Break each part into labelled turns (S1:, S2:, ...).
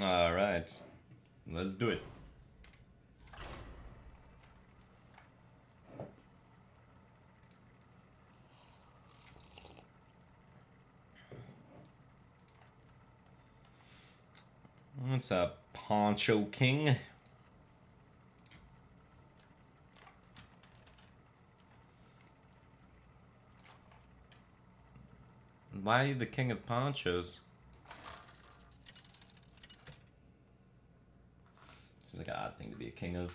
S1: Alright. Let's do it. What's up, Poncho King? Why are you the king of ponchos? Seems like an odd thing to be a king of.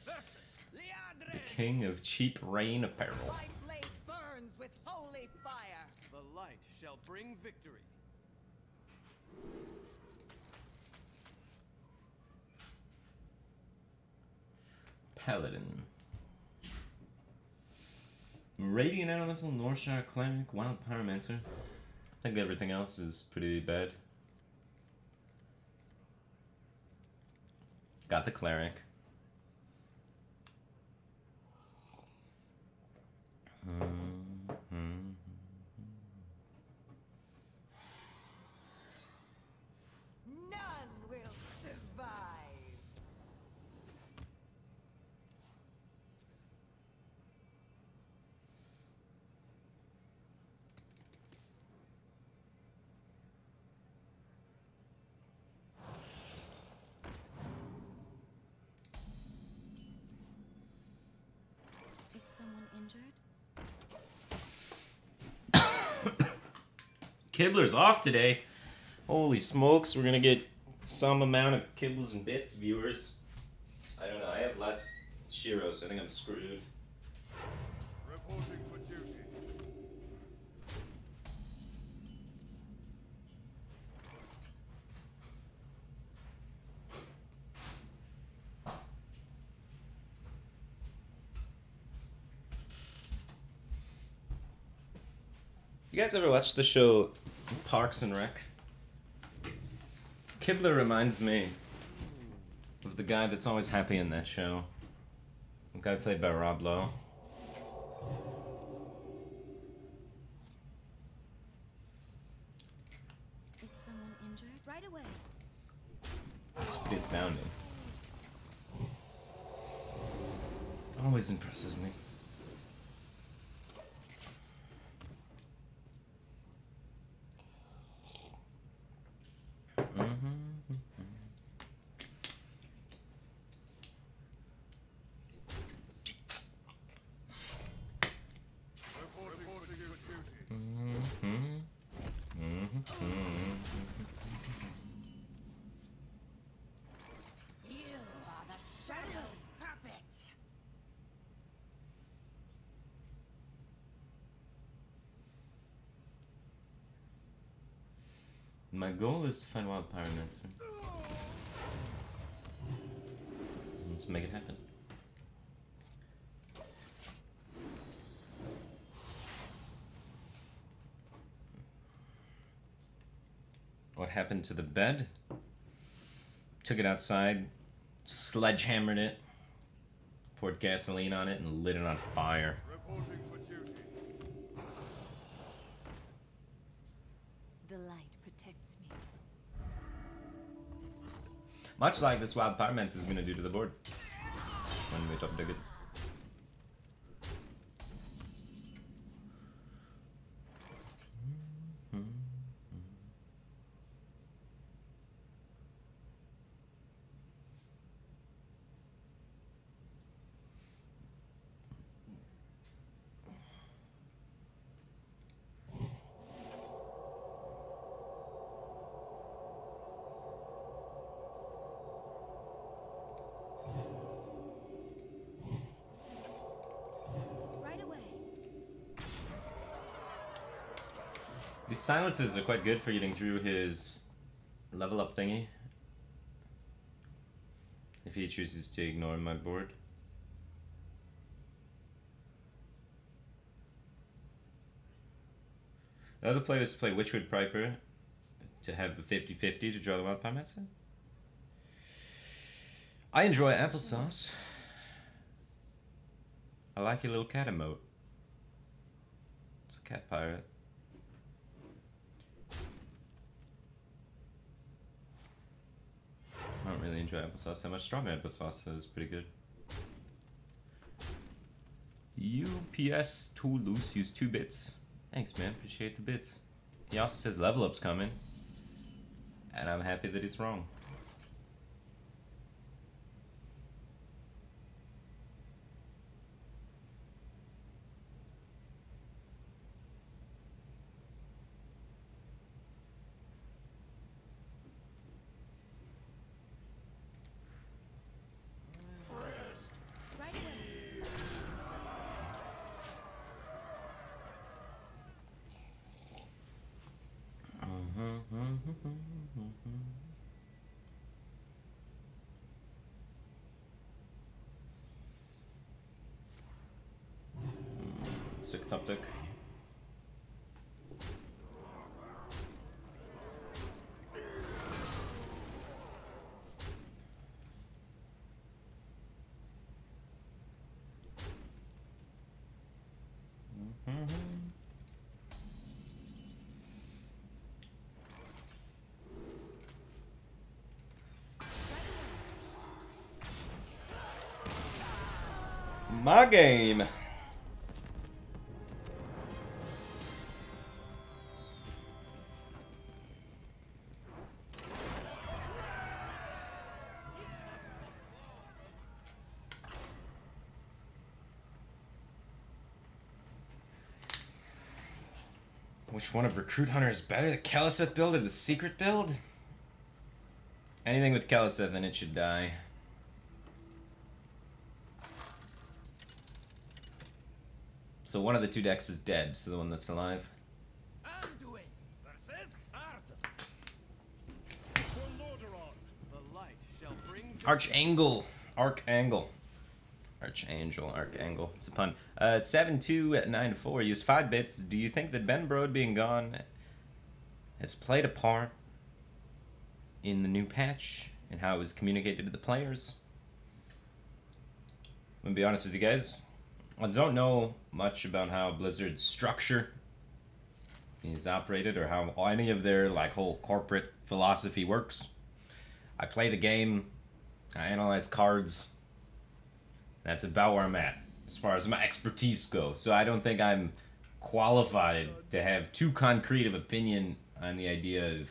S1: The king of cheap rain apparel.
S2: My blade burns with holy fire.
S3: The light shall bring victory.
S1: Paladin. Radiant Elemental, Northshire Cleric, Wild Pyromancer. I think everything else is pretty bad. Got the Cleric.
S2: None will survive.
S4: Is someone injured?
S1: Kibler's off today. Holy smokes, we're gonna get some amount of Kibbles and Bits viewers. I don't know, I have less Shiro, so I think I'm screwed.
S3: Reporting for duty.
S1: You guys ever watch the show Parks and Rec? Kibler reminds me of the guy that's always happy in that show. The guy played by Rob Lowe.
S4: Is someone injured? Right away.
S1: It's pretty astounding. Always impresses me.
S2: You are the shadow's puppet.
S1: My goal is to find Wild Pyromancer. Let's make it happen. What happened to the bed? Took it outside, sledgehammered it, poured gasoline on it, and lit it on fire.
S3: Reporting for duty.
S4: The light protects me.
S1: Much like this Wild Pyromancer is going to do to the board when we top dig it.
S4: Right away.
S1: These silences are quite good for getting through his level up thingy. If he chooses to ignore my board. The other players play Witchwood Piper to have the 50-50 to draw the Wild Pyromancer. I enjoy applesauce. I like your little cat emote. It's a cat pirate. enjoy applesauce that much. Strawberry applesauce is pretty good. UPS Toulouse used 2 bits. Thanks, man. Appreciate the bits. He also says level up's coming. And I'm happy that he's wrong.
S4: Right away.
S1: Sick toptic. My game. Which one of Recruit Hunter is better, the Kaliseth build or the Secret build? Anything with Kaliseth in it should die. So one of the 2 decks is dead, so the one that's alive.
S3: Anduin versus Arthas. The light shall bring
S1: Archangel. Archangel. Archangel. It's a pun. 7294 used 5 bits. Do you think that Ben Brode being gone has played a part in the new patch and how it was communicated to the players? I'm gonna be honest with you guys. I don't know much about how Blizzard's structure is operated or how any of their like whole corporate philosophy works. I play the game, I analyze cards. That's about where I'm at as far as my expertise goes. So I don't think I'm qualified to have too concrete of opinion on the idea of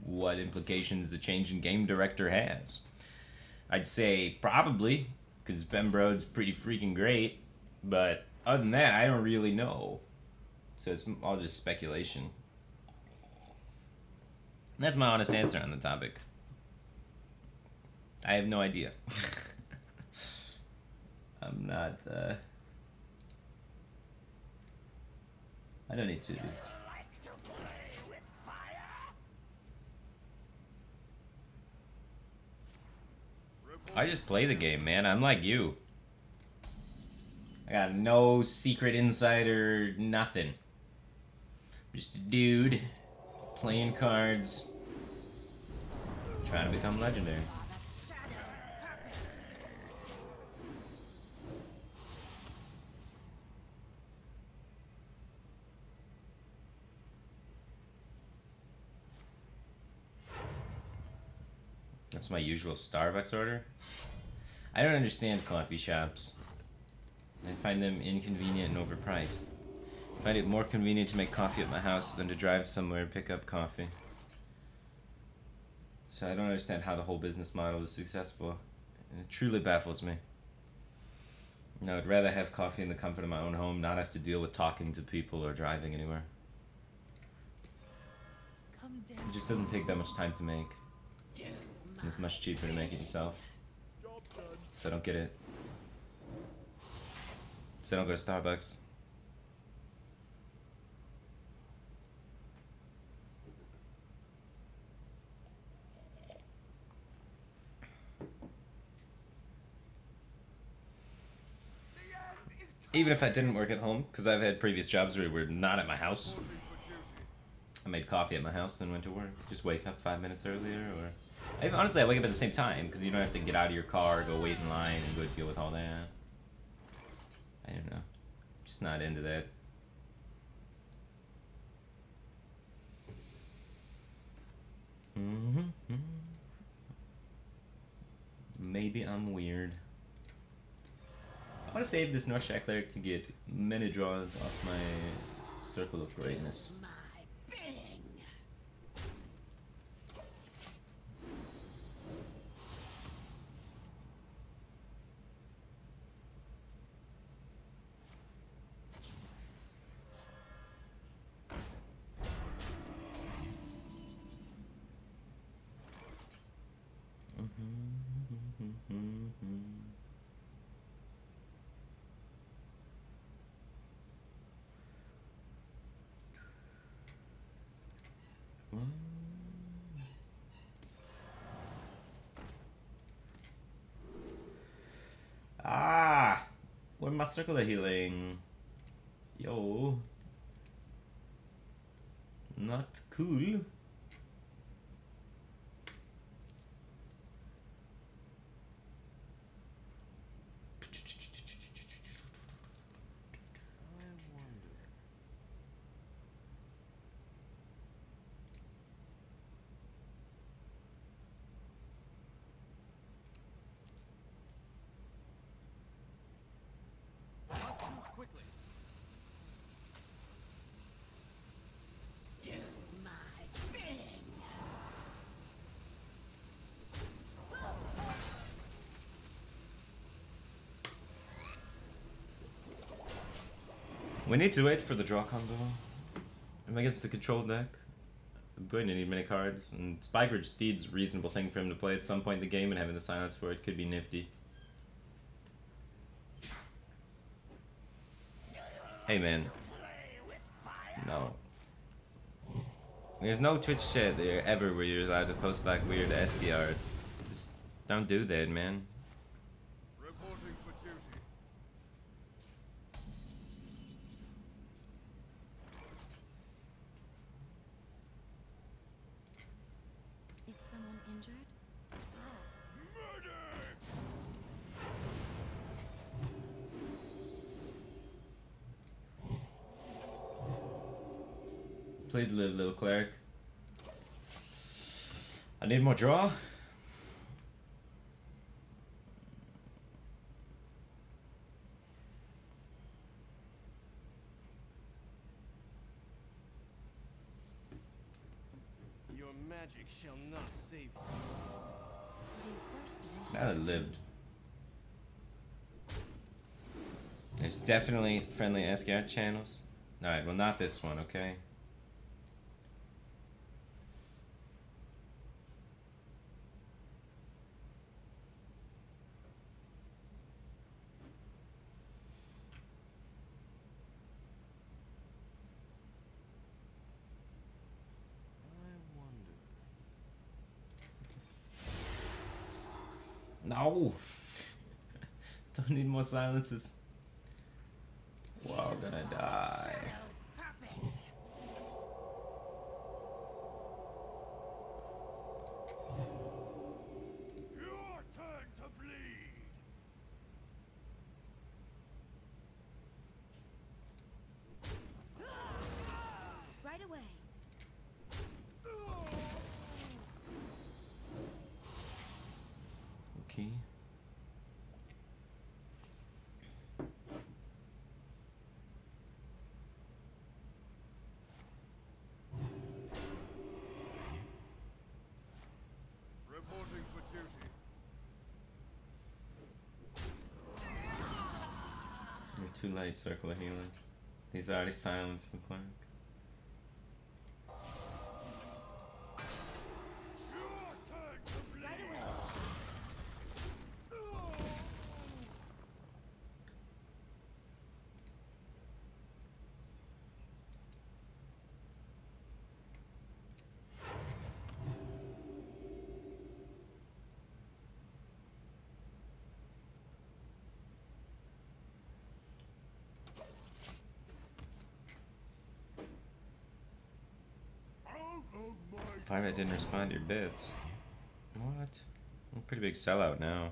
S1: what implications the change in game director has. I'd say probably, because Ben Brode's pretty freaking great. But other than that, I don't really know. So it's all just speculation. And that's my honest answer on the topic. I have no idea. I'm not, I don't need to do this. I just play the game, man. I'm like you. I got no secret insider, nothing. Just a dude playing cards, trying to become legendary. That's my usual Starbucks order. I don't understand coffee shops. I find them inconvenient and overpriced. I find it more convenient to make coffee at my house than to drive somewhere and pick up coffee. So I don't understand how the whole business model is successful. It truly baffles me. No, I'd rather have coffee in the comfort of my own home, not have to deal with talking to people or driving anywhere. It just doesn't take that much time to make. And it's much cheaper to make it yourself. So I don't get it. So I don't go to Starbucks. Even if I didn't work at home, because I've had previous jobs where we were not at my house. I made coffee at my house, then went to work. Just wake up 5 minutes earlier, or... Honestly, I wake up at the same time, because you don't have to get out of your car, go wait in line, and go deal with all that. I don't know. Just not into that. Maybe I'm weird. I want to save this Northshire Cleric to get many draws off my Circle of Greatness.
S2: My bidding.
S1: Ah! Where's my Circle of Healing? Yo. Not cool.
S3: Quickly.
S2: Do my bidding.
S1: We need to wait for the draw combo. If against the control deck, I'm going to need many cards, and Spikeridge Steed's a reasonable thing for him to play at some point in the game, and having the silence for it could be nifty. Hey man. No. There's no Twitch chat there ever where you're allowed to post like weird ASCII art. Just don't do that, man.
S3: Reporting for duty.
S4: Is someone injured?
S1: Please live, little cleric. I need more draw.
S3: Your magic shall not save you.
S1: Now that lived. There's definitely friendly ASCII art channels. Alright, well not this one, okay? No! Don't need more silences. We're all gonna die.
S3: Your turn to bleed.
S4: Right away.
S1: Okay.
S3: Reporting for duty.
S1: You're too late, Circle of Healing. He's already silenced the cleric.
S3: Your turn to bleed.
S4: Right away.
S1: Firebat didn't respond to your bits. What? I'm a pretty big sellout now.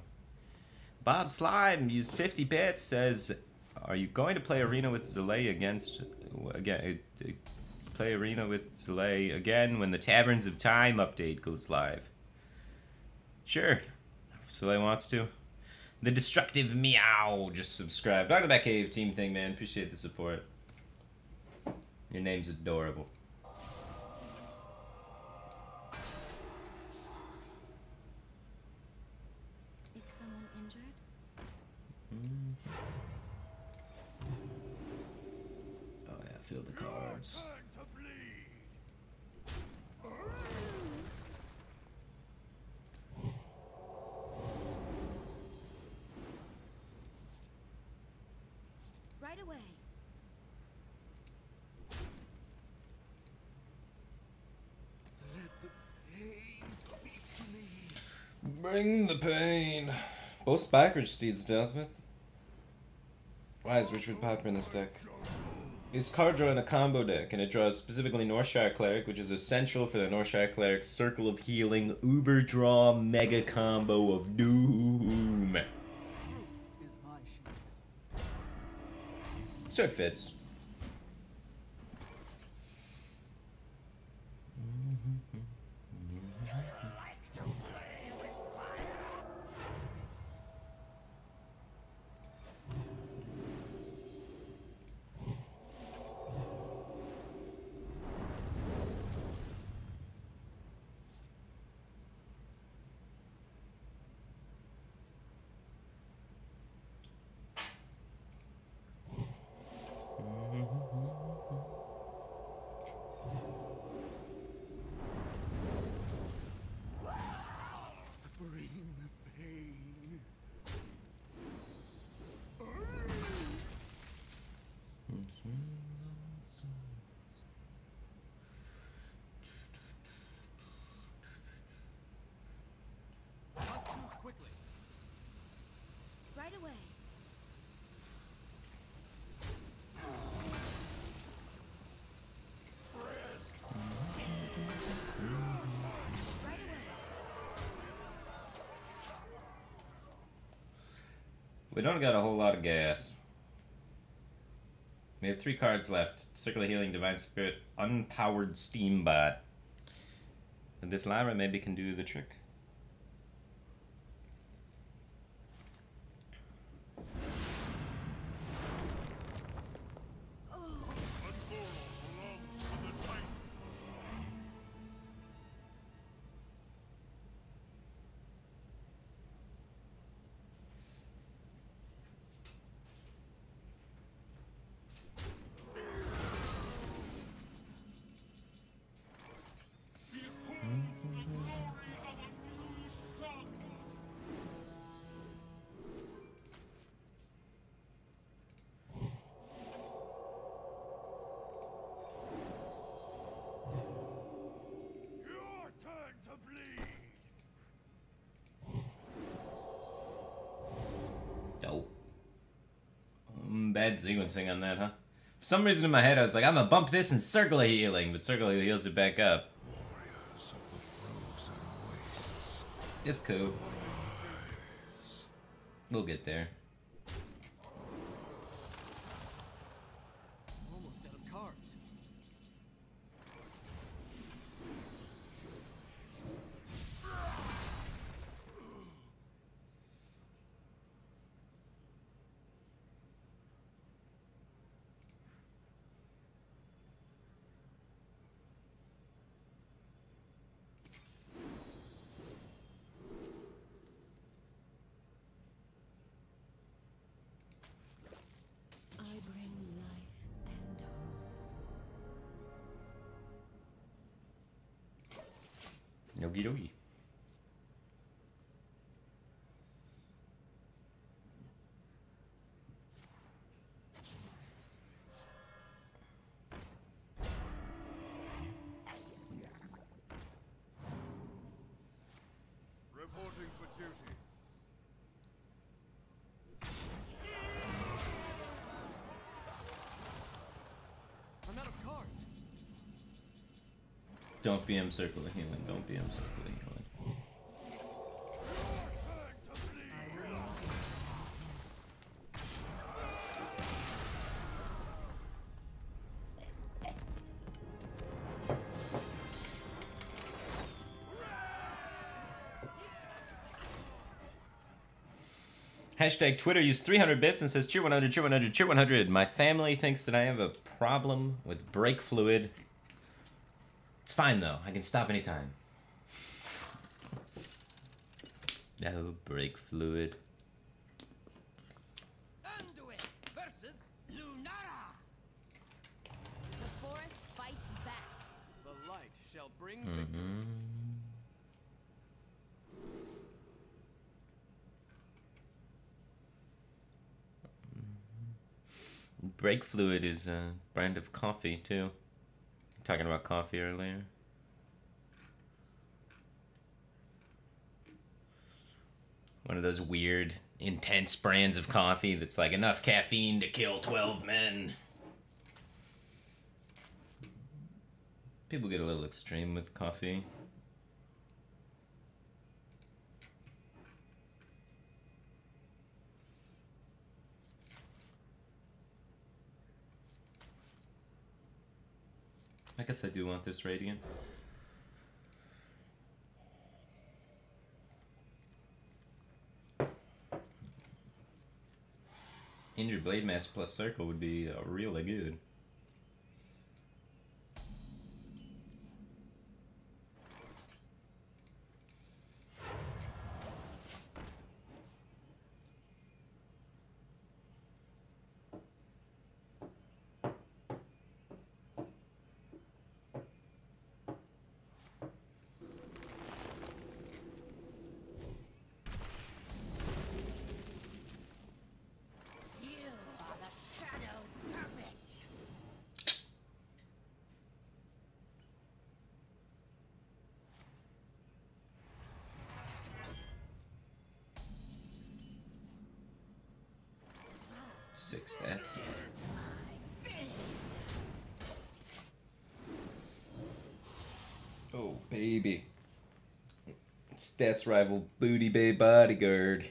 S1: Bob Slime used 50 bits, says, are you going to play Arena with Zalay play Arena with Zalay again when the Taverns of Time update goes live? Sure. if Soleil wants to. The Destructive Meow just subscribed. Back to that cave team thing, man. Appreciate the support. Your name's adorable.
S4: Is someone injured?
S1: Oh yeah, field the cards.
S3: Turn to bleed.
S4: Right away.
S1: Bring the pain. Both Spike Seeds dealt with. Why is Richard Piper in this deck? It's card draw in a combo deck, and it draws specifically Northshire Cleric, which is essential for the Northshire Cleric Circle of Healing Uber Draw Mega Combo of Doom. So it fits.
S3: Bring the pain.
S2: Not too quickly.
S4: Right away. Right away.
S1: We don't got a whole lot of gas. We have 3 cards left. Circle of Healing, Divine Spirit, Unpowered Steambot. And this Lyra maybe can do the trick.
S3: Your turn to bleed.
S1: Dope. Bad sequencing on that, huh? For some reason in my head I was like, I'm gonna bump this and Circle of Healing, but Circle of Healing heals it back up. It's cool. We'll get there.
S2: Almost out of cards.
S4: I bring life and hope.
S1: Yogi dogi.
S3: Reporting for duty.
S2: I'm out of cards.
S1: Don't BM Circle of Healing. Don't BM Circle of Healing.
S3: Turn to bleed.
S1: Hashtag Twitter used 300 bits and says cheer 100, cheer 100, cheer 100. My family thinks that I have a problem with brake fluid. It's fine though. I can stop anytime. No brake fluid.
S2: Anduin versus Lunara.
S4: The forest fights back.
S2: The light shall bring victory.
S1: Brake fluid is a brand of coffee too. Talking about coffee earlier. One of those weird, intense brands of coffee that's like enough caffeine to kill 12 men. People get a little extreme with coffee. I guess I do want this radiant. Injured blade mass plus circle would be really good.
S4: You are the shadow's puppet.
S1: 6 stats. Oh, baby. Stats rival Booty Bay Bodyguard.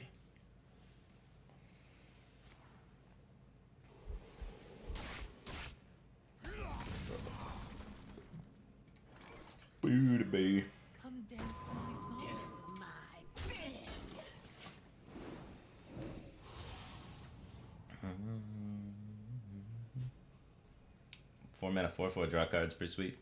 S1: Booty Bay.
S4: Come dance to my song. My bidding.
S1: 4 mana 4/4 draw cards, pretty sweet.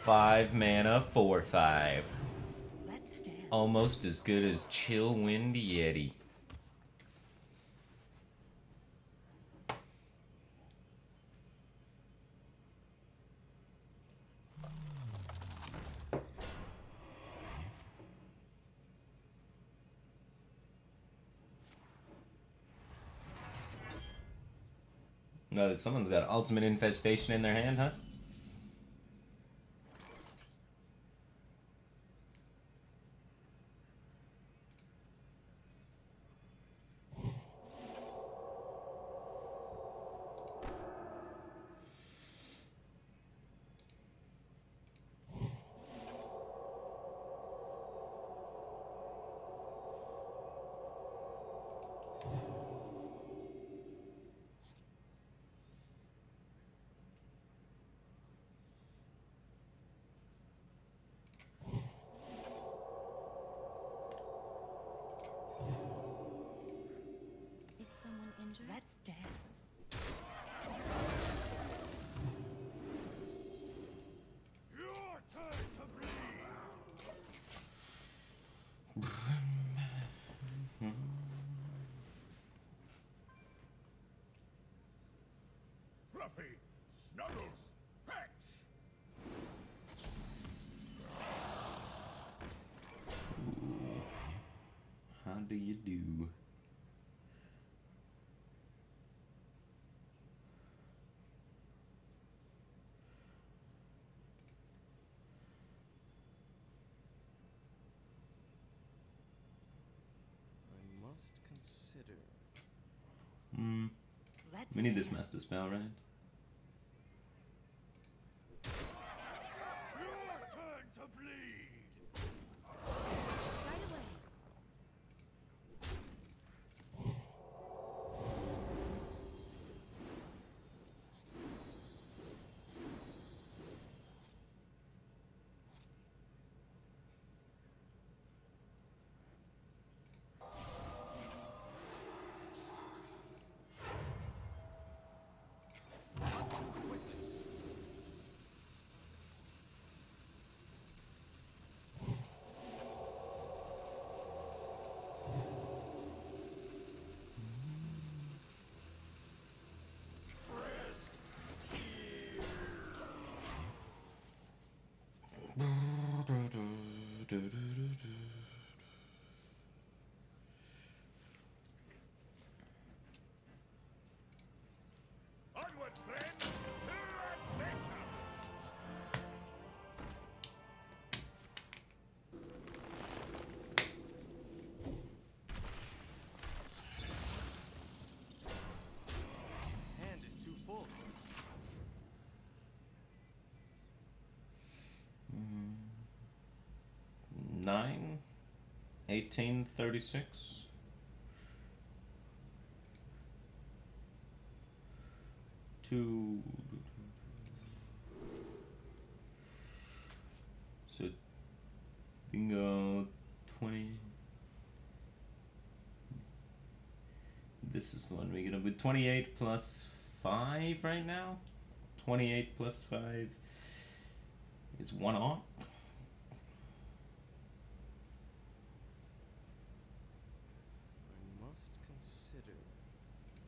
S1: Five mana 4/5.
S4: Let's dance.
S1: Almost as good as Chill Wind Yeti. No, someone's got Ultimate Infestation in their hand, huh?
S4: Is someone injured? Let's dance.
S3: Your turn to bleed. Fluffy, Snuggles, fetch.
S1: How do you do?
S2: I must consider.
S4: Let's
S1: We need this
S4: dance.
S1: master spell, right?
S3: Your turn to bleed.
S4: Right away.
S1: 9, 1836. Two. So bingo 20. This is the one we're gonna be 28 plus 5 right now. 28 plus 5 is 1 off.
S2: I must consider.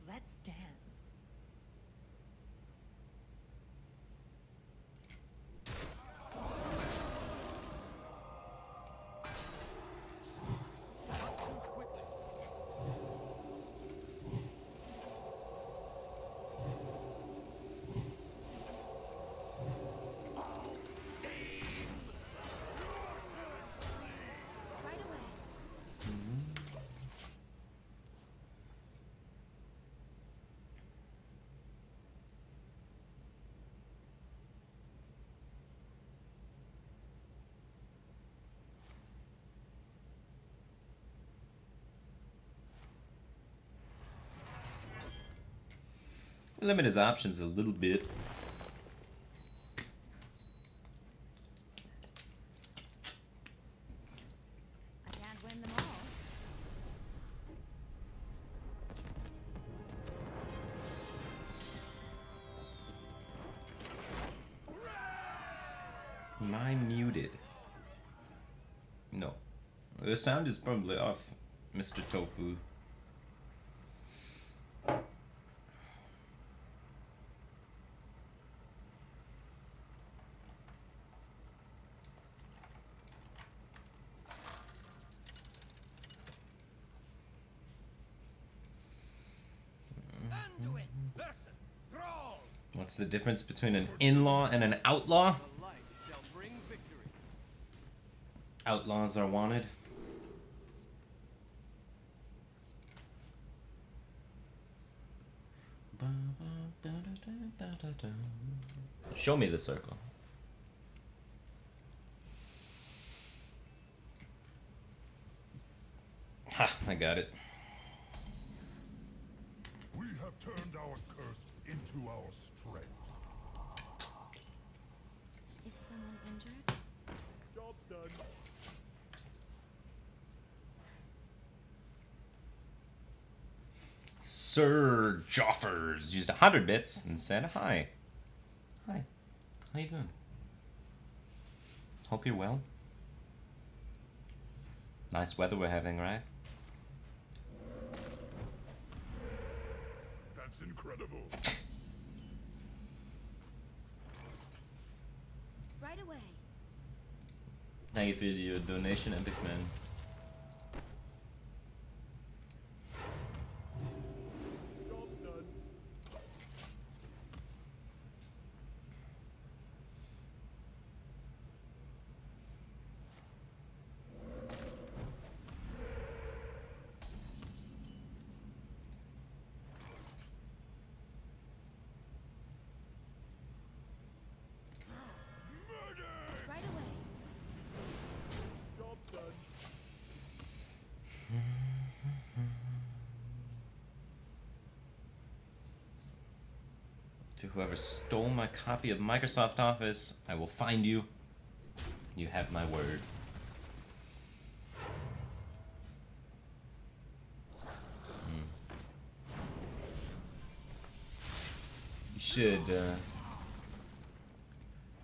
S4: Let's dance. Right away.
S1: Limit his options a little bit.
S4: I can't win them all.
S1: Am I muted? No. The sound is probably off, Mr. Tofu.
S3: Anduin versus Thrall.
S1: What's the difference between an in-law and an outlaw?
S2: The light shall bring victory.
S1: Outlaws are wanted. Show me the circle. Ha, I got it.
S3: We have turned our curse into our strength.
S4: Is someone injured?
S3: Job's done.
S1: Sir Joffers used 100 bits and said hi. Hi. How you doing? Hope you're well. Nice weather we're having, right?
S3: That's incredible.
S4: Right away.
S1: Thank you for your donation, Epic Man.
S3: Job's done. Murder!
S4: Right away.
S3: Job's done.
S1: To whoever stole my copy of Microsoft Office, I will find you. You have my word. You should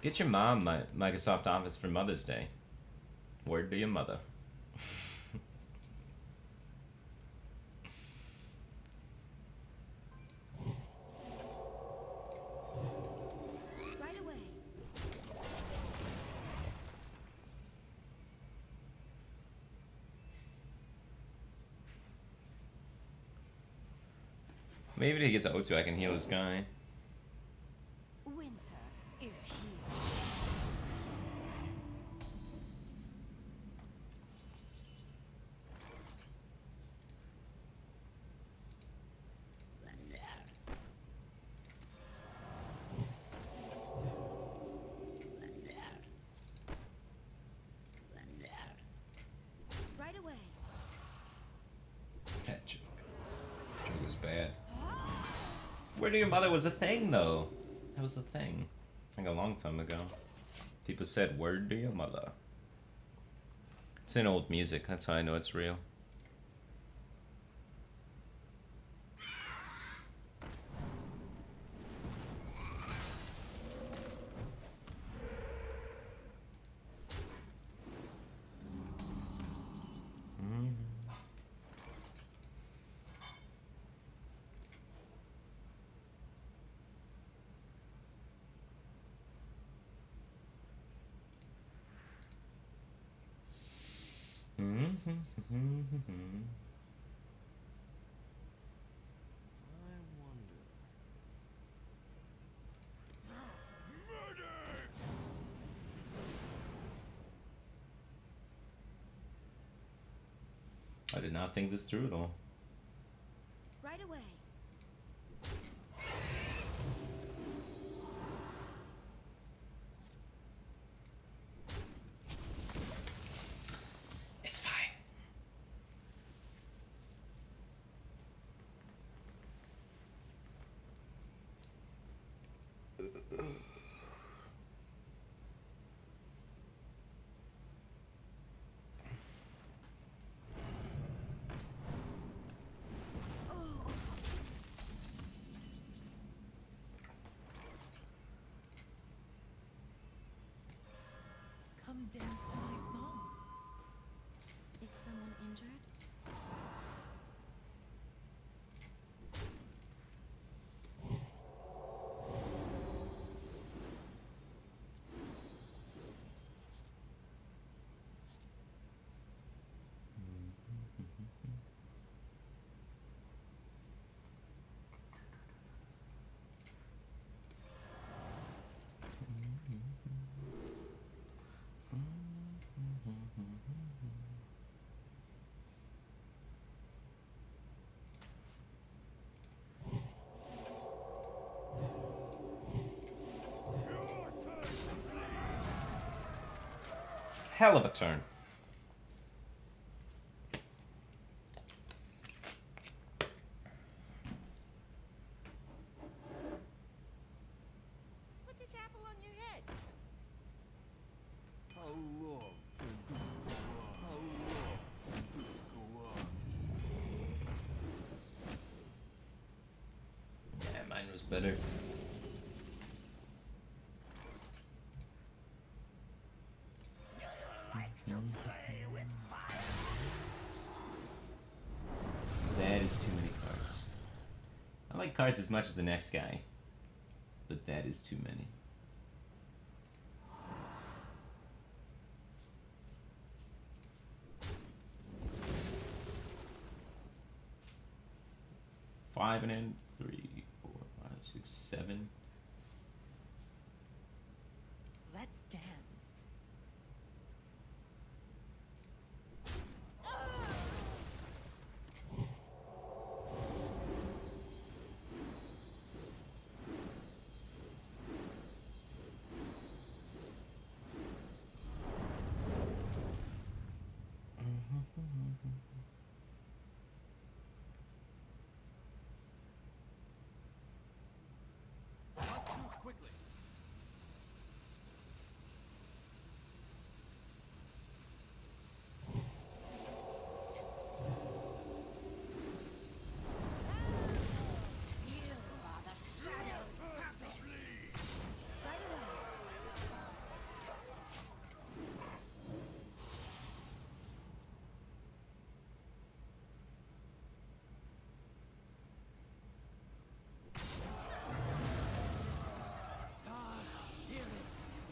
S1: get your mom Microsoft Office for Mother's Day. Word to your mother.
S4: Right away.
S1: Maybe if he gets O2, I can heal this guy.
S4: Winter is here.
S1: Word to Your Mother was a thing, though. That was a thing. Like a long time ago. People said, Word to Your Mother. It's in old music. That's how I know it's real.
S2: I wonder.
S1: I did not think this through at all.
S4: Right away.
S1: It's fine.
S4: Come dance to my song.
S5: Is someone injured?
S1: Hell of a turn.
S2: Put this apple on your head. How long can this go on? How long can this go on?
S1: Yeah, mine was better. That is too many cards. I like cards as much as the next guy, but that is too many. Five and in 3, 4, 5, 6, 7.
S4: Let's dance.
S2: Not too quickly.
S4: You are the shadow's puppet. Right away.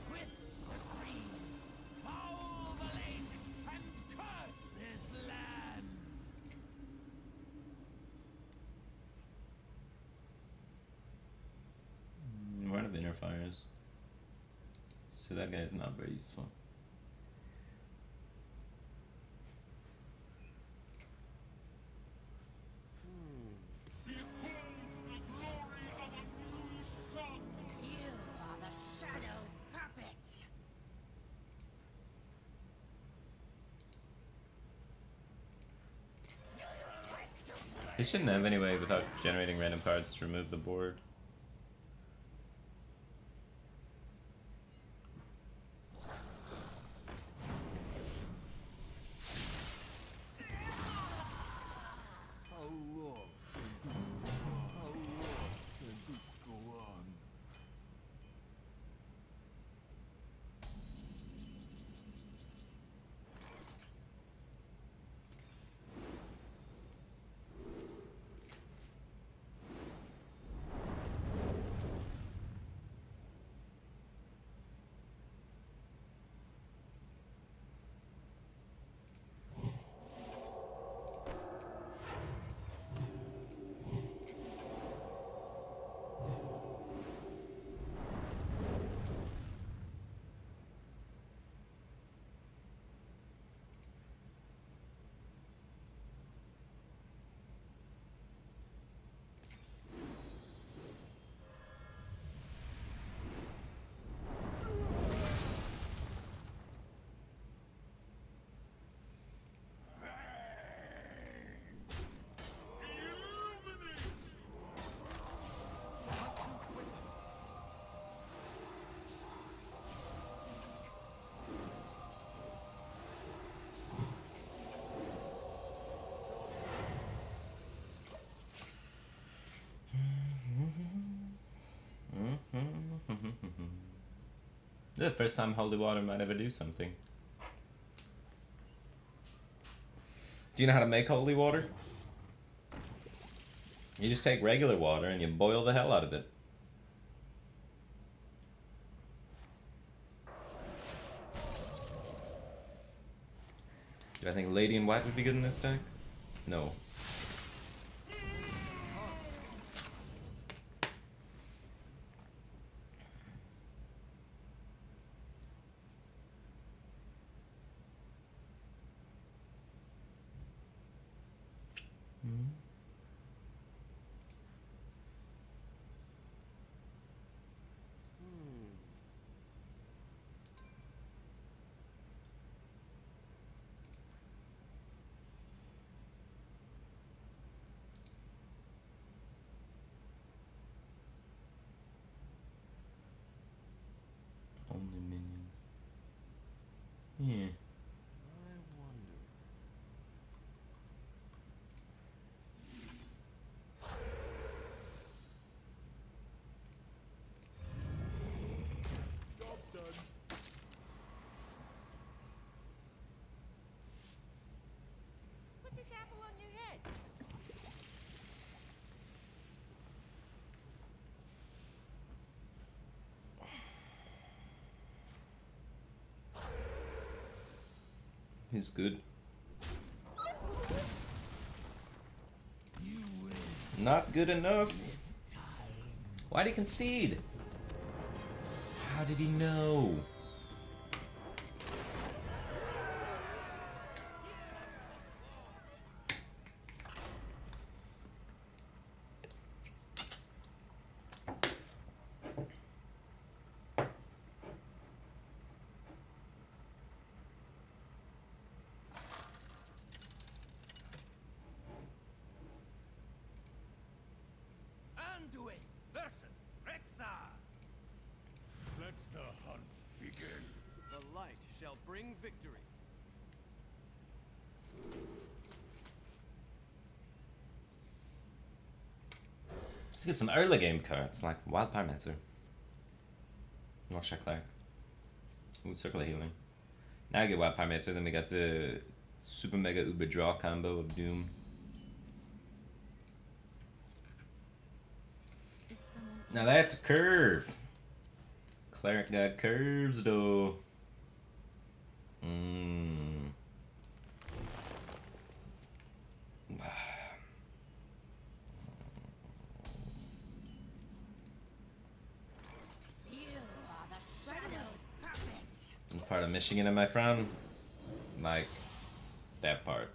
S2: Twist the trees, foul the lake, and curse this land.
S1: One of the inner fires. So that guy's not very useful.
S4: You are the shadow's puppet.
S1: They shouldn't have anyway without generating random cards to remove the board.
S2: How long can this go on? How long can this go on?
S1: This is the first time holy water might ever do something. Do you know how to make holy water? You just take regular water and you boil the hell out of it. Do I think Lady in White would be good in this deck? No. Only minion. Yeah.
S2: I wonder.
S3: Job done.
S4: Put this apple on your head.
S1: He's good. Not good enough. Why'd he concede? How did he know?
S2: Anduin versus Rexar.
S3: Let the hunt begin.
S2: The light shall bring victory.
S1: Let's get some early game cards like Wild Pyromancer. Nor Shacklark. Ooh, Circle of Healing. Now I get Wild Pyromancer, then we got the Super Mega Uber Draw combo of Doom.
S5: Is someone
S1: Now that's a curve. Cleric got curves though.
S4: You are the shadows puppet.
S1: Part of Michigan, my friend. Like that part.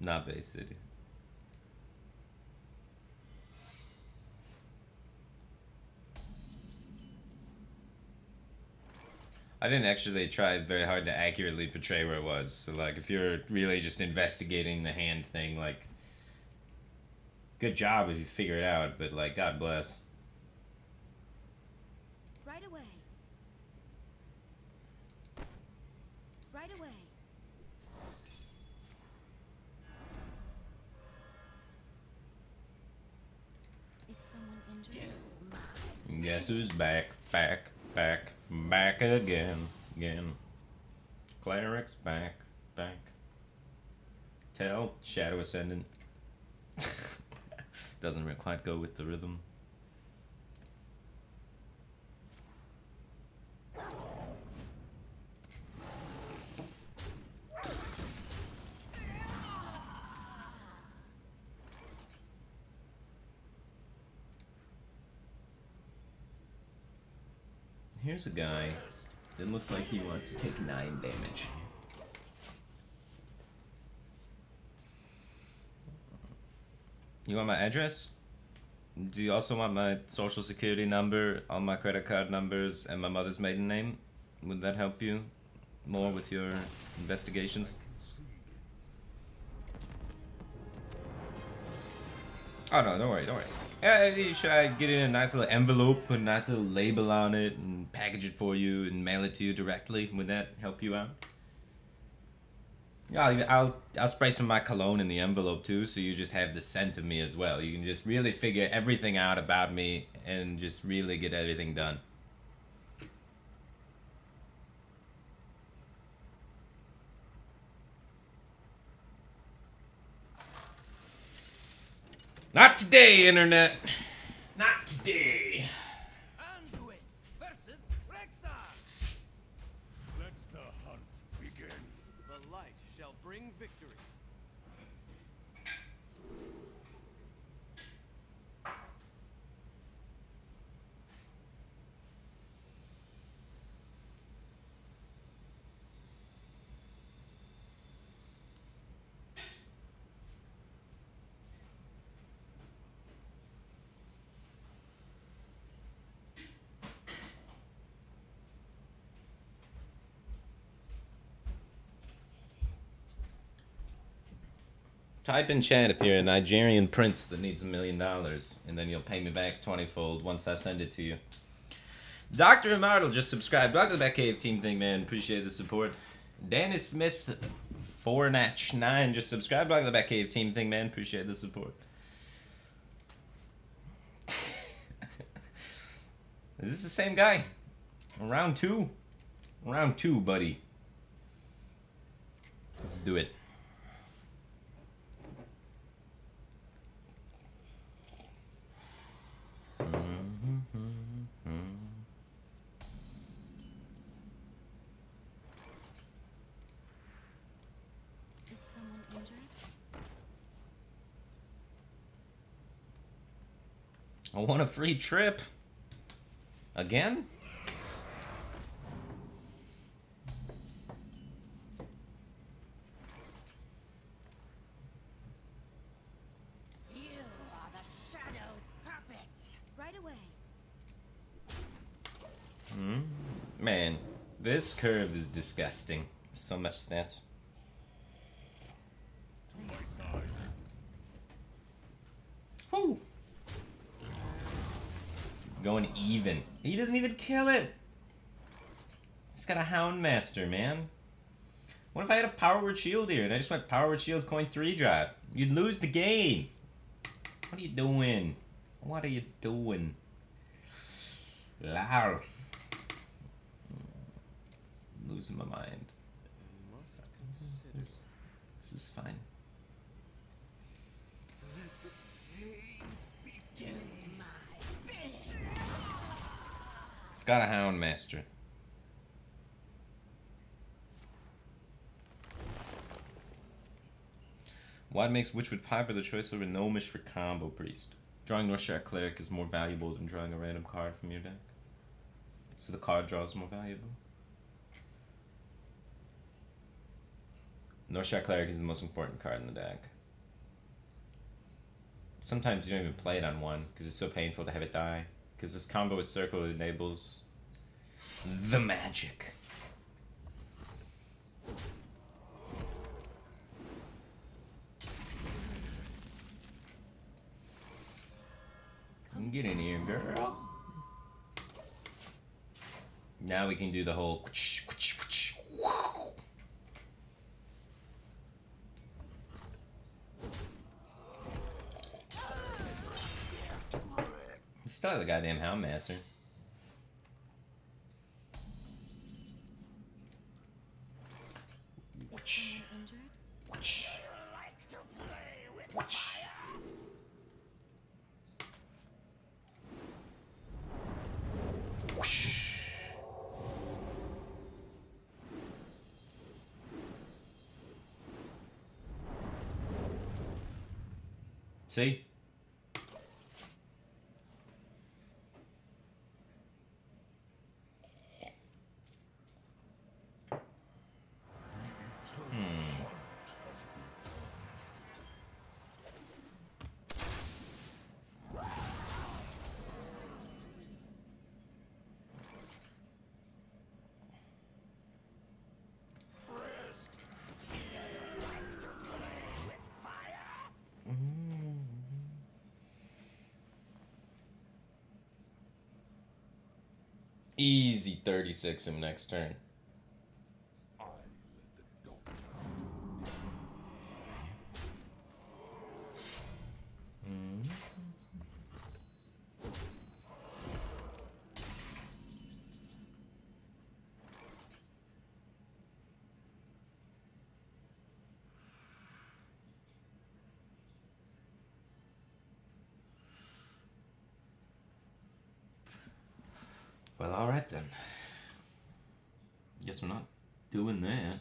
S1: Not Bay City. I didn't actually try very hard to accurately portray where it was. So, like, if you're really just investigating the hand thing, like, good job if you figure it out, but, like, God bless.
S5: Right away. Right away. Is someone injured?
S1: Guess who's back, back, back, back again, again. Cleric's back, back. Tell Shadow Ascendant. Doesn't really quite go with the rhythm. Here's a guy that looks like he wants to take 9 damage. You want my address? Do you also want my social security number, all my credit card numbers, and my mother's maiden name? Would that help you more with your investigations? Oh no, don't worry, don't worry. Should I get in a nice little envelope, put a nice little label on it, and package it for you and mail it to you directly? Would that help you out? Yeah, I'll spray some of my cologne in the envelope too, so you just have the scent of me as well. You can just really figure everything out about me and just really get everything done. Not today, Internet. Not today.
S2: Anduin versus Rexar.
S3: Let the hunt begin.
S2: The light shall bring victory.
S1: Type in chat if you're a Nigerian prince that needs $1 million, and then you'll pay me back 20-fold once I send it to you. Dr. Immortal just subscribed. Welcome to the Batcave Team thing, man. Appreciate the support. Danny Smith 4natch9 just subscribed. Welcome to the Batcave Team thing, man. Appreciate the support. Is this the same guy? Round 2? Round 2, buddy. Let's do it.
S5: Is someone injured?
S1: I want a free trip. Again?
S4: You are the Shadow's puppet.
S5: Right away.
S1: Man, this curve is disgusting. So much stats.
S3: To my side.
S1: Woo! Going even. He doesn't even kill it. He's got a Hound Master, man. What if I had a Power Word Shield here and I just went Power Word Shield coin 3 drop? You'd lose the game. What are you doing? What are you doing? Lol. Losing my mind.
S2: Must consider.
S1: This is fine.
S4: To my bidding.
S1: It's got a Hound Master. What makes Witchwood Piper the choice over Gnomish for Combo Priest? Drawing Northshire Cleric is more valuable than drawing a random card from your deck. So the card draw is more valuable. Northshire Cleric is the most important card in the deck. Sometimes you don't even play it on one because it's so painful to have it die. Because this combo with circle enables the magic. Come get in here, girl. Now we can do the whole. He's still the goddamn Houndmaster.
S5: Is someone injured?
S1: See? Easy 36 him next turn.
S3: I let the dog
S1: Well, alright then. Guess we're not doing that.
S2: I wonder.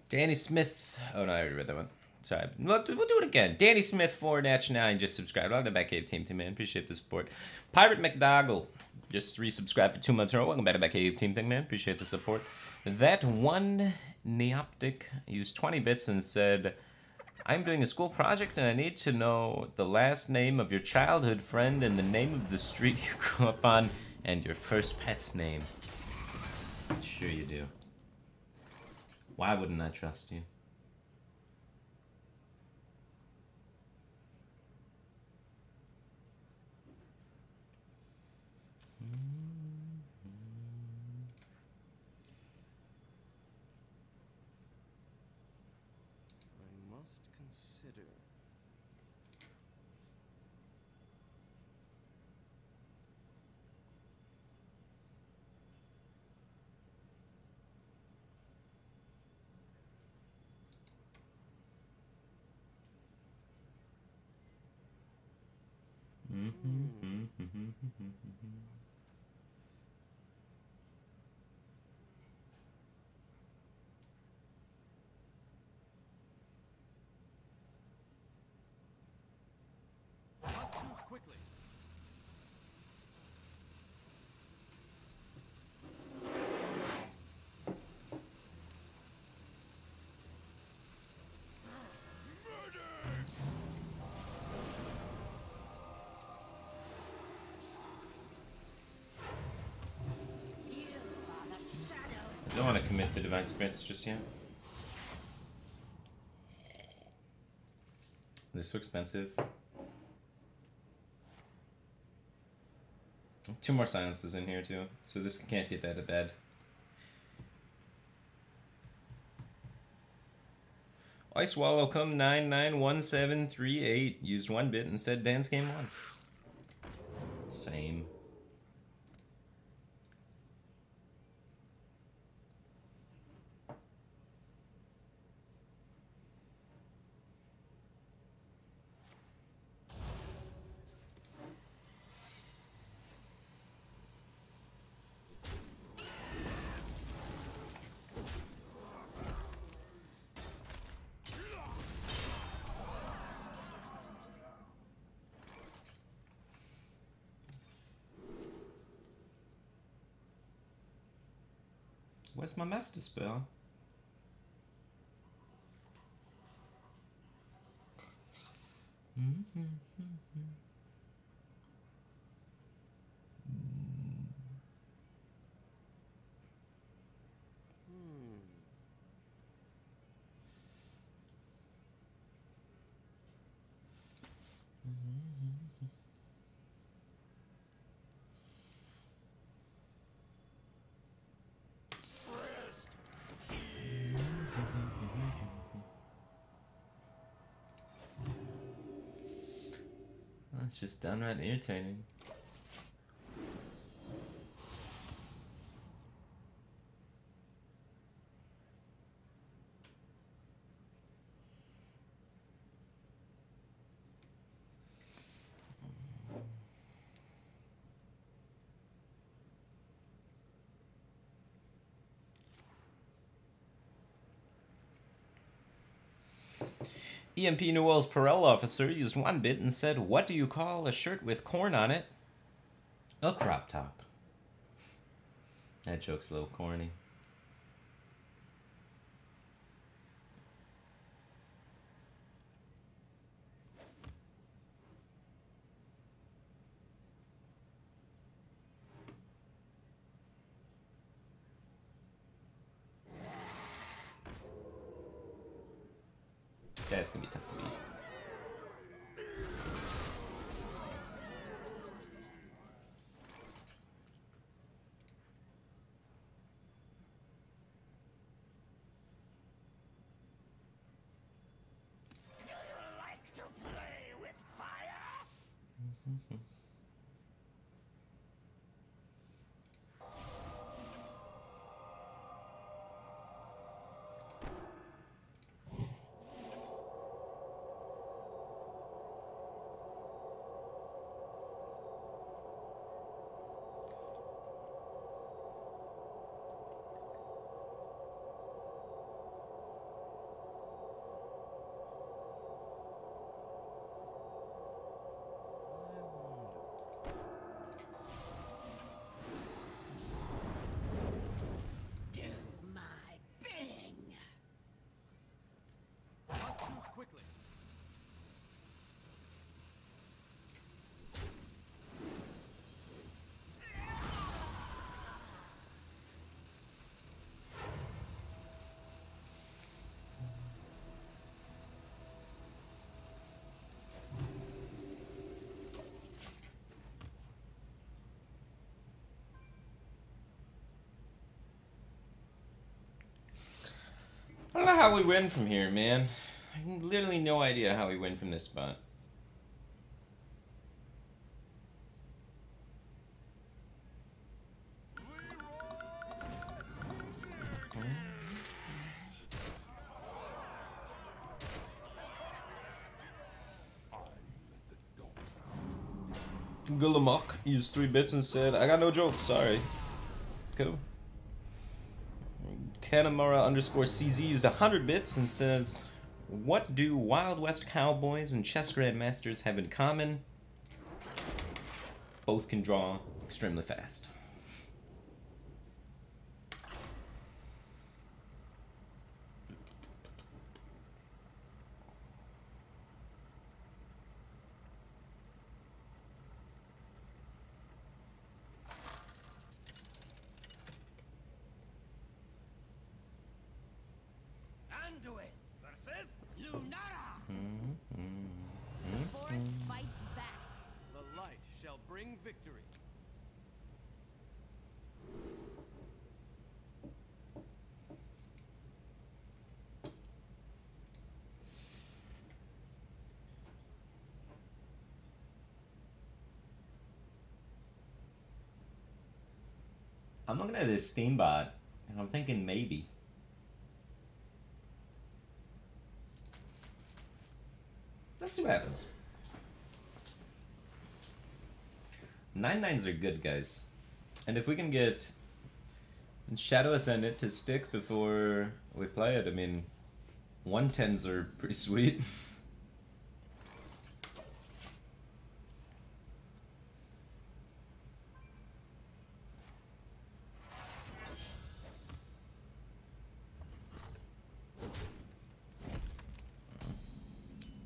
S1: Danny Smith. Oh no, I already read that one. Sorry. We'll do it again. Danny Smith 4-9 just subscribed. Welcome back, Cave Team, man. Appreciate the support. Pirate McDougall just resubscribed for 2 months in a row. Welcome back to Cave Team, man. Appreciate the support. That one Neoptic used 20 bits and said, I'm doing a school project and I need to know the last name of your childhood friend and the name of the street you grew up on and your first pet's name. Sure you do. Why wouldn't I trust you?
S2: I must consider.
S6: Not too quickly.
S4: You are the
S1: Don't want to commit to Divine Spirits just yet. They're so expensive. 2 more silences in here too, so this can't get out of bed. Ice Wallow come 991738 used 1 bit and said dance game 1. Same. Where's my master spell? That's just downright irritating. EMP Newell's Perel officer used 1 bit and said, "What do you call a shirt with corn on it?" A crop top. That joke's a little corny. That's gonna be tough to beat.
S2: Like to play with fire? Do my bidding. Not too quickly.
S1: I don't know how we win from here, man. I have literally no idea how we win from this spot. Gulamok used 3 bits and said, "I got no jokes, sorry." Cool. Kanamura underscore CZ used 100 bits and says, "What do Wild West Cowboys and chess grandmasters have in common? Both can draw extremely fast."
S2: shall bring victory.
S1: I'm looking at this Steambot, and I'm thinking maybe. Let's see what happens. 9/9s are good, guys. And if we can get Shadow Ascendant to stick before we play it, I mean, 110s are pretty sweet.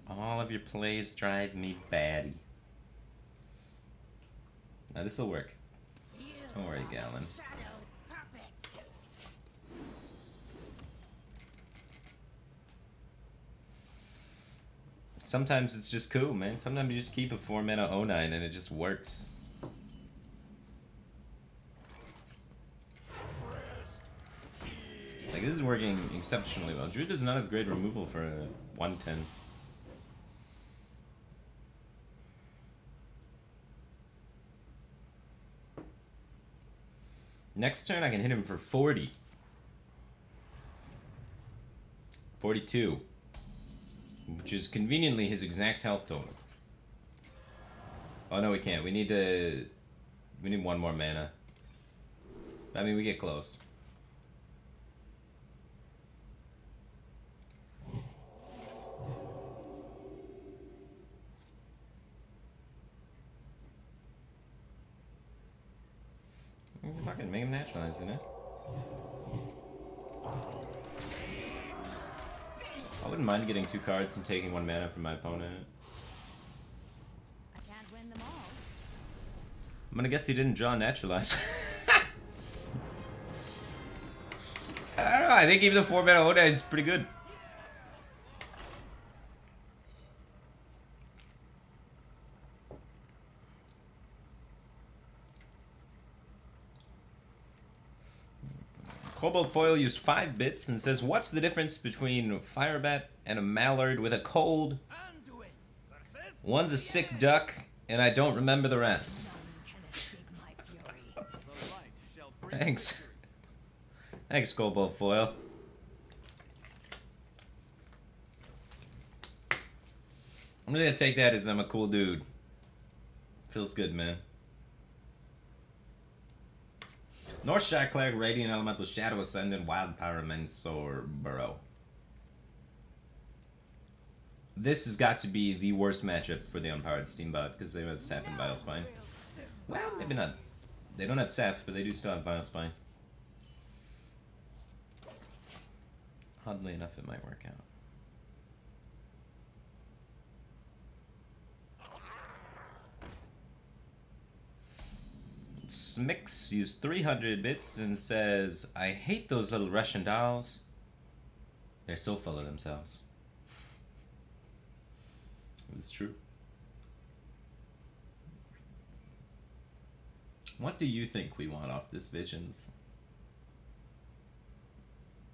S1: All of your plays drive me batty. Now this'll work. Don't worry, Gallon.
S4: Shadow's puppet.
S1: Sometimes it's just cool, man. Sometimes you just keep a 4-mana 09 and it just works. Like, this is working exceptionally well. Drew does not have great removal for a 110. Next turn I can hit him for 40. 42. Which is conveniently his exact health total. Oh no, we can't. We need one more mana. I mean, we get close. Fucking make him naturalize, isn't it? I wouldn't mind getting 2 cards and taking 1 mana from my opponent.
S5: I can't win them all.
S1: I'm gonna guess he didn't draw naturalize. I don't know, I think even the 4-mana Oda is pretty good. Cobalt Foil used 5 bits and says, what's the difference between Firebat and a mallard with a cold? One's a sick duck, and I don't remember the rest. Thanks. Thanks, Cobalt Foil. I'm gonna take that as I'm a cool dude. Feels good, man. North Shackler, Radiant Elemental, Shadow Ascendant, Wild Pyromancer, Burrow. This has got to be the worst matchup for the Unpowered Steambot because they have Sap and Vile Spine. Well, maybe not. They don't have Sap, but they do still have Vile Spine. Oddly enough, it might work out. Smix used 300 bits and says, I hate those little Russian dolls. They're so full of themselves. It's true. What do you think we want off this Visions?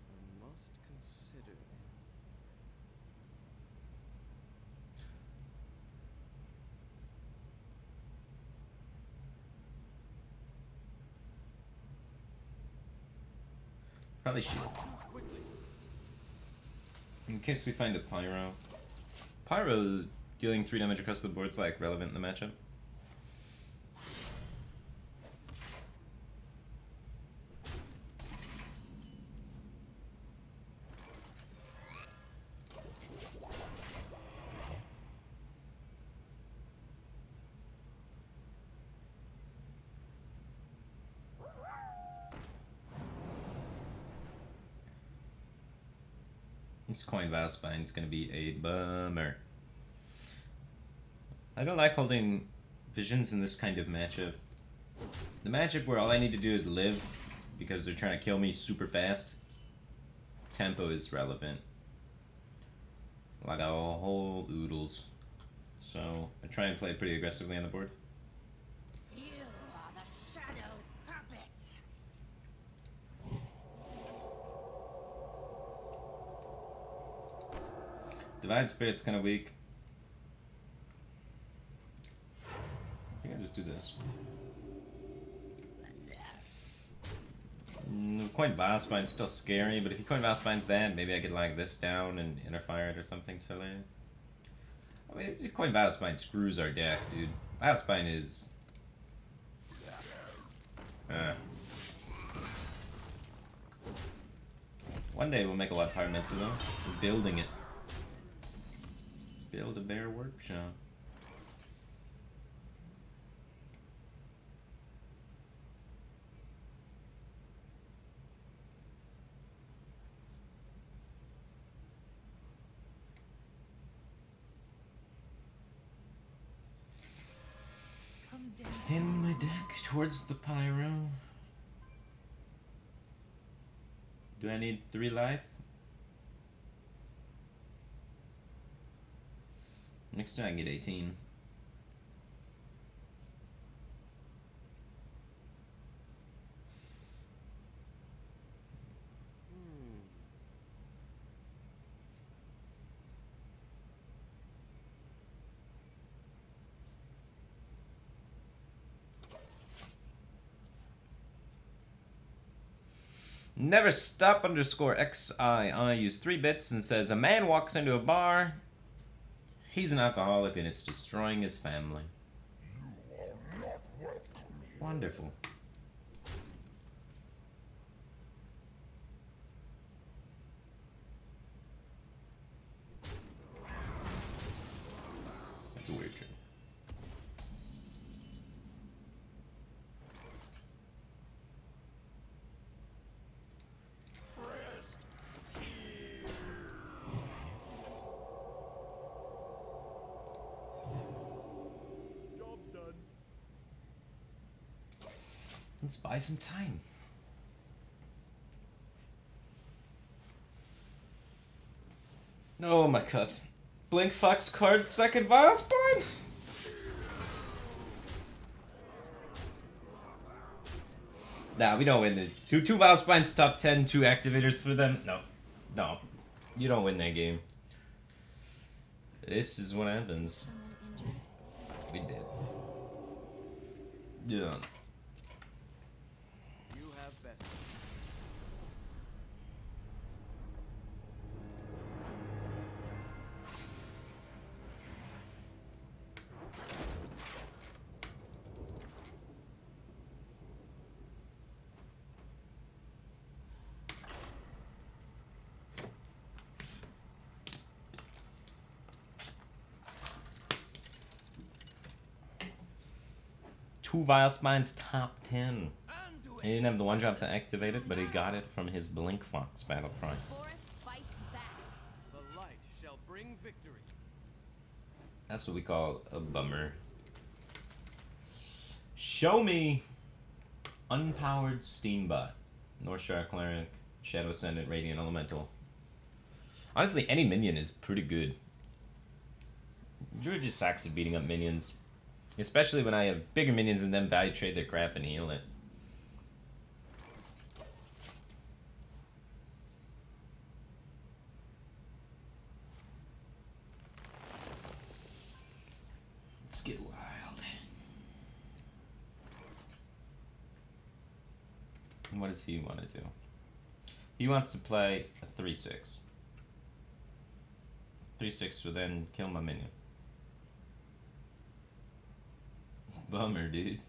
S2: I must consider.
S1: Probably shield. In case we find a Pyro. Pyro dealing 3 damage across the board is like relevant in the matchup. This coin Vile Spine is going to be a bummer. I don't like holding Visions in this kind of matchup. The matchup where all I need to do is live because they're trying to kill me super fast. Tempo is relevant. Like a whole oodles. So I try and play pretty aggressively on the board. Divine Spirit's kind of weak. I think I just do this. Coin Valspine's still scary, but if you coin Valspine's that, maybe I could like this down and Inner Fire it or something silly. I mean, if you coin Valspine screws our deck, dude. Valspine is... One day we'll make a lot of Pyromancer though. We're building it. Build a bear workshop. Thin my deck towards the pyro. Do I need 3 life? Next time I can get 18. Never stop _ XII use 3 bits and says a man walks into a bar. He's an alcoholic and it's destroying his family. Wonderful. That's a weird trick. Let's buy some time. Oh my god. Blink Fox card second Valspine? Nah, we don't win it. Two Valspines top 10, 2 activators for them? No. No. You don't win that game. This is what happens. We did. Yeah. Two Valspines top 10. He didn't have the 1-drop to activate it, but he got it from his Blink Fox battle cry.
S2: The light shall bring victory.
S1: That's what we call a bummer. Show me Unpowered Steambot. North Shore Cleric, Shadow Ascendant, Radiant Elemental. Honestly, any minion is pretty good. You're just sucks at beating up minions. Especially when I have bigger minions and then value trade their crap and heal it. Let's get wild. What does he want to do? He wants to play a 3/6. 3/6 will then kill my minion. Bummer, dude.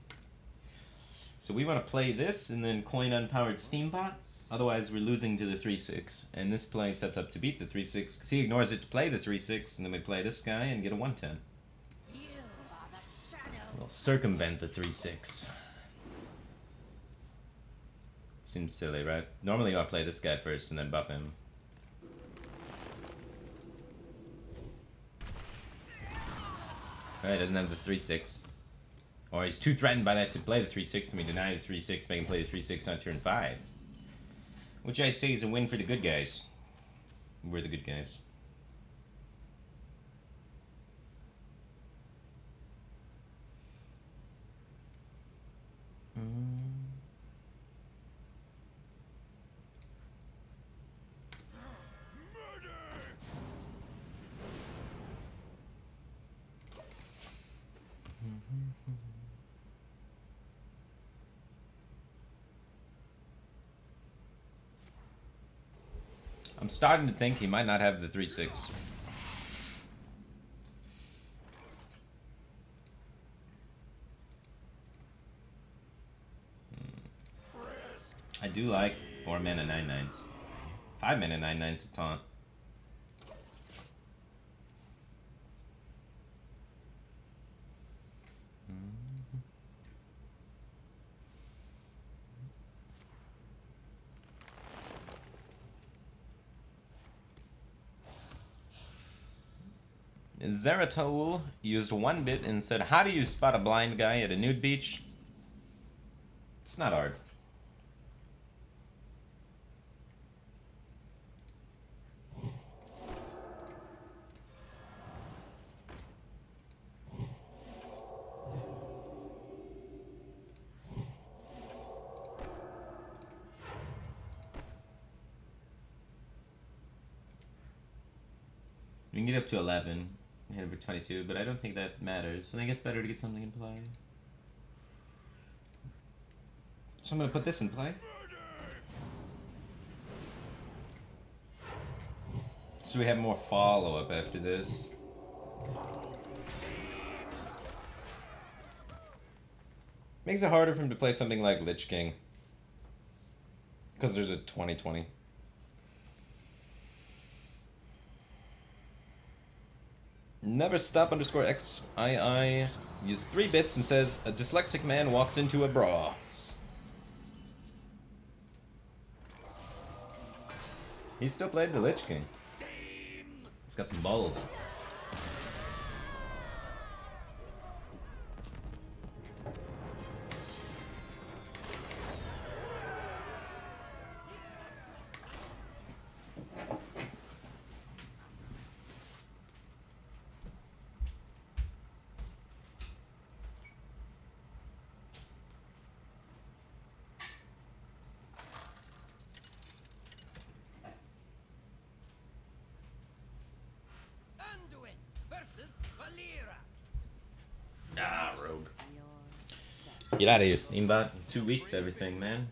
S1: So we want to play this and then coin Unpowered Steambot. Otherwise, we're losing to the 3/6. And this play sets up to beat the 3/6 because he ignores it to play the 3/6, and then we play this guy and get a 1/10. We'll circumvent the 3/6. Seems silly, right? Normally I'll play this guy first and then buff him. Alright, doesn't have the 3/6. Or he's too threatened by that to play the 3/6, and we deny the 3/6, make him play the 3/6 on turn 5. Which I'd say is a win for the good guys. We're the good guys. I'm starting to think he might not have the 3-6. I do like 4 mana 9/9s. 5 mana 9/9s with taunt. Zeratul used 1 bit and said, "How do you spot a blind guy at a nude beach?" It's not hard. We can get up to 11, hit over 22, but I don't think that matters. I think it's better to get something in play. So I'm gonna put this in play. So we have more follow-up after this. Makes it harder for him to play something like Lich King. Because there's a 20/20. Never stop underscore XII use 3 bits and says, "A dyslexic man walks into a bra." He still played the Lich King. He's got some balls. Ah, rogue. Get out of here, Steambot. You're too weak to everything, man.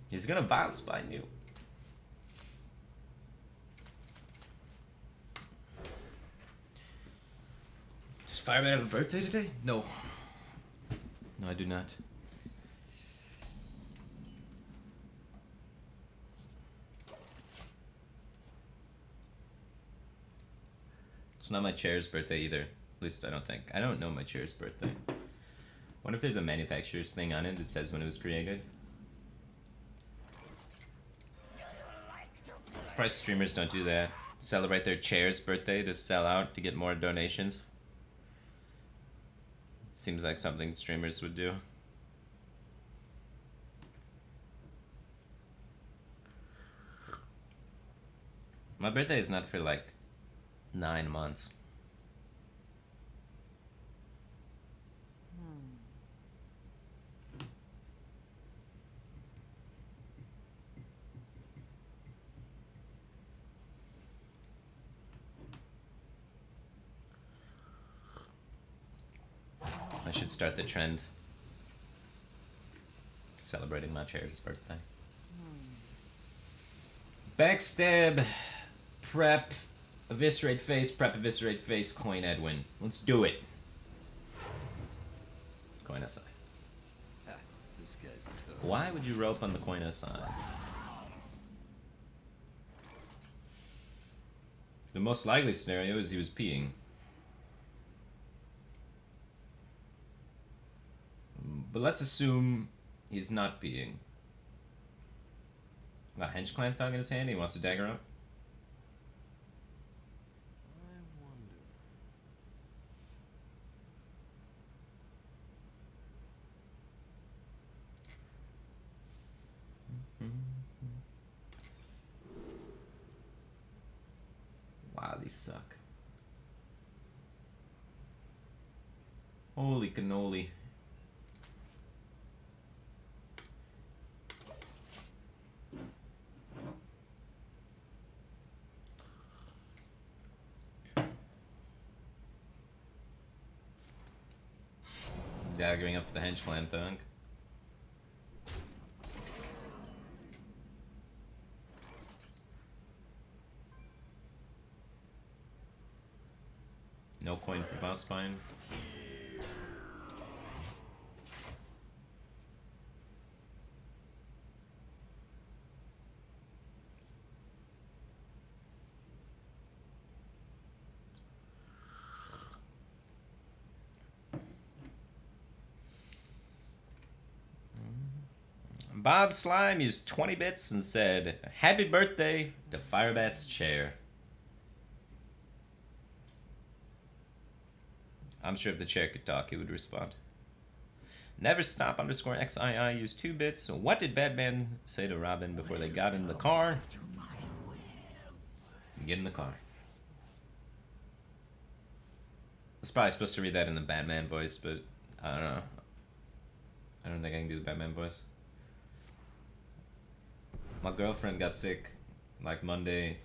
S1: He's gonna Vile Spine you. Does Firebat have a birthday today? No. No, I do not. It's not my chair's birthday either. At least I don't think. I don't know my chair's birthday. Wonder if there's a manufacturer's thing on it that says when it was created. Surprised streamers don't do that. Celebrate their chair's birthday to sell out to get more donations. Seems like something streamers would do. My birthday is not for like 9 months. I should start the trend. Celebrating my chair's birthday. Backstab, prep, eviscerate face, coin Edwin. Let's do it. Coin SI.
S2: This guy's tough.
S1: Why would you rope on the coin SI? The most likely scenario is he was peeing. But let's assume he's not peeing. Got Hench Clan Thug in his hand, he wants to dagger up.
S2: I wonder.
S1: Wow, these suck. Holy cannoli. Daggering up for the hench clan thunk. No coin for boss spine. Bob Slime used 20 bits and said, "Happy birthday to Firebat's chair." I'm sure if the chair could talk, it would respond. Never stop underscore XII used 2 bits. What did Batman say to Robin before they got in the car? Get in the car. I was probably supposed to read that in the Batman voice, but I don't know. I don't think I can do the Batman voice. My girlfriend got sick like Monday,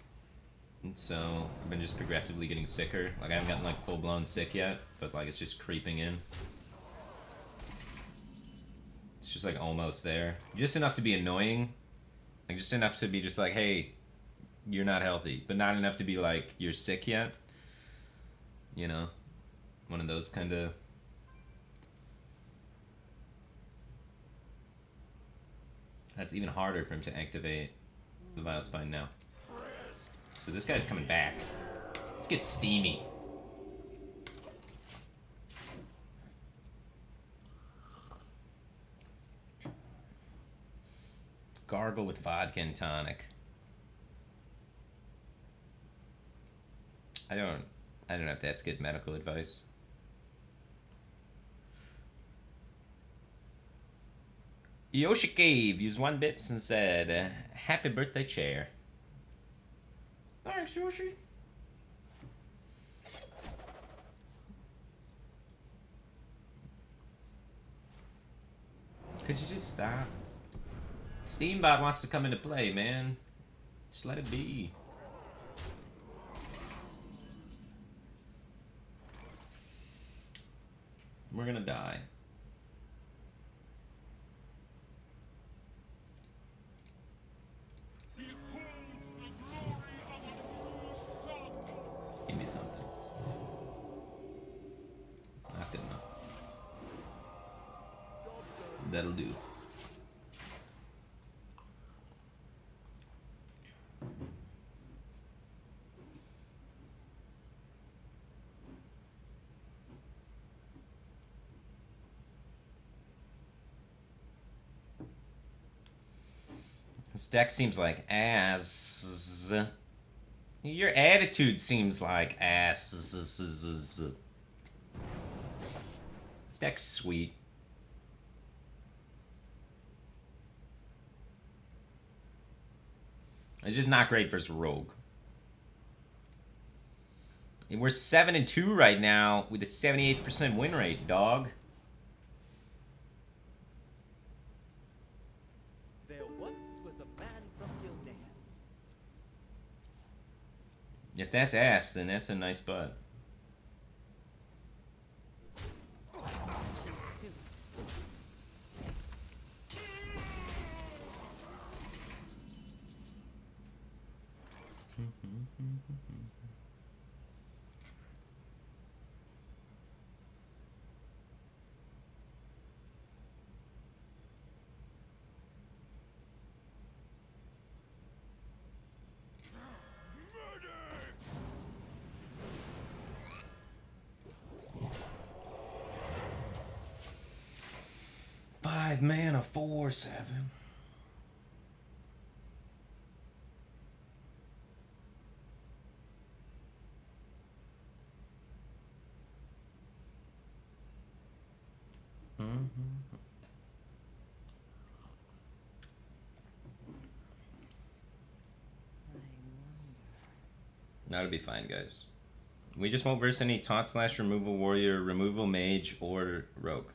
S1: so I've been just progressively getting sicker. Like I haven't gotten like full blown sick yet, but like it's just creeping in. It's just like almost there. Just enough to be annoying. Like just enough to be just like, hey, you're not healthy, but not enough to be like you're sick yet. You know, one of those kind of. That's even harder for him to activate the Vile Spine now. So this guy's coming back. Let's get steamy. Gargle with vodka and tonic. I don't know if that's good medical advice. Yoshi Cave used 1 bits and said, "Happy birthday, chair." Thanks, Yoshi. Could you just stop? Steambot wants to come into play, man. Just let it be. We're gonna die. Give me something. Not good enough. That'll do. This deck seems like ass. Your attitude seems like ass. This deck's sweet. It's just not great versus Rogue. And we're 7-2 right now with a 78% win rate, dog.
S2: There once was a man from Gilneas.
S1: If that's ass, then that's a nice butt. Man, a 4/7. That'll be fine, guys. We just won't verse any taunt / removal warrior, removal mage, or rogue.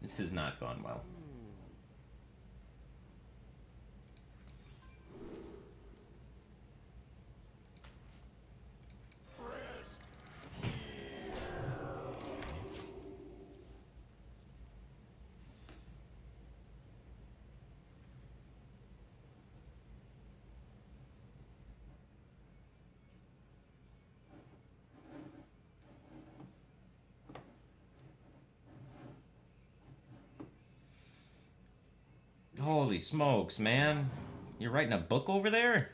S1: This has not gone well. Holy smokes, man. You're writing a book over there?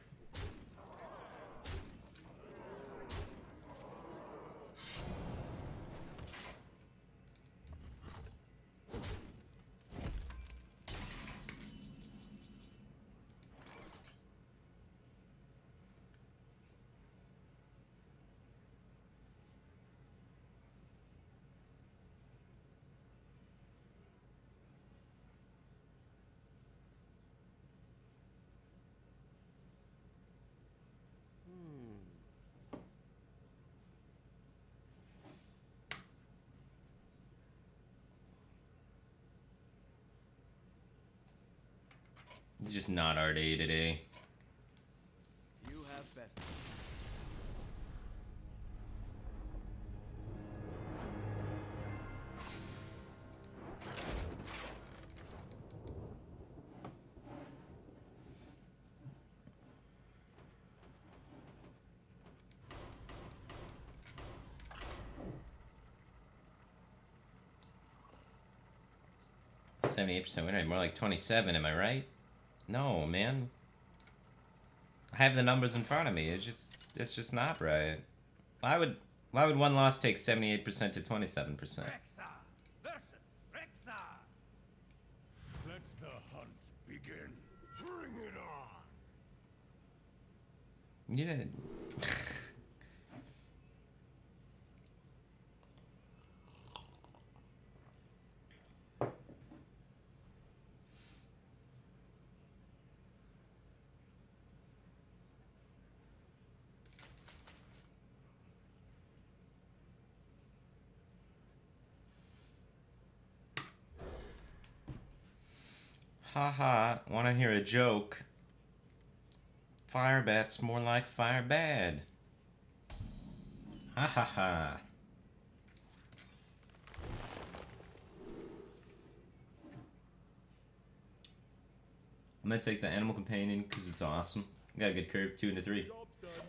S1: It's just not our day today.
S2: You have best.
S1: %78 win rate, more like 27, am I right? No, man. I have the numbers in front of me. It's just not right. Why would one loss take 78% to 27%?
S2: Rexa versus Rexa.
S3: Let the hunt begin. Bring it on.
S1: Yeah. Haha, wanna hear a joke? Firebat's more like Firebad. Ha ha ha. I'm gonna take the animal companion because it's awesome. Got a good curve, 2 into 3.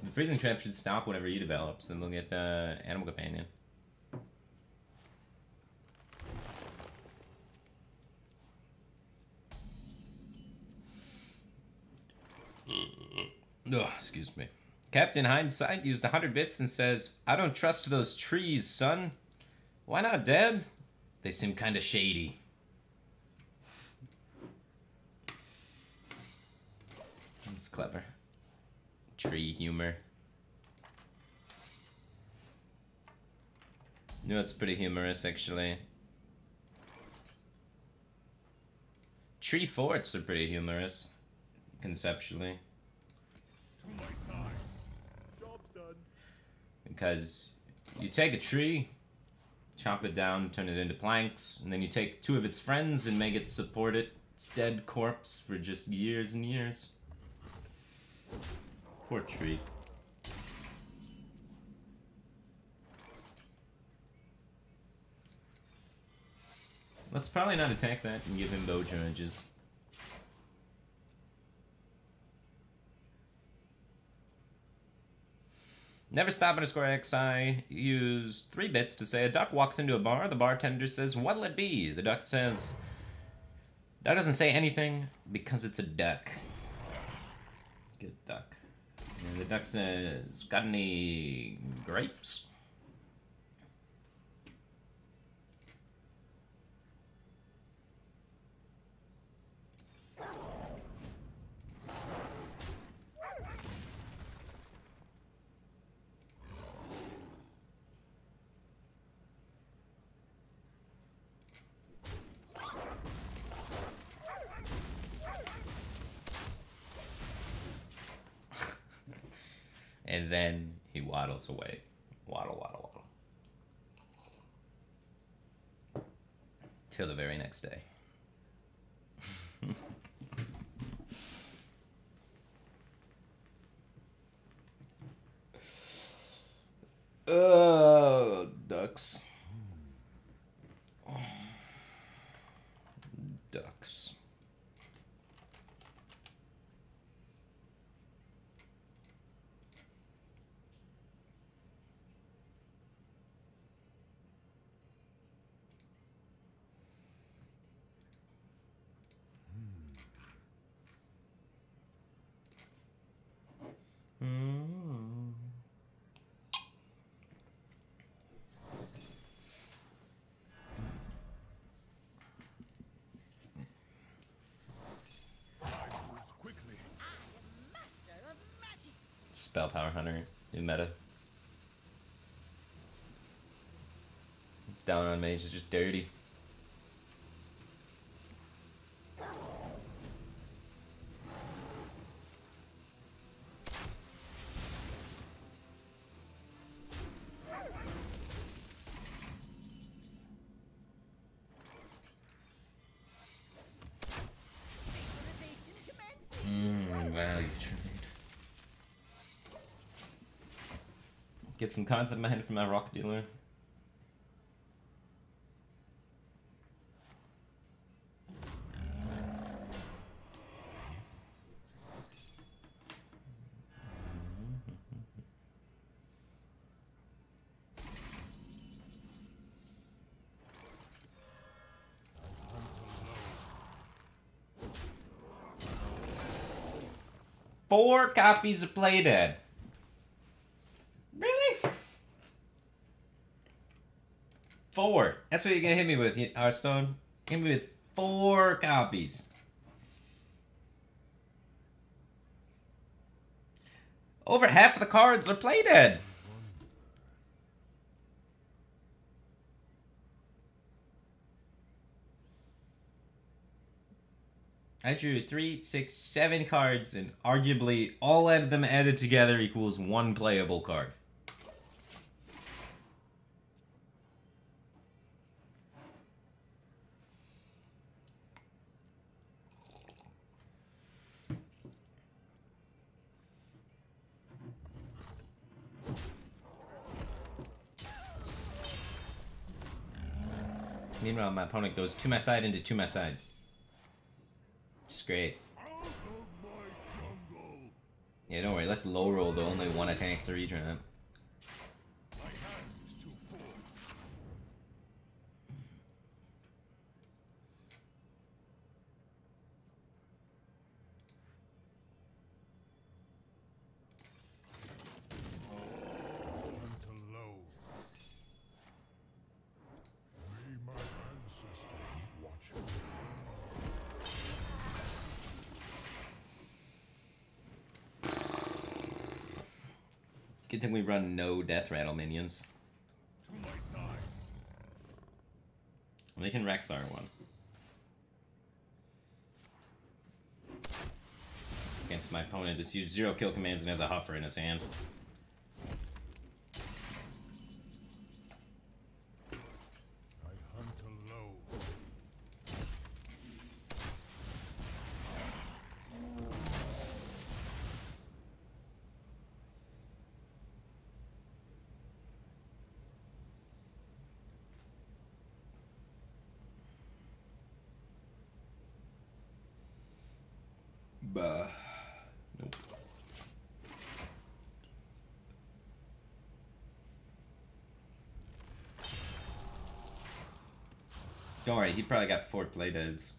S1: The freezing trap should stop whenever he develops, then we'll get the animal companion. Ugh, excuse me. Captain Hindsight used 100 bits and says, I don't trust those trees, son. Why not, Dad? They seem kinda shady. That's clever. Tree humor. No, it's pretty humorous, actually. Tree forts are pretty humorous, conceptually.
S3: To my side.
S2: Job's done.
S1: Because you take a tree, chop it down, turn it into planks, and then you take 2 of its friends and make it support its dead corpse for just years and years. Poor tree. Let's probably not attack that and give him bow charges. Never stop underscore XI used 3 bits to say a duck walks into a bar. The bartender says, what'll it be? The duck says, duck doesn't say anything because it's a duck. Good duck. And the duck says, got any grapes? And then he waddles away. Waddle, waddle, waddle. till the very next day. Ducks. Ducks.
S3: Moves quickly.
S4: Master of magic.
S1: Spell Power Hunter, new meta. Down on mage is just dirty.
S4: Motivation commencing.
S1: Value trade. Get some concept in my head from my rock dealer. Four copies of Playdead. Really? 4. That's what you're gonna hit me with, Hearthstone. Hit me with 4 copies. Over half of the cards are Playdead. I drew 3, 6, 7 cards, and arguably all of them added together equals 1 playable card. Meanwhile, my opponent goes to my side into to my side. Just great.
S3: Out of my jungle.
S1: Yeah, don't worry. Let's low roll the only 1 attack 3 trap.
S3: My hand is too full. Until low. May my ancestors watch me.
S1: Good thing we run no Death Rattle minions.
S3: To my side.
S1: We can Rexar one. Against my opponent, it's used 0 kill commands and has a Huffer in his hand.
S3: I hunt low.
S1: Bah. Nope. Don't worry, he probably got 4 Playdeads.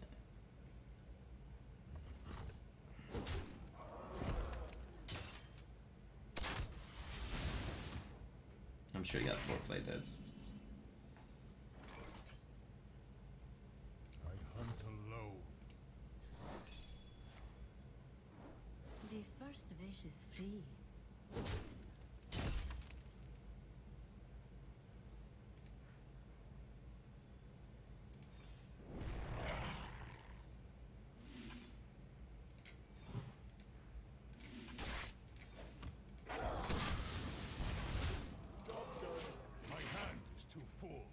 S1: I'm sure he got 4 Playdeads.
S3: I hunt low.
S5: The first wish is free.
S3: My hand is too full.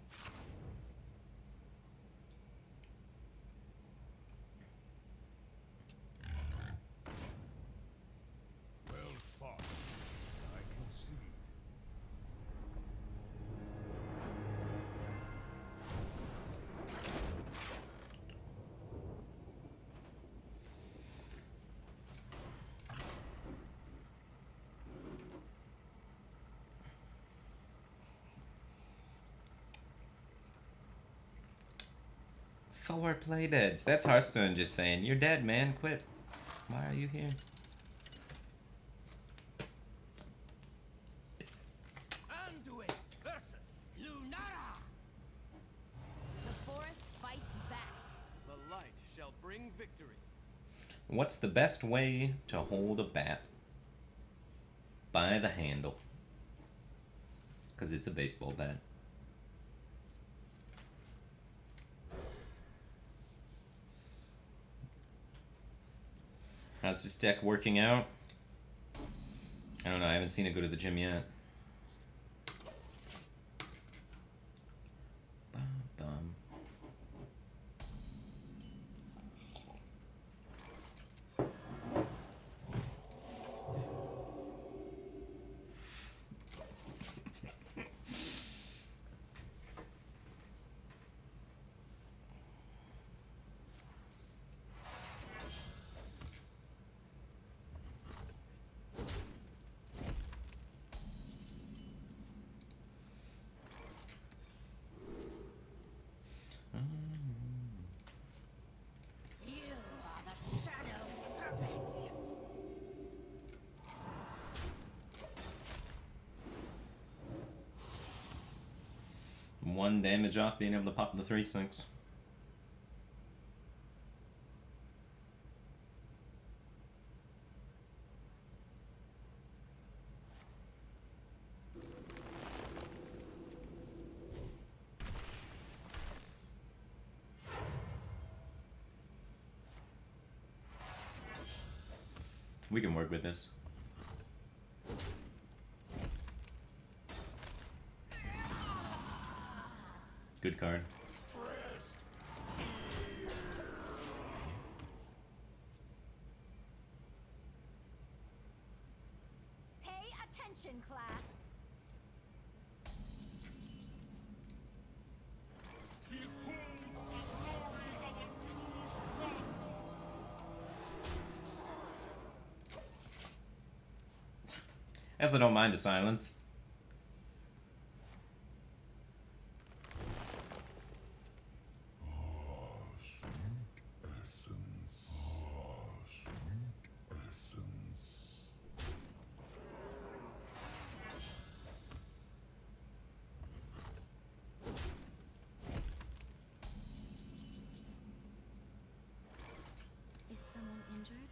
S1: 4 play deads. That's Hearthstone just saying, you're dead, man. Quit. Why are you here?
S2: Anduin versus Lunara.
S4: The forest fights back.
S2: The light shall bring victory.
S1: What's the best way to hold a bat? By the handle. Because it's a baseball bat. How's this deck working out? I don't know, I haven't seen it go to the gym yet. Bum, bum.
S4: You are the shadow puppet.
S1: One damage off being able to pop the 3/6. We can work with this. Good card.
S4: Pay attention, class.
S1: As I don't mind a silence.
S3: Sweet essence. Ah, sweet essence.
S5: Is someone injured?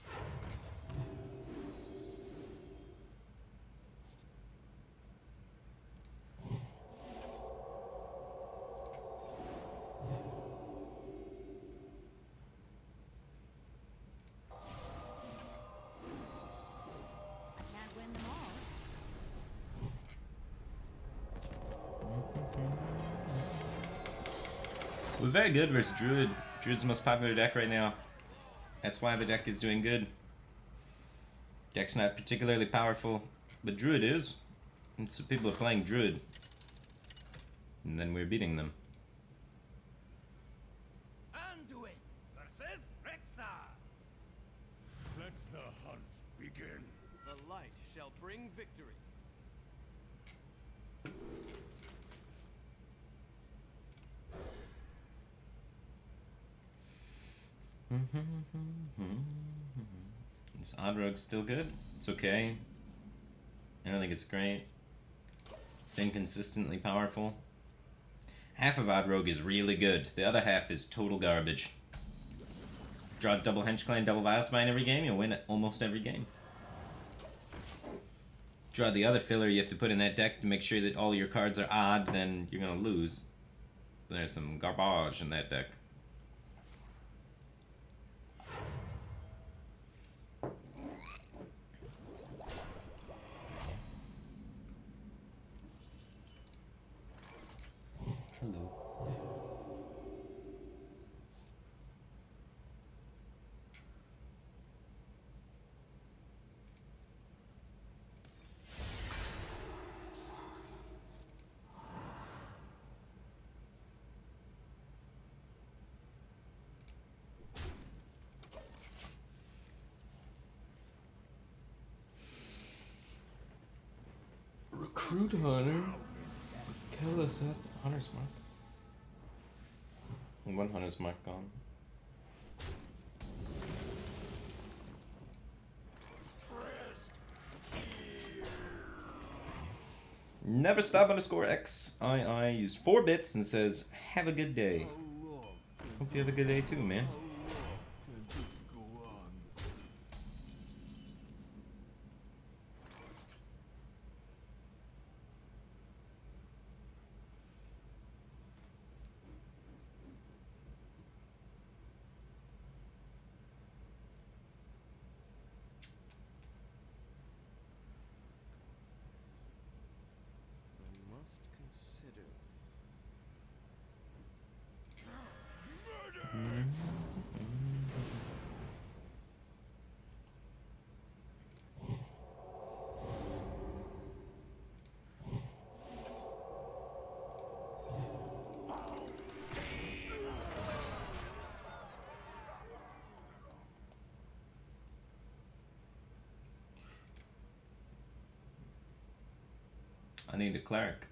S4: Can't win them all.
S1: We're very good versus Druid. Druid's the most popular deck right now. That's why the deck is doing good. Deck's not particularly powerful, but Druid is. And so people are playing Druid. And then we're beating them.
S2: Anduin versus Rexar.
S3: Let the hunt begin.
S2: The light shall bring victory.
S1: This Odd Rogue's still good. It's okay. I don't think it's great. It's inconsistently powerful. Half of Odd Rogue is really good. The other half is total garbage. Draw double Hench Clan, double Vilepine every game, you'll win almost every game. Draw the other filler you have to put in that deck to make sure that all your cards are odd, then you're gonna lose. There's some garbage in that deck. Hello. Recruit Hunter with Kellis at Hunter's Mark. One hunter's mark gone. Never stop underscore XII used 4 bits and says, have a good day. Hope you have a good day too, man.
S2: Can this go on? I must consider.
S1: I need a cleric.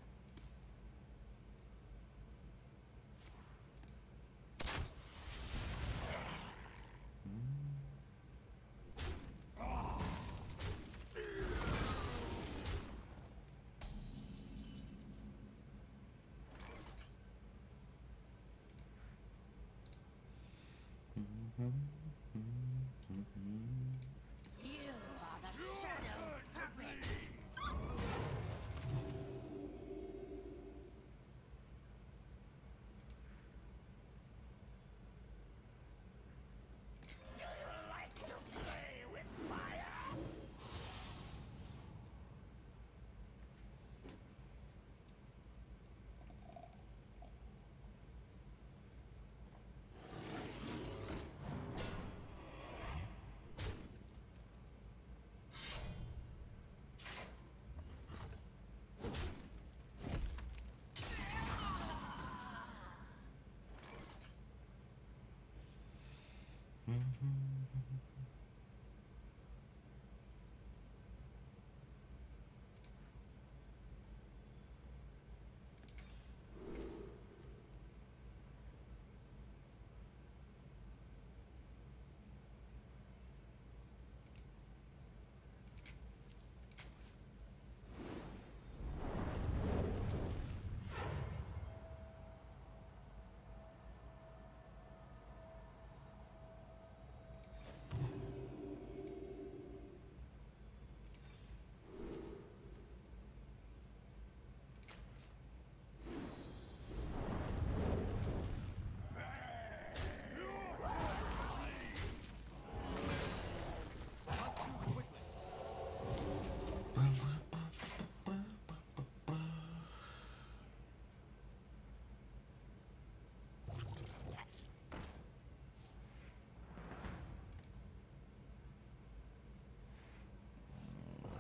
S4: You are the shadow's puppet.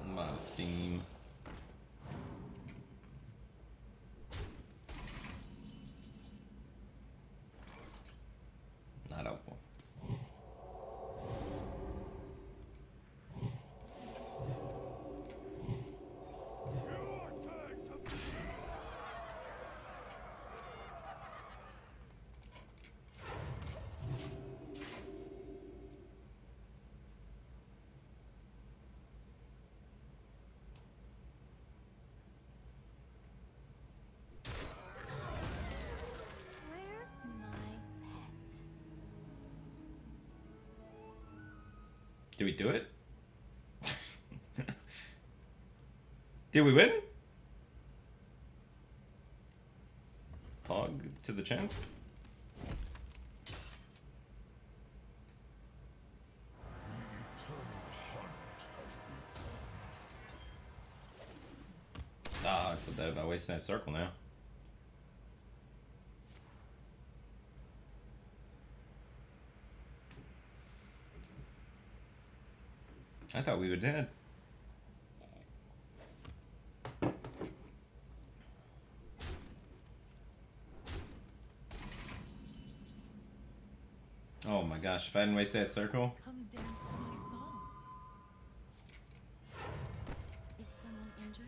S1: A lot of steam. Not helpful.
S5: Where's my pet?
S1: Did we do it? Did we win? Pog to the champ. Ah, I feel bad about wasting that circle now. I thought we were dead. Oh my gosh, if I didn't waste that circle.
S5: Come dance to my song. Is someone injured?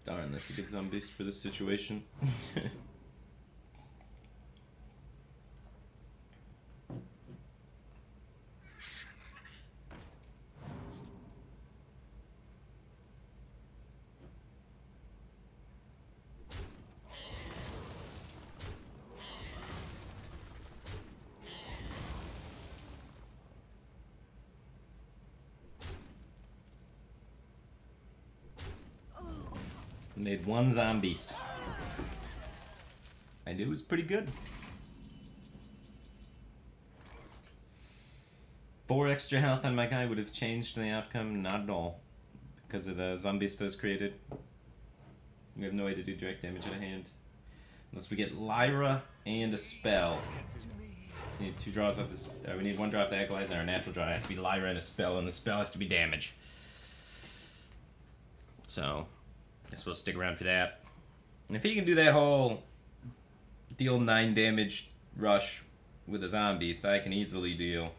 S1: Darn, that's a good zombie for this situation. Made one zombie. I knew it was pretty good. 4 extra health on my guy would have changed the outcome, not at all. Because of the zombie studs created. We have no way to do direct damage in a hand. Unless we get Lyra and a spell. We need 2 draws off this. We need 1 draw off the Acolyte, and our natural draw has to be Lyra and a spell, and the spell has to be damage. So, I guess we'll stick around for that. And if he can do that whole deal 9 damage rush with a zombie, so I can easily deal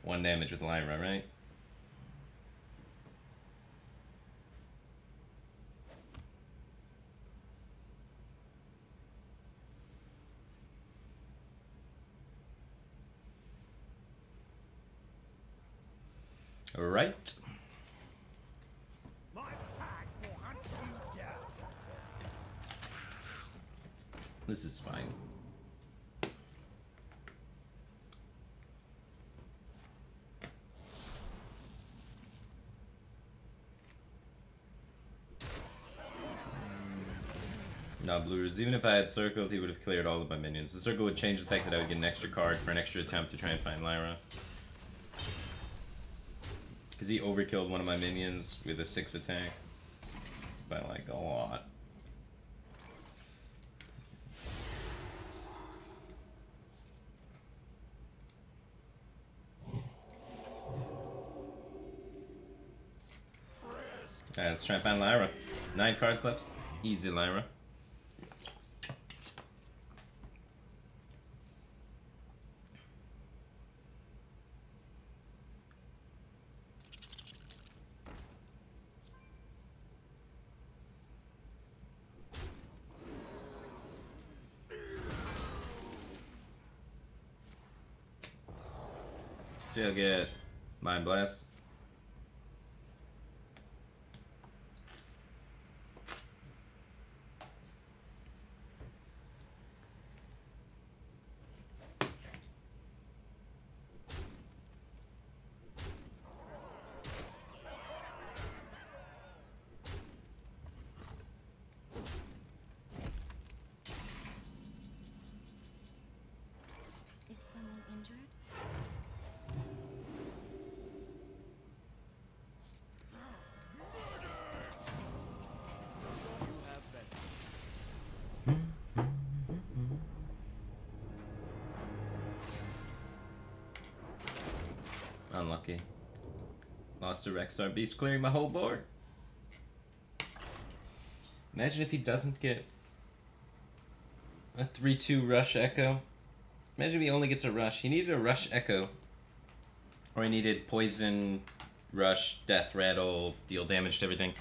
S1: 1 damage with Lyra, right? Alright.
S2: My pack will hunt you down.
S1: This is fine. No blues. Even if I had circled, he would have cleared all of my minions. The circle would change the fact that I would get an extra card for an extra attempt to try and find Lyra. Because he overkilled one of my minions with a 6 attack. By like a lot. Alright, let's try and find Lyra. 9 cards left. Easy Lyra. Still get Mind Blast.
S5: Is someone injured?
S2: You have better.
S1: Unlucky. Lost to Rexar Beast, clearing my whole board. Imagine if he doesn't get a 3-2 Rush Echo. Imagine if he only gets a Rush. He needed a Rush Echo. Or he needed Poison, Rush, Death Rattle, deal damage to everything.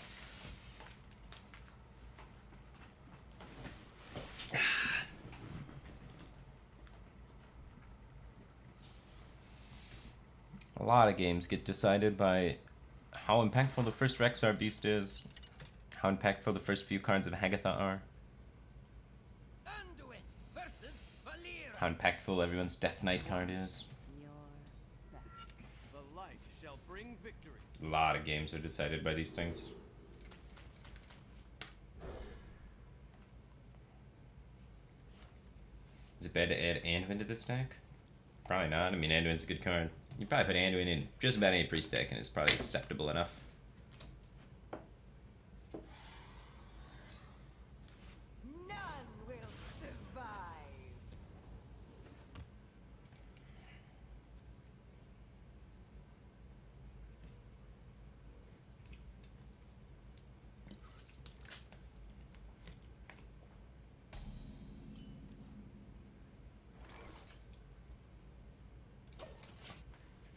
S1: A lot of games get decided by how impactful the first Rexar Beast is, how impactful the first few cards of Hagatha are,
S2: Anduin versus Valir.
S1: how impactful everyone's Death Knight card is.
S5: You're back.
S2: The light shall bring victory.
S1: A lot of games are decided by these things. Is it bad to add Anduin to this deck? Probably not. I mean, Anduin's a good card. You probably put Anduin in just about any priest deck and it's probably acceptable enough.
S4: None will survive.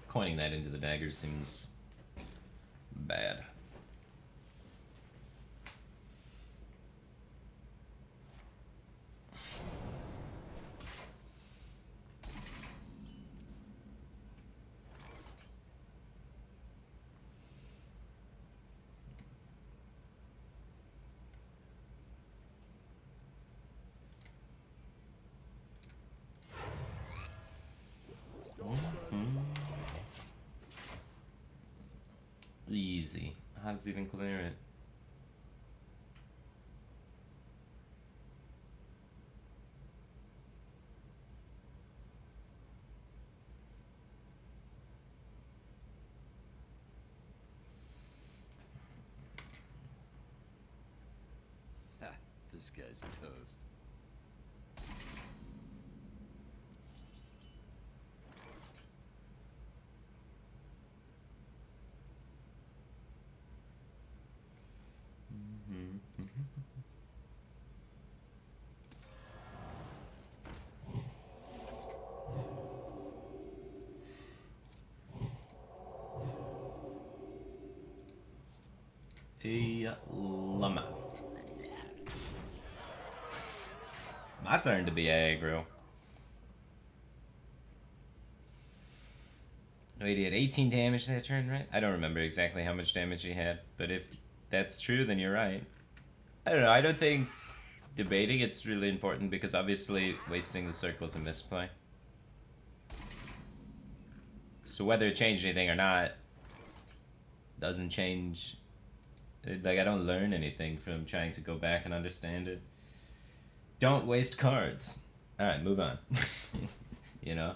S1: Coining that into the dagger seems bad. crazy. How does it even clear it?
S2: Ha, this guy's toast.
S1: A llama. My turn to be aggro. Wait, he had 18 damage that turn, right? I don't remember exactly how much damage he had, but if that's true, then you're right. I don't know, I don't think debating it's really important because obviously wasting the circle is a misplay. So whether it changed anything or not doesn't change. Like, I don't learn anything from trying to go back and understand it. Don't waste cards. Alright, move on. You know?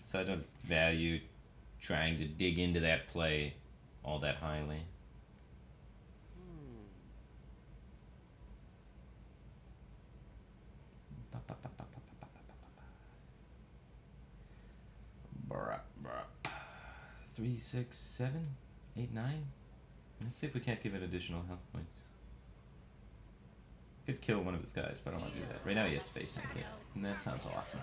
S1: So I don't value trying to dig into that play all that highly. Bruh, bruh. 3, 6, 7, 8, 9. Let's see if we can't give it additional health points. Could kill one of his guys, but I don't want to do that. Right now he has face tank hit, and that sounds awesome.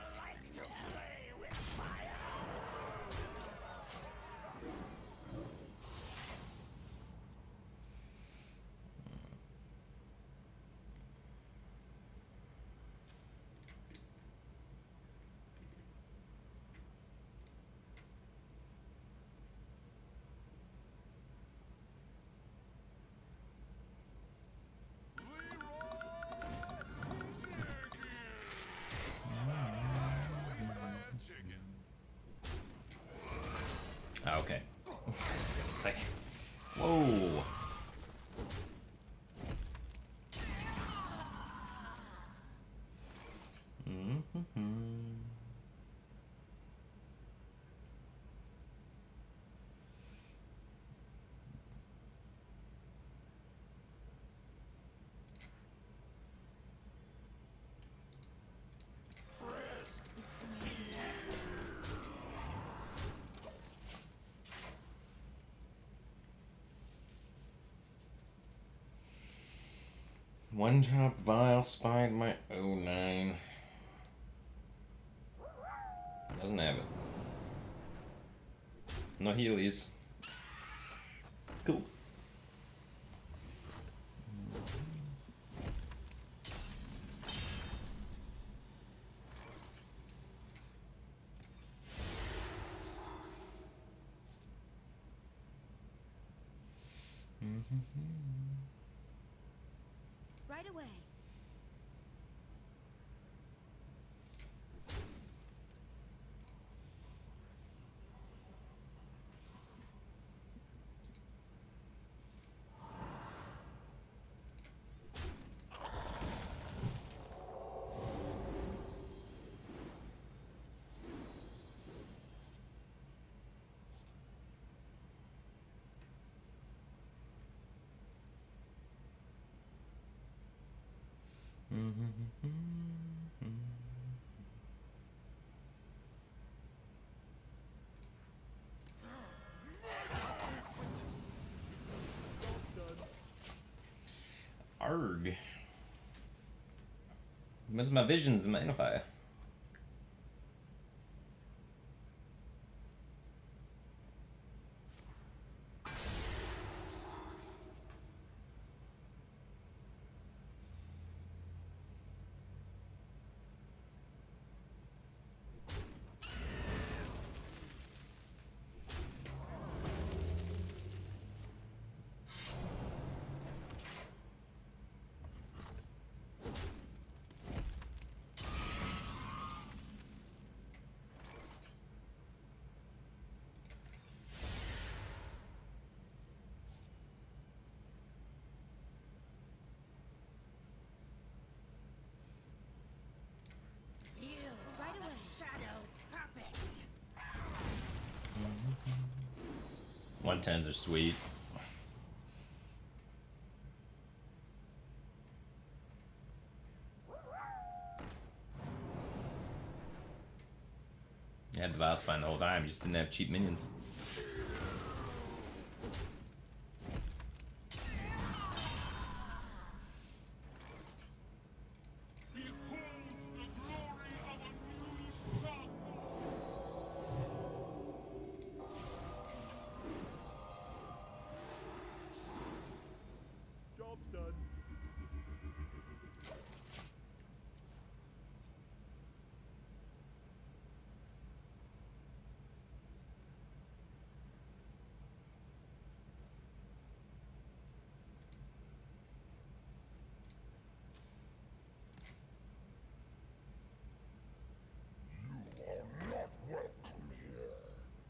S1: Oh, okay. Just like, whoa. One drop vial spied my 09. Doesn't have it. No healies. Cool.
S4: Right away.
S1: Arg. Where's my visions magnify? 110s are sweet. You had the boss fight the whole time, you just didn't have cheap minions.
S2: Job's done.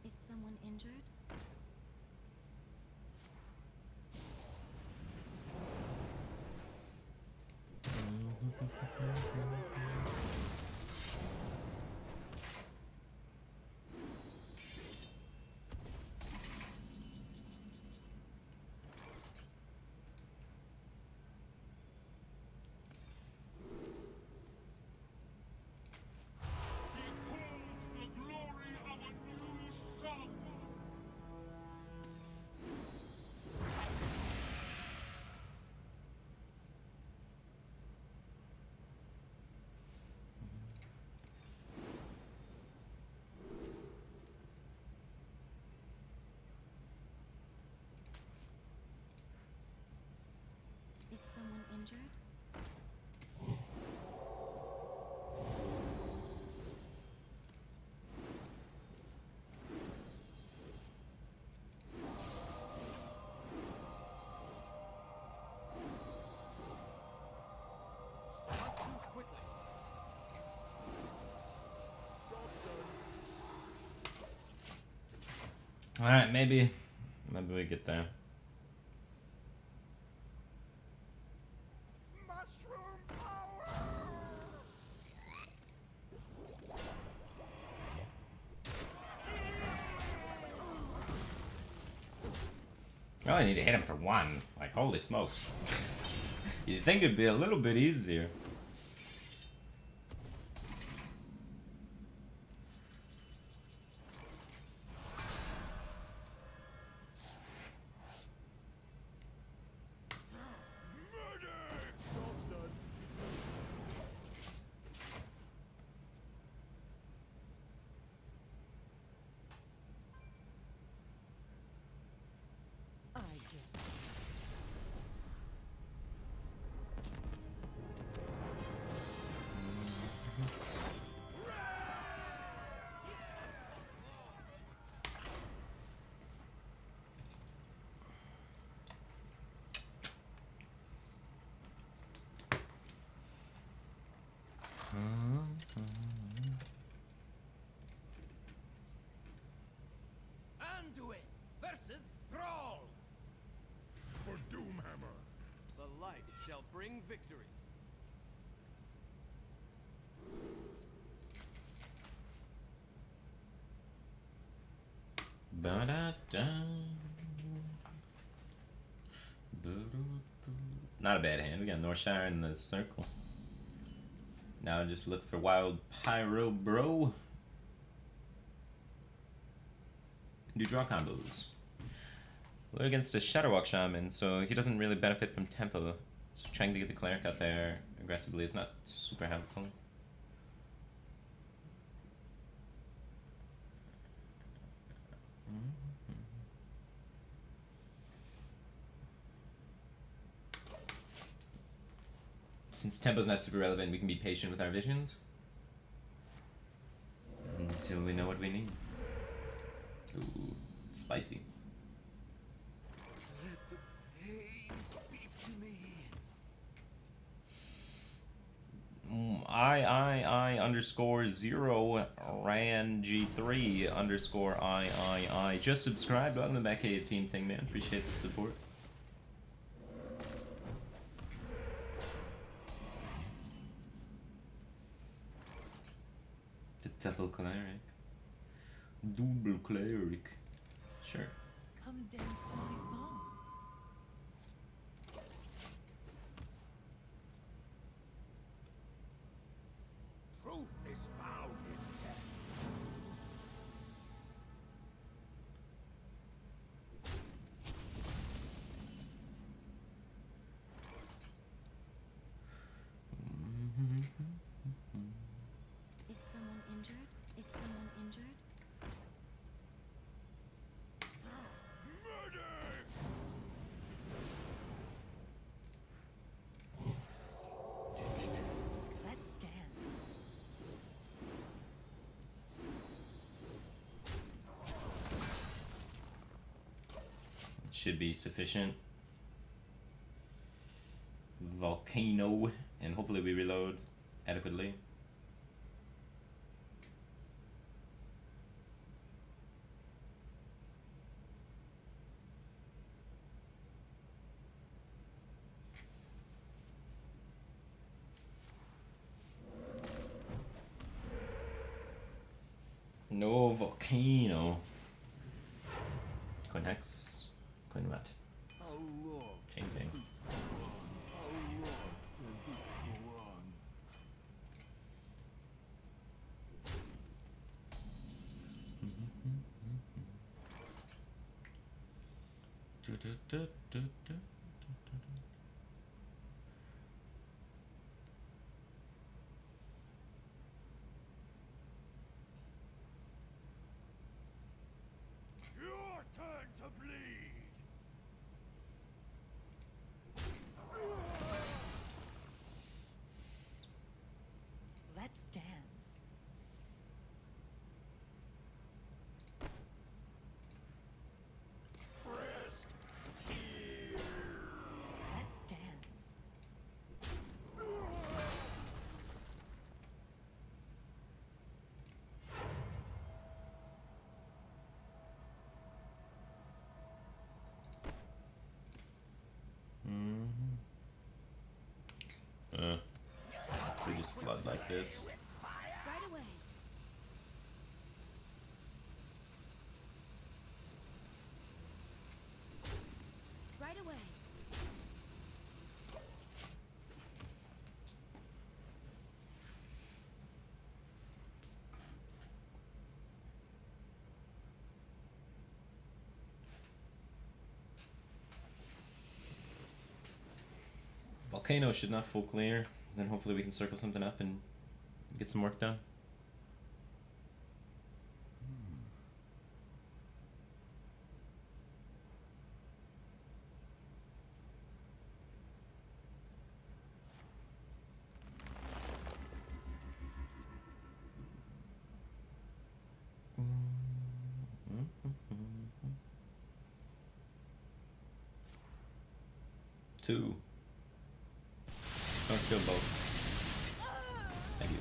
S5: Is someone injured? Is someone injured?
S2: Not too quickly. Job's done.
S1: Alright, maybe we get there.
S2: Mushroom power!
S1: I only need to hit him for one. Like, holy smokes. You'd think it'd be a little bit easier.
S2: Job's done.
S5: I get it.
S2: Anduin versus Thrall.
S3: For Doomhammer.
S2: The light shall bring victory.
S1: Ba-da-da. Not a bad hand. We got Northshire in the circle. Now just look for Wild Pyro Bro. Do draw combos. We're against a Shadowwalk Shaman, so he doesn't really benefit from tempo. So trying to get the cleric out there aggressively is not super helpful. Since tempo's not super relevant, we can be patient with our visions until we know what we need. Ooh, spicy.
S2: Let the pain speak to me.
S1: I_0 ran G3_I. Just subscribed. Welcome to that Cave Team thing, man. Appreciate the support. The double cleric. Double cleric. Sure.
S6: Come dance to my song.
S2: Truth is found in death.
S5: Is someone injured? Is someone injured?
S6: Let's dance.
S1: It should be sufficient. Volcano, and hopefully we reload adequately. No volcano. Coin hex. Coin rat.
S2: How long
S1: Chain thing.
S2: can this go on? How long can this go on? Your turn to bleed.
S6: Let's dance.
S2: Rest here.
S6: Let's dance.
S1: We just flood like this.
S5: Right away. Right away.
S1: Volcano should not full clear. Then hopefully we can circle something up and get some work done. Two. Don't kill both. Thank you.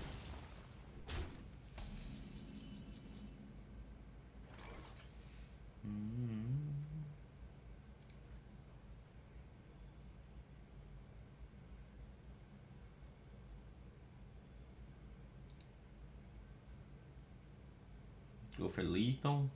S1: Go for lethal.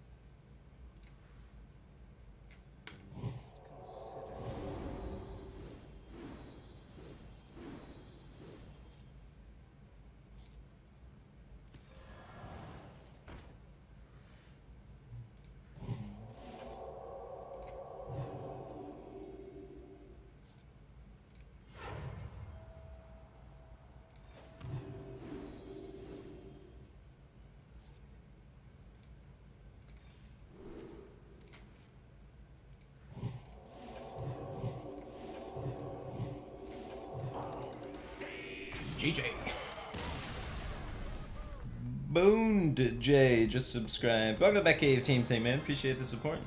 S1: GJ. Boned J just subscribed. Welcome back, Cave Team thing, man. Appreciate the support.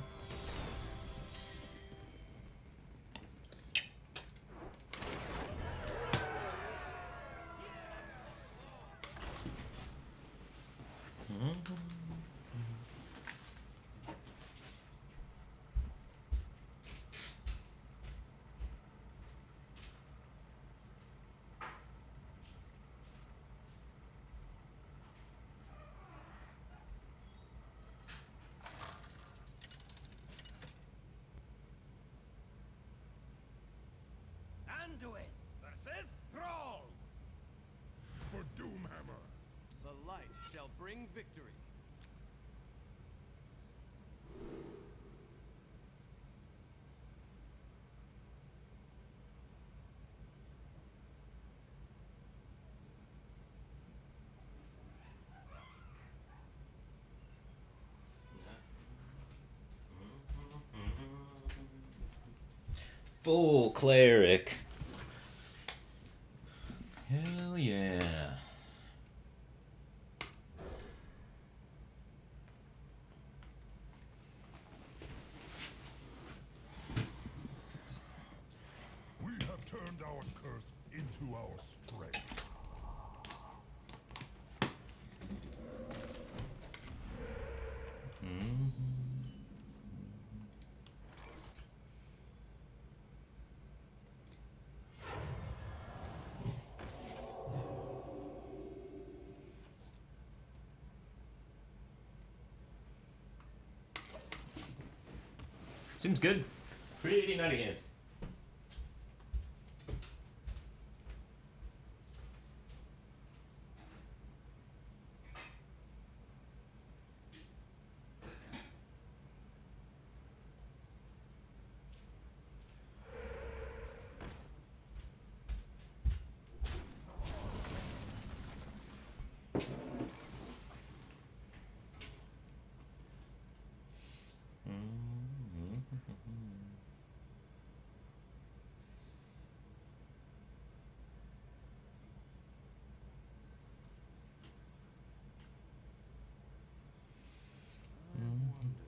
S3: for Doomhammer.
S2: The light shall bring victory.
S1: Full cleric. Hell yeah.
S3: We have turned our curse into our strength.
S1: Seems good. Pretty nutty hand.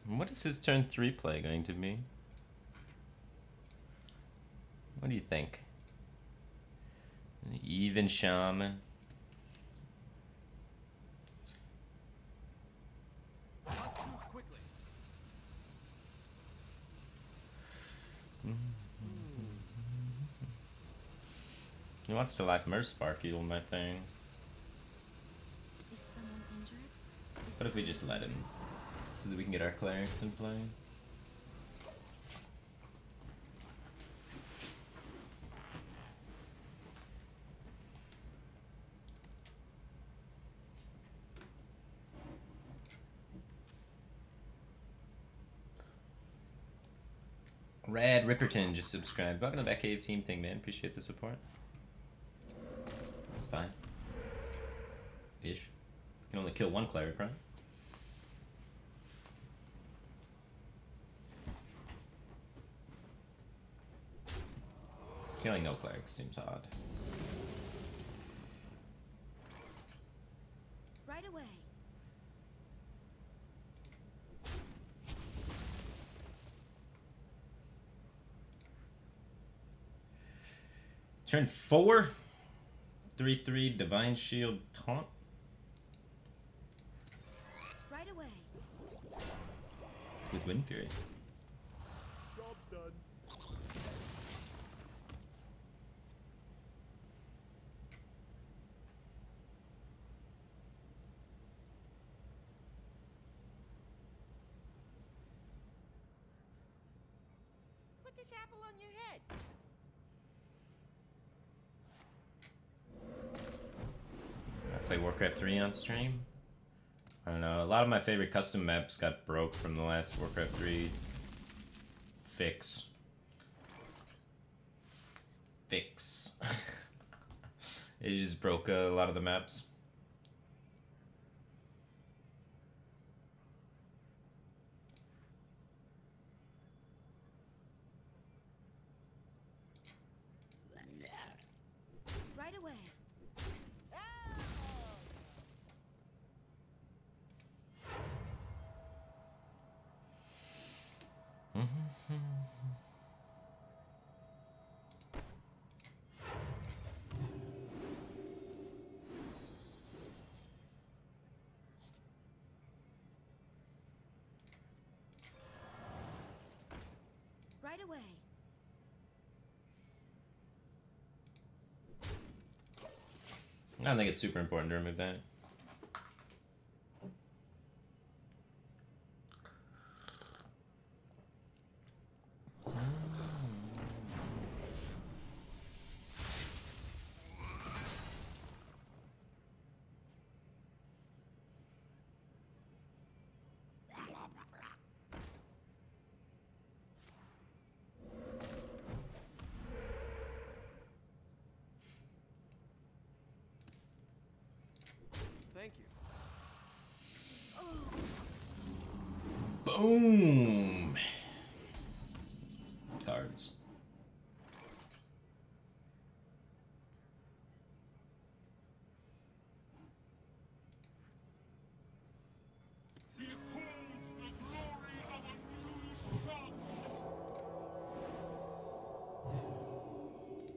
S1: What is his turn 3 play going to be? What do you think? An even shaman?
S2: Not too quickly.
S1: He wants to like Merc heal my thing.
S5: Is someone injured?
S1: What if we just let him? So that we can get our clerics in play? Rad Ripperton just subscribed. Welcome to that cave team thing, man. Appreciate the support. It's fine. Ish. Can only kill one cleric, right? Killing no clerics seems odd.
S5: Right away.
S1: Turn 4. 3/3 Divine Shield Taunt.
S5: Right away.
S1: With Wind Fury.
S2: Job's done.
S6: Put this apple on your head.
S1: I play Warcraft 3 on stream. I don't know. A lot of my favorite custom maps got broke from the last Warcraft 3 fix. It just broke a lot of the maps.
S5: Right away. Right away.
S1: I don't think it's super important to remove that. Boom. Cards.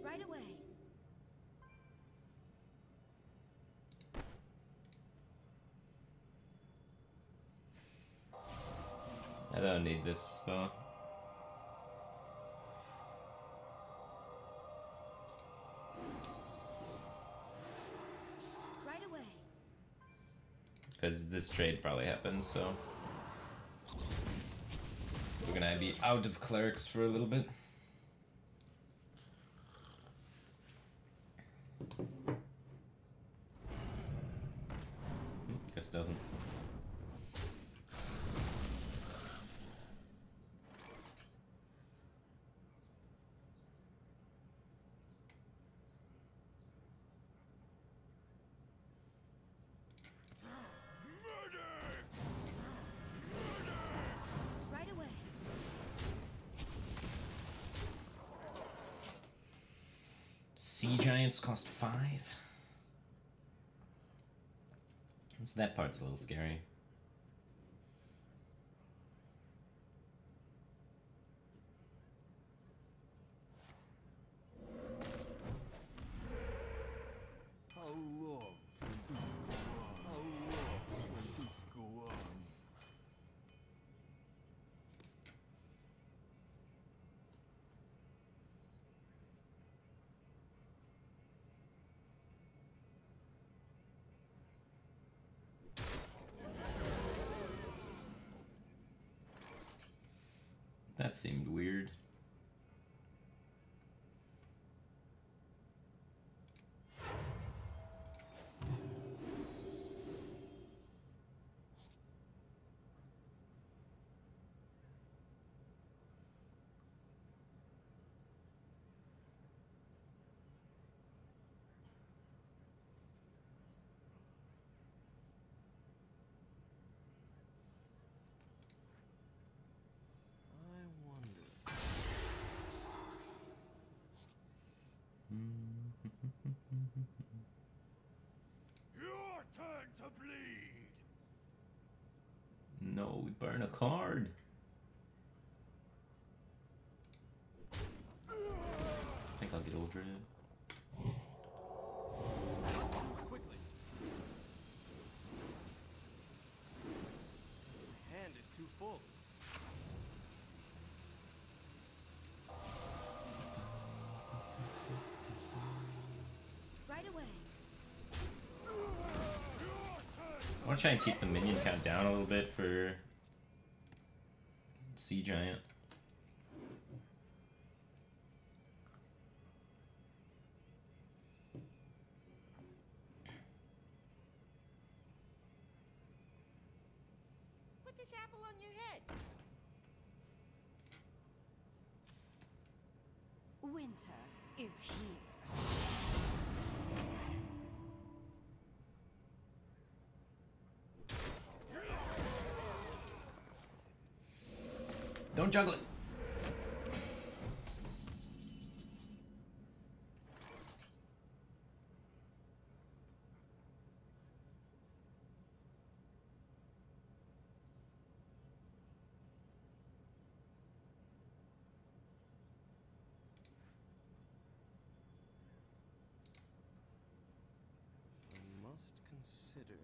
S5: Right away.
S1: I don't need this though.
S5: Right away.
S1: Because this trade probably happens, so we're gonna be out of clerics for a little bit. Guess it doesn't.
S5: Right away.
S1: Sea giants cost 5. So that part's a little scary.
S2: How long can this go on? How long can this go on?
S1: That seemed weird.
S2: I wonder.
S3: Your turn to bleed!
S1: No, we burn a card. I think I'll get over it.
S2: Move quickly. The hand is too full.
S5: Right away.
S1: I want to try and keep the minion count down a little bit for Sea Giant.
S6: Put this apple on your head.
S5: Winter is here.
S1: Don't juggle it.
S2: I must consider.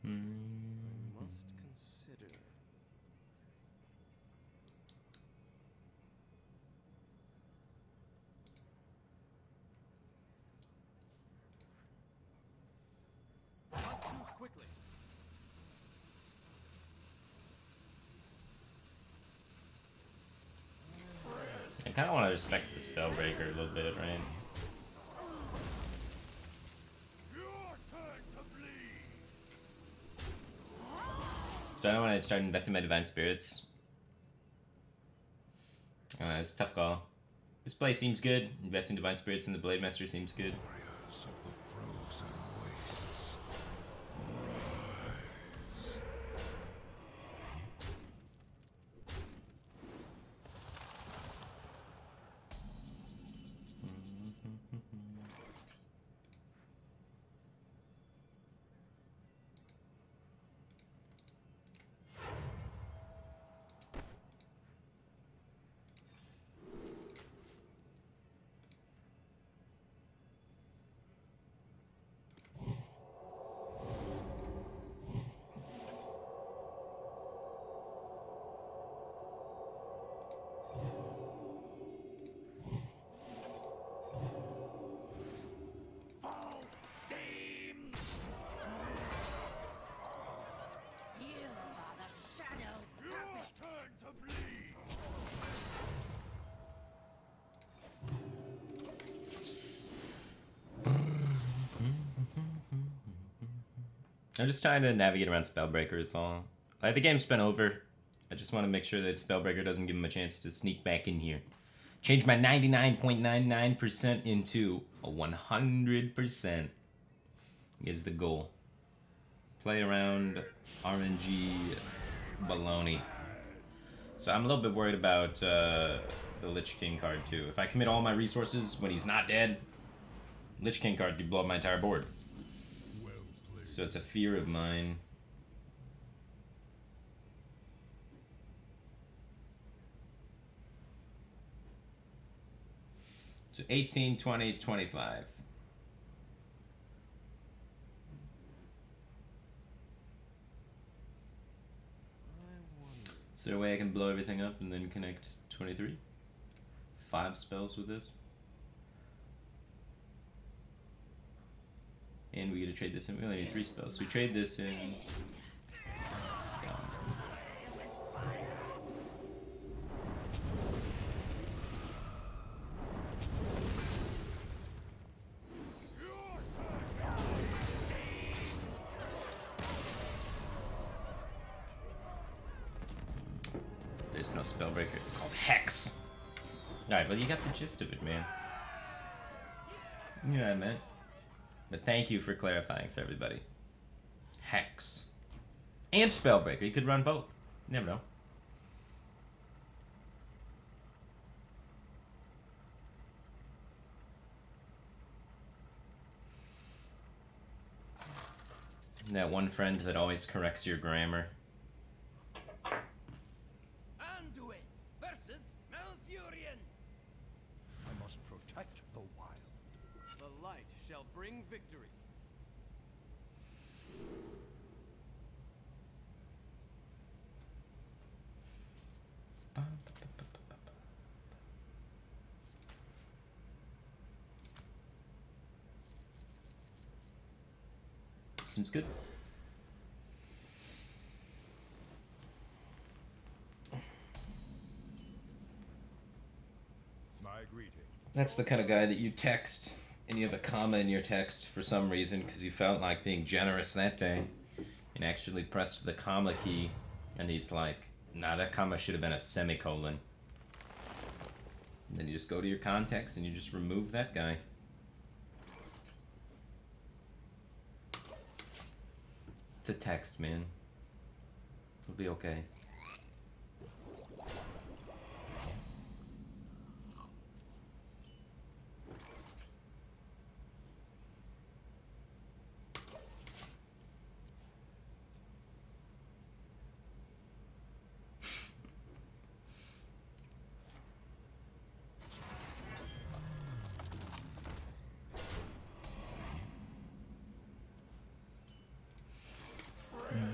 S2: I must consider. Must move quickly.
S1: I kind of want to respect the Spellbreaker a little bit, right?
S3: Your
S1: So I don't want to start investing my divine spirits. It's a tough call. This play seems good. Investing divine spirits in the Blade Master seems good.
S3: Warriors of the frozen wastes.
S4: You are the shadow's puppet.
S2: Turn to bleed.
S1: I'm just trying to navigate around Spellbreaker is all. Like, the game's been over. I just want to make sure that Spellbreaker doesn't give him a chance to sneak back in here. Change my 99.99% into a 100% is the goal. Play around RNG baloney. So I'm a little bit worried about the Lich King card too. If I commit all my resources when he's not dead, Lich King card could blow up my entire board.
S3: Well played.
S1: So it's a fear of mine. So 18, 20, 25. Is there a way I can blow everything up and then connect 23? 5 spells with this? And we get to trade this in. We only need 3 spells. So we trade this in. Gone. There's no Spellbreaker, it's called Hex. Alright, well you got the gist of it, man. You know what I meant. But thank you for clarifying for everybody. Hex. And Spellbreaker, you could run both. You never know. That one friend that always corrects your grammar.
S2: Anduin versus Malfurion.
S3: I must protect the wild.
S2: The light shall bring victory.
S1: Seems good.
S3: My greeting.
S1: That's the kind of guy that you text and you have a comma in your text for some reason because you felt like being generous that day and actually pressed the comma key and he's like, nah, that comma should have been a semicolon. And then you just go to your context and you just remove that guy. It's a text, man. It'll be okay.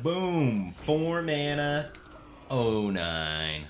S1: Boom! 4 mana. 09.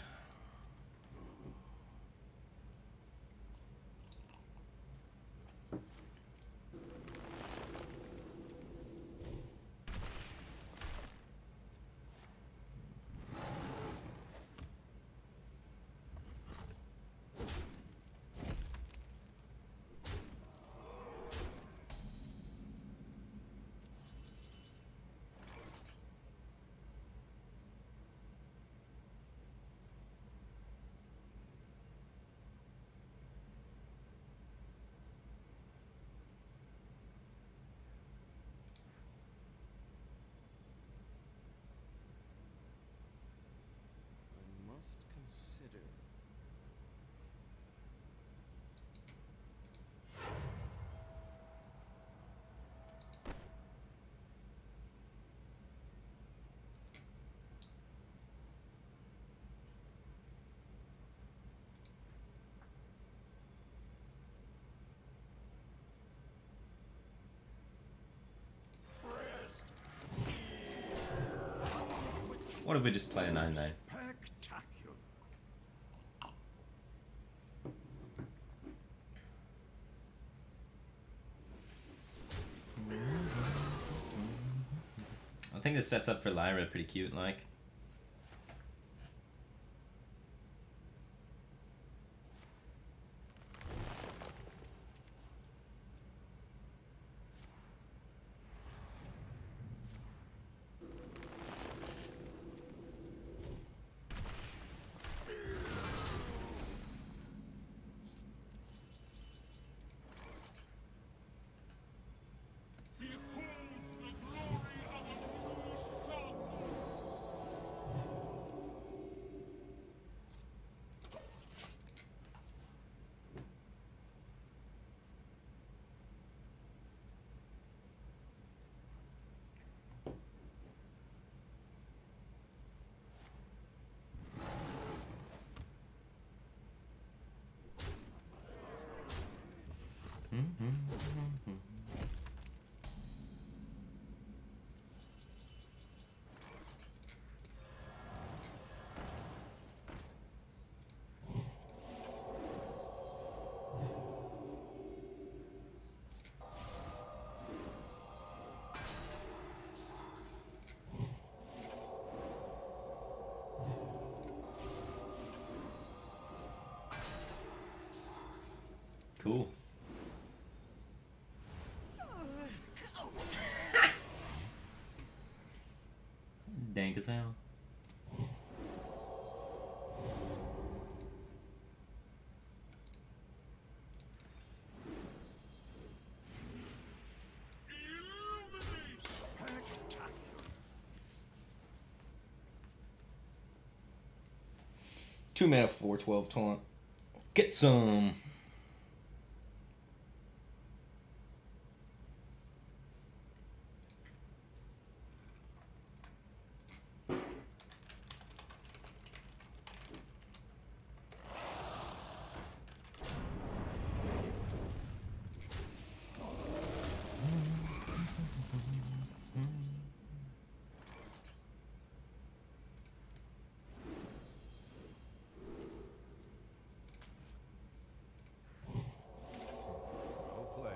S1: What if we just play a 9-9?
S2: Spectacular.
S1: I think this sets up for Lyra pretty cute, like. Cool. Dank as hell. Two mana 4/12 taunt. Get some.
S2: Well played.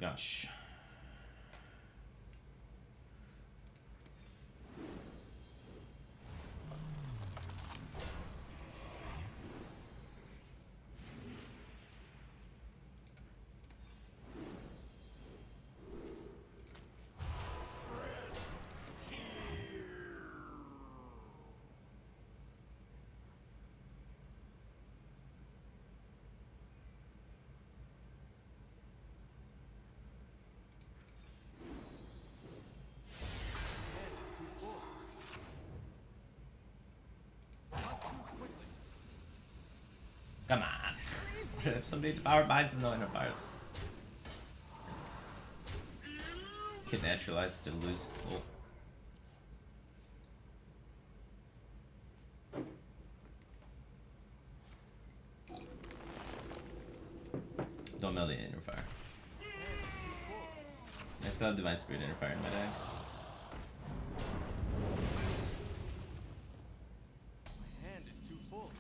S1: Gosh. Come on. If somebody devoured binds is no interfires. Can naturalize, still lose. Cool. Don't meld the interfire. I still have Divine Spirit interfire in my deck.
S2: My hand is too full.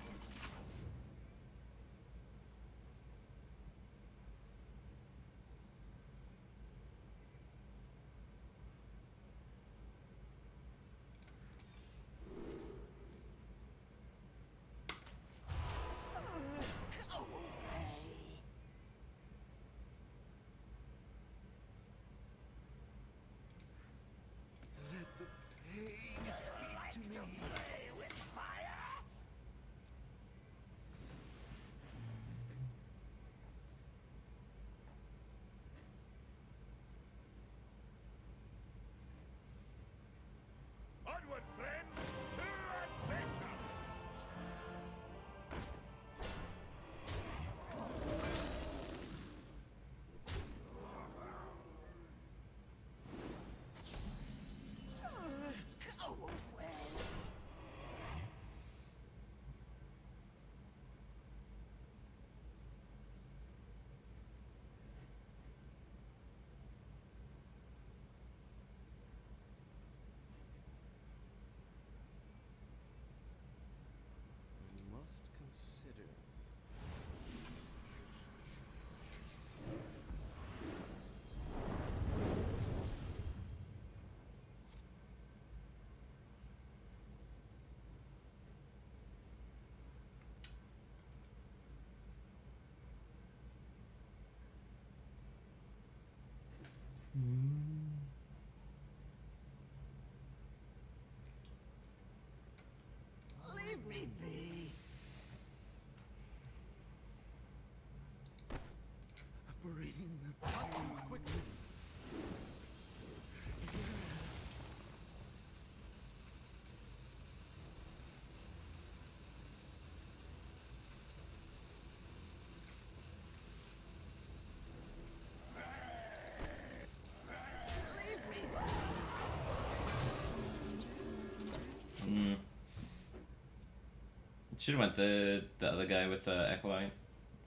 S1: Should have went the other guy with the Acolyte.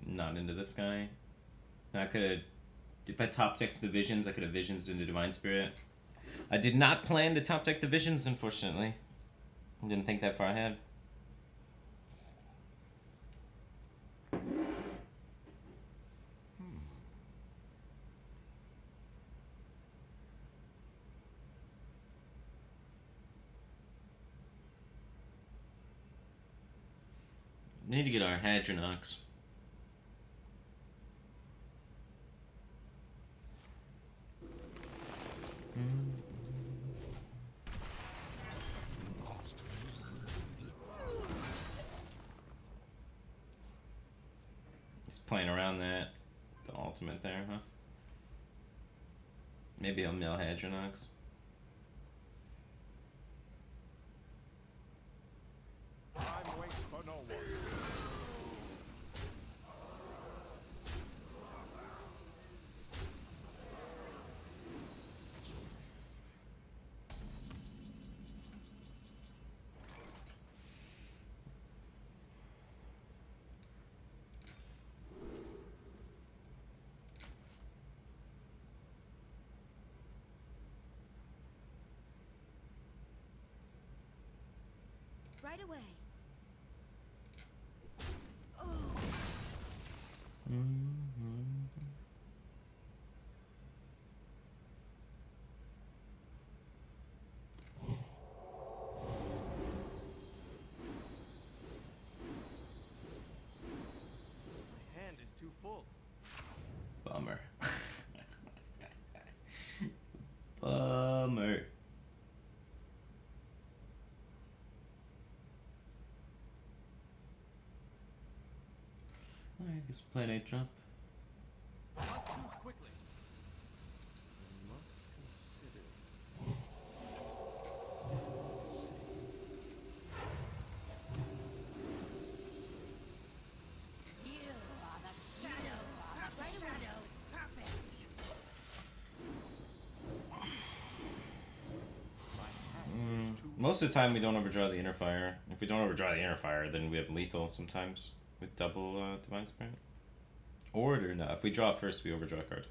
S1: Not into this guy. I could have... If I top decked the Visions, I could have Visions into Divine Spirit. I did not plan to top deck the Visions, unfortunately. I didn't think that far ahead. We need to get our Hadronox. He's playing around that. The ultimate there, huh? Maybe I'll mill Hadronox.
S2: Time waits for no one.
S4: Right away.
S2: My hand is too full.
S1: Bummer. Bummer. Alright, guess we'll play an 8-drop.
S2: Not too quickly. I must consider. Let's see.
S4: You are the shadows. Perfect.
S1: Most of the time we don't overdraw the inner fire. If we don't overdraw the inner fire, then we have lethal sometimes with double Divine Spirit. Or no, if we draw first, we overdraw a card.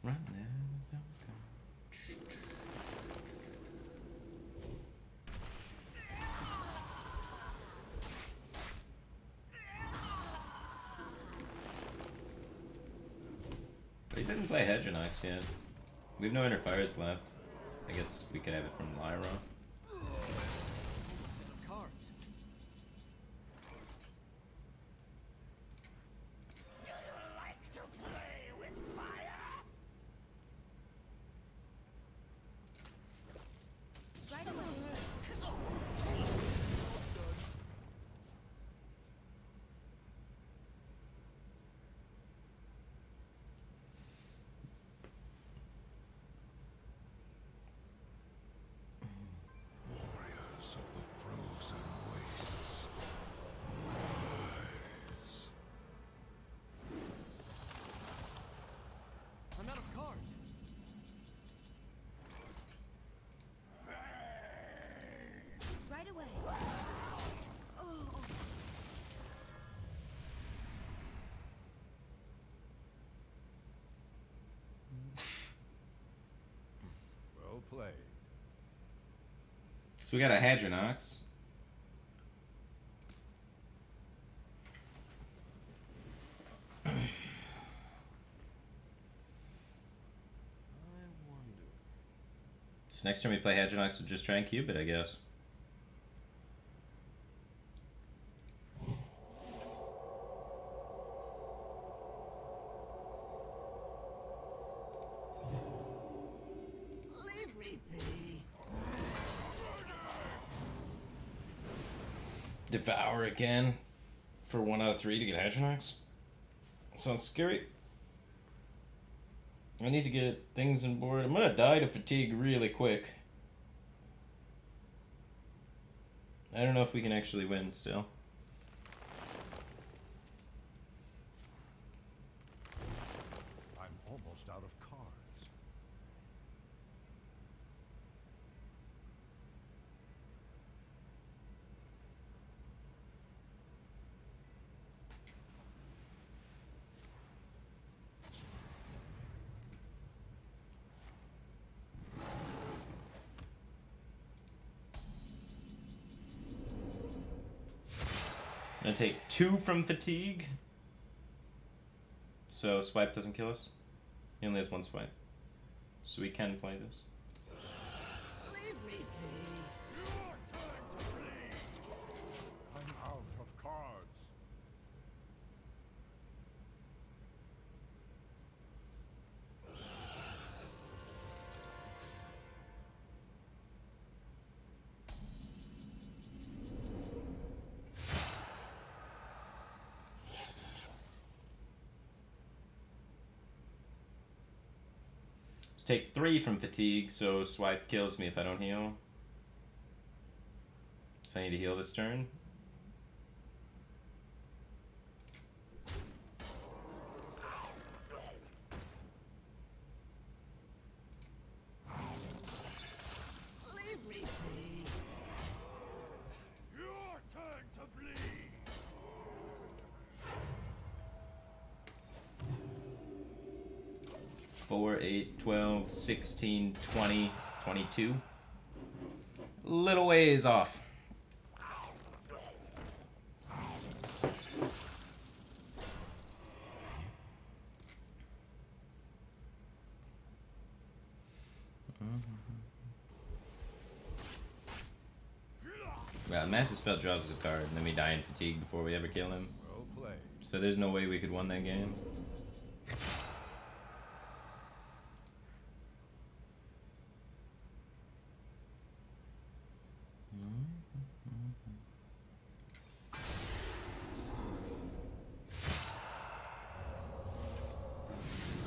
S1: Run now. But he didn't play Hedronox yet. We have no inner fires left. I guess we could have it from Lyra.
S2: Cards.
S4: Right away.
S3: Warriors of the frozen wastes. Rise.
S2: I'm out of cards.
S4: Right away. Oh.
S3: Well played.
S1: So we got a Hadronox.
S2: I wonder.
S1: So next time we play Hadronox, we'll just try and cube it, I guess.
S6: Leave me be.
S1: Devour again for 1 out of 3 to get Hadronox. Sounds scary. I need to get things on board. I'm gonna die to fatigue really quick. I don't know if we can actually win still.
S3: I'm almost out of cards.
S1: I'm gonna take 2 from fatigue. So swipe doesn't kill us. He only has 1 swipe. So we can play this.
S6: Leave me be.
S3: Your time to bleed. I'm out of cards.
S1: Let's take 3 from fatigue, so swipe kills me if I don't heal. So I need to heal this turn.
S6: Leave me be.
S3: Your turn to bleed.
S1: Four, 8, 12, 16, 20, 22. Little ways off. Well, Massive Spell draws us a card, and then we die in fatigue before we ever kill him.
S3: Well played.
S1: So there's no way we could win that game.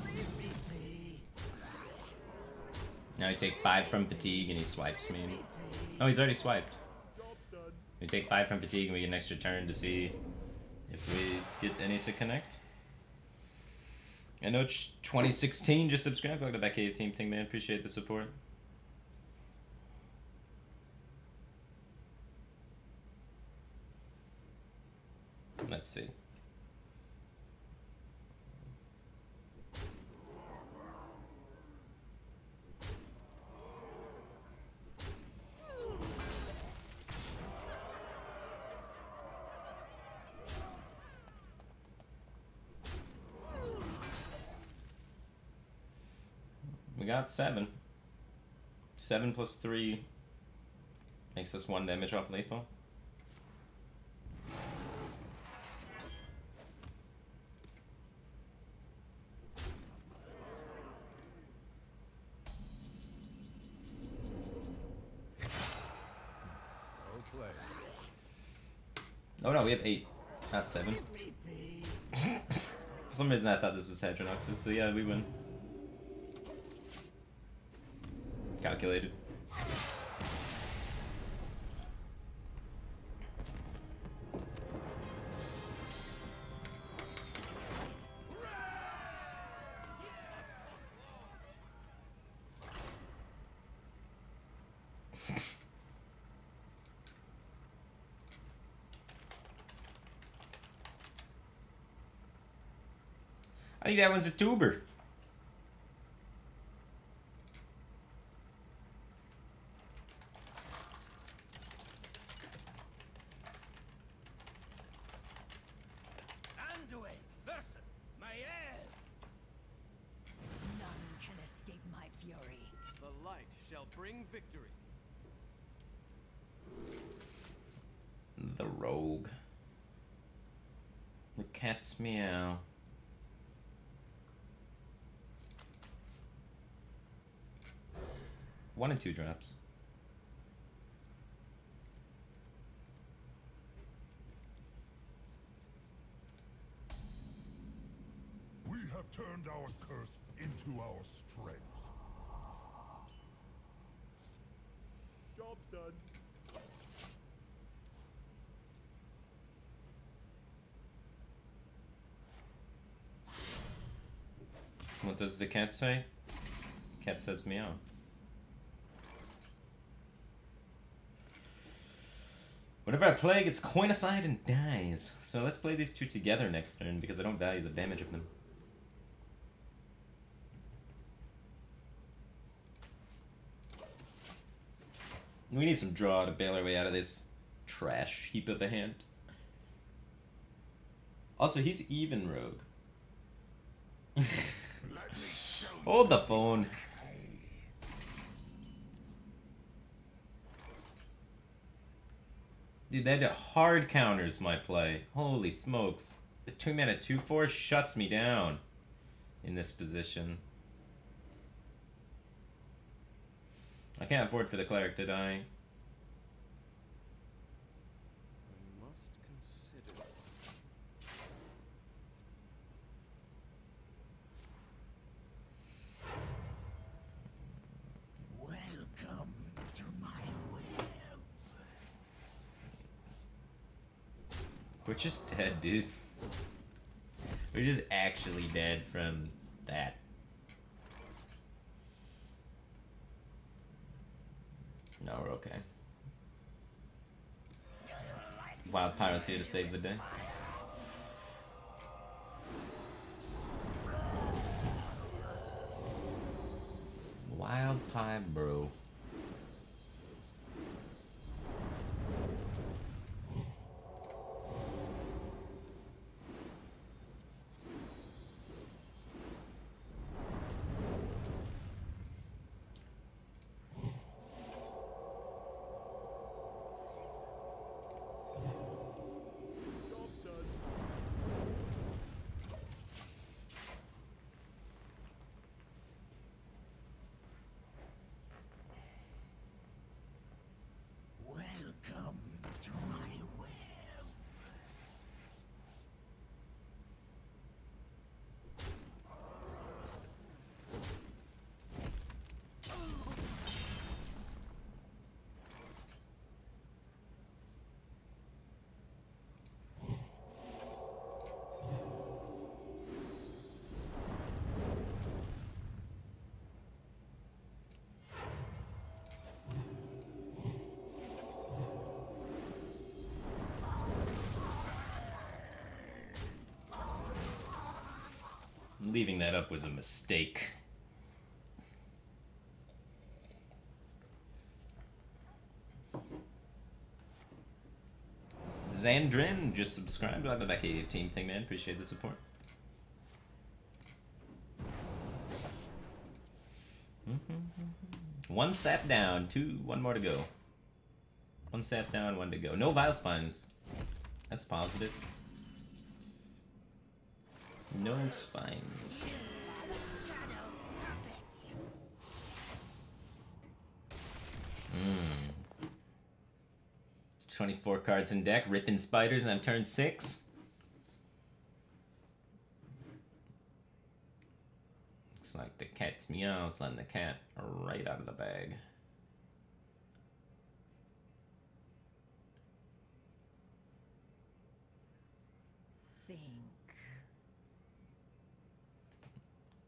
S6: Leave me be.
S1: Now I take 5 from fatigue and he swipes me. Oh, he's already swiped. We take 5 from fatigue and we get an extra turn to see if we get any to connect. I know 2016 just subscribed. Welcome back, Cave Team Thing, man. Appreciate the support. Let's see. We got 7. 7 plus 3 makes us 1 damage off lethal.
S3: Well played.
S1: Oh no, we have 8, not 7.
S6: Leave me be.
S1: For some reason I thought this was Hadronoxus, so yeah, we win. Calculated. I think that one's a tuber.
S6: Anduin versus Mael.
S4: None can escape my fury.
S2: The light shall bring victory.
S1: The rogue. The cat's meow. One and 2 drops.
S3: We have have turned our curse into our strength.
S2: Job's done.
S1: What does the cat say? Cat says meow. Whenever I play, it gets coin aside and dies. So let's play these two together next turn because I don't value the damage of them. We need some draw to bail our way out of this trash heap of a hand. Also, he's even rogue. Hold the phone. Dude, that hard counters my play. Holy smokes. The 2-mana 2/4 shuts me down in this position. I can't afford for the cleric to die.
S2: I must consider.
S6: Welcome to my web.
S1: We're just dead, dude. We're just actually dead from that. No, we're okay. Wild Pyro's here to save the day. Wild Pie Bro.
S2: Job's done.
S6: Welcome to my web.
S1: Leaving that up was a mistake. Xandrin just subscribed. Welcome back, AF Team thing, man. Appreciate the support. One sap down, one more to go. One sap down, one to go. No vile spines. That's positive. No spines. 24 cards in deck, ripping spiders, and I'm turn 6. Looks like the cat's meows, letting the cat right out of the bag.
S5: Think.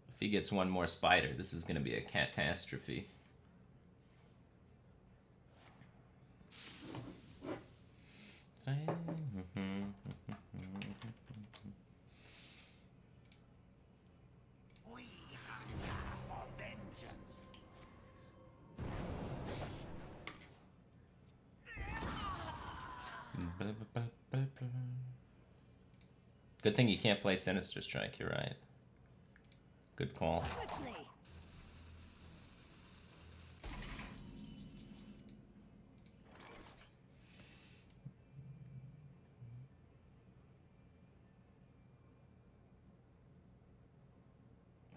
S1: If he gets one more spider, this is going to be a catastrophe.
S6: We hunger for vengeance.
S1: Good thing you can't play Sinister Strike, you're right. Good call.
S5: Quickly.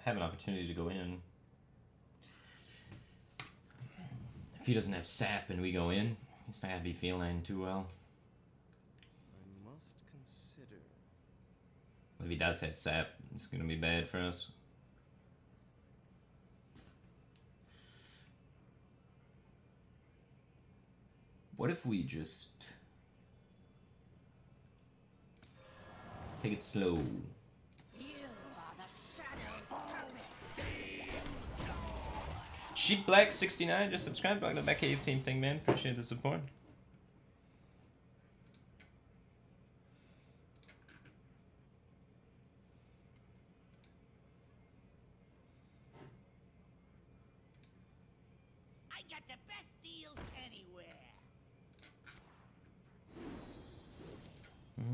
S1: Have an opportunity to go in. If he doesn't have sap and we go in, he's not gonna be feeling too well.
S2: I must consider.
S1: If he does hit sap, it's gonna be bad for us. What if we just take it slow?
S6: You are the shadow's puppet.
S1: Sheep Black 69 just subscribed. Welcome to the Back Cave team thing, man. Appreciate the support.
S6: I got the best deals anywhere.
S2: I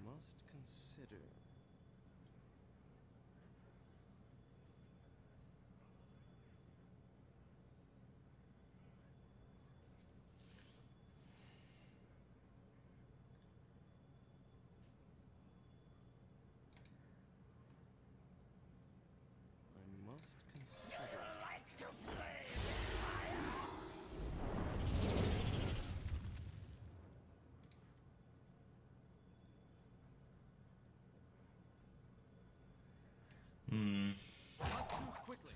S2: must consider. I must consider.
S6: Like to play.
S1: Hmm.
S2: Not too quickly.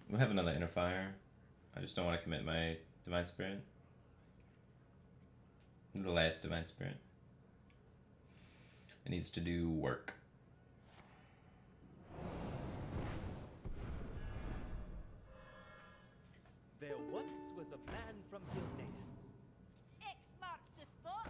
S1: We'll have another inner fire. I just don't want to commit my Divine Spirit. The last Divine Spirit. It needs to do work.
S7: There once was a man from Gilneas.
S4: X marks the spot.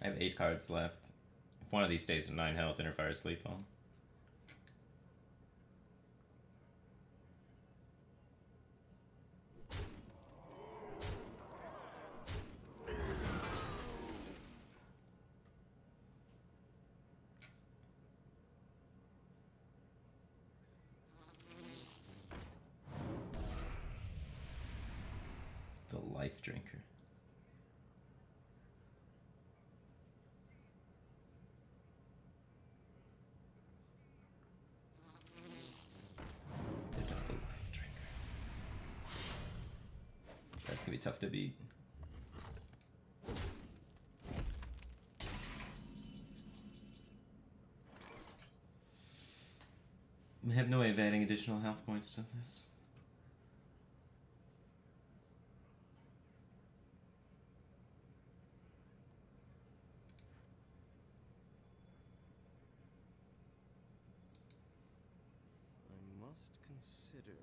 S1: I have 8 cards left. If one of these stays at 9 health, inner fire is lethal. The Life Drinker. The Double Life Drinker. That's gonna be tough to beat. I have no way of adding additional health points to this.
S2: I must consider.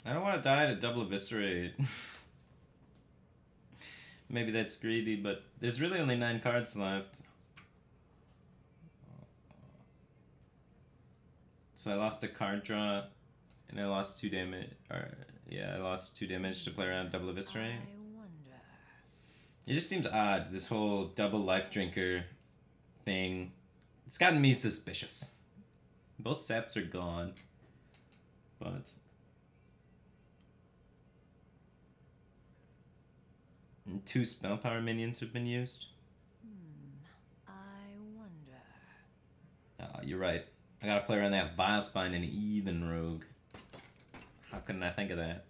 S1: I don't want to die to double eviscerate. Maybe that's greedy, but there's really only 9 cards left. So I lost a card draw, and I lost 2 damage. Or yeah, I lost 2 damage to play around double eviscerate.
S5: I wonder.
S1: It just seems odd, this whole double life drinker thing. It's gotten me suspicious. Both saps are gone, but and 2 spell power minions have been used.
S5: I wonder.
S1: Oh, you're right. I gotta play around that Vile Spine and even rogue. How couldn't I think of that?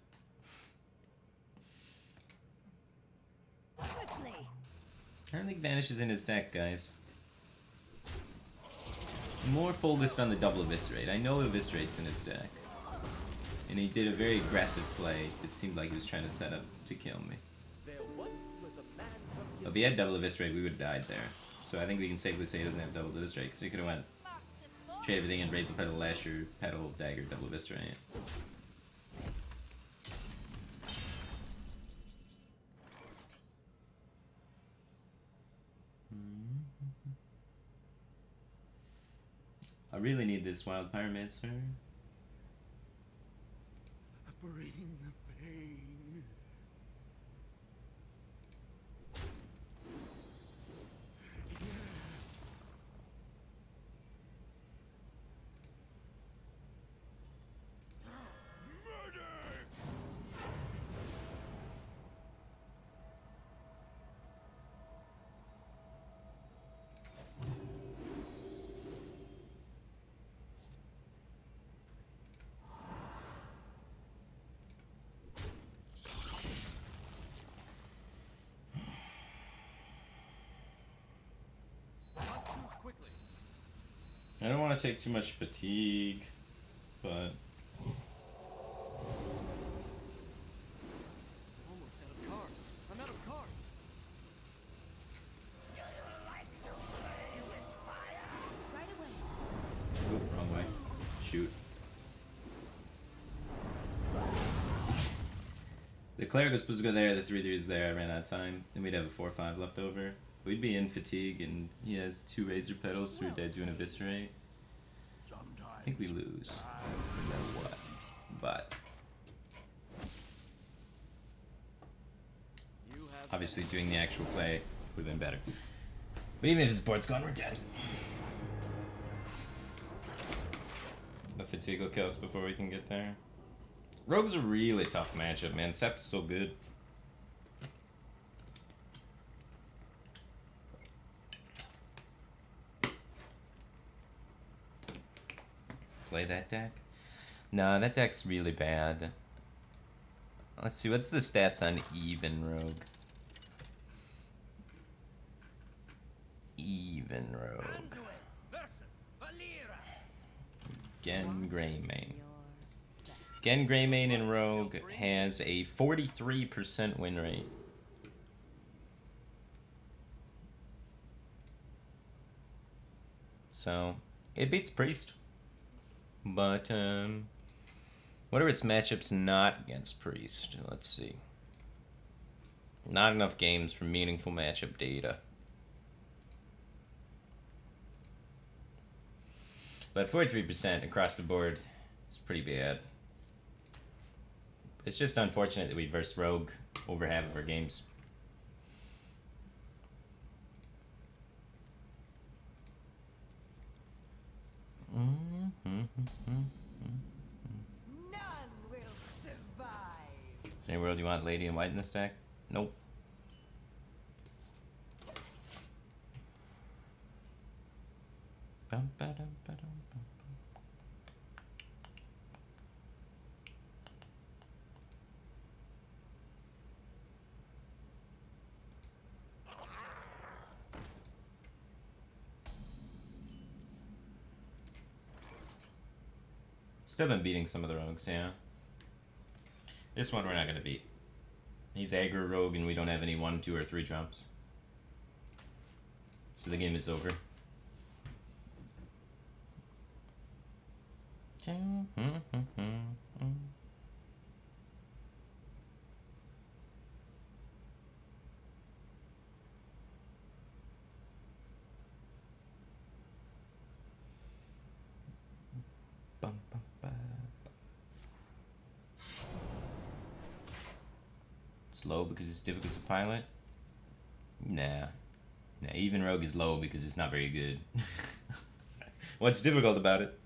S5: Quickly.
S1: I don't think Vanish is in his deck, guys. More focused on the double Eviscerate. I know Eviscerate's in his deck. And he did a very aggressive play. It seemed like he was trying to set up to kill me.
S7: There once was a man from
S1: If he had double Eviscerate, we would have died there. So I think we can safely say he doesn't have double Eviscerate, because he could have went trade everything and raise a pedal lasher, pedal dagger, double Eviscerate. I really need this Wild Pyromancer.
S2: Bring the pain.
S1: I don't want to take too much fatigue, but
S7: almost out of cards. I'm out of cards.
S5: Right away.
S1: oop, wrong way. Shoot. The cleric was supposed to go there, the 3/3 is there, I ran out of time, and we'd have a 4/5 left over. We'd be in fatigue, and he has 2 razor petals, so we're dead to an eviscerate. I think we lose, no matter what. But
S7: You have
S1: obviously doing the actual play would have been better. But even if his board's gone, we're dead. The fatigue will kill us before we can get there. Rogue's a really tough matchup, man. Sep's so good. Play that deck? Nah, that deck's really bad. Let's see, what's the stats on even Rogue? Even Rogue.
S6: Anduin versus Valera.
S1: Gen Greymane. Gen Greymane in Rogue has a 43% win rate. So, it beats Priest. But, what are its matchups not against Priest? Let's see. Not enough games for meaningful matchup data. But 43% across the board is pretty bad. It's just unfortunate that we versed Rogue over half of our games.
S5: None will survive.
S1: Is there any world you want Lady in White in this deck? Nope. Bum, ba-dum, ba-dum, bum. Still been beating some of the rogues, yeah. This one we're not gonna beat. He's aggro rogue and we don't have any 1, 2, or 3 drops. So the game is over. It's low because it's difficult to pilot. Nah. Nah, even rogue is low because it's not very good. What's difficult about it?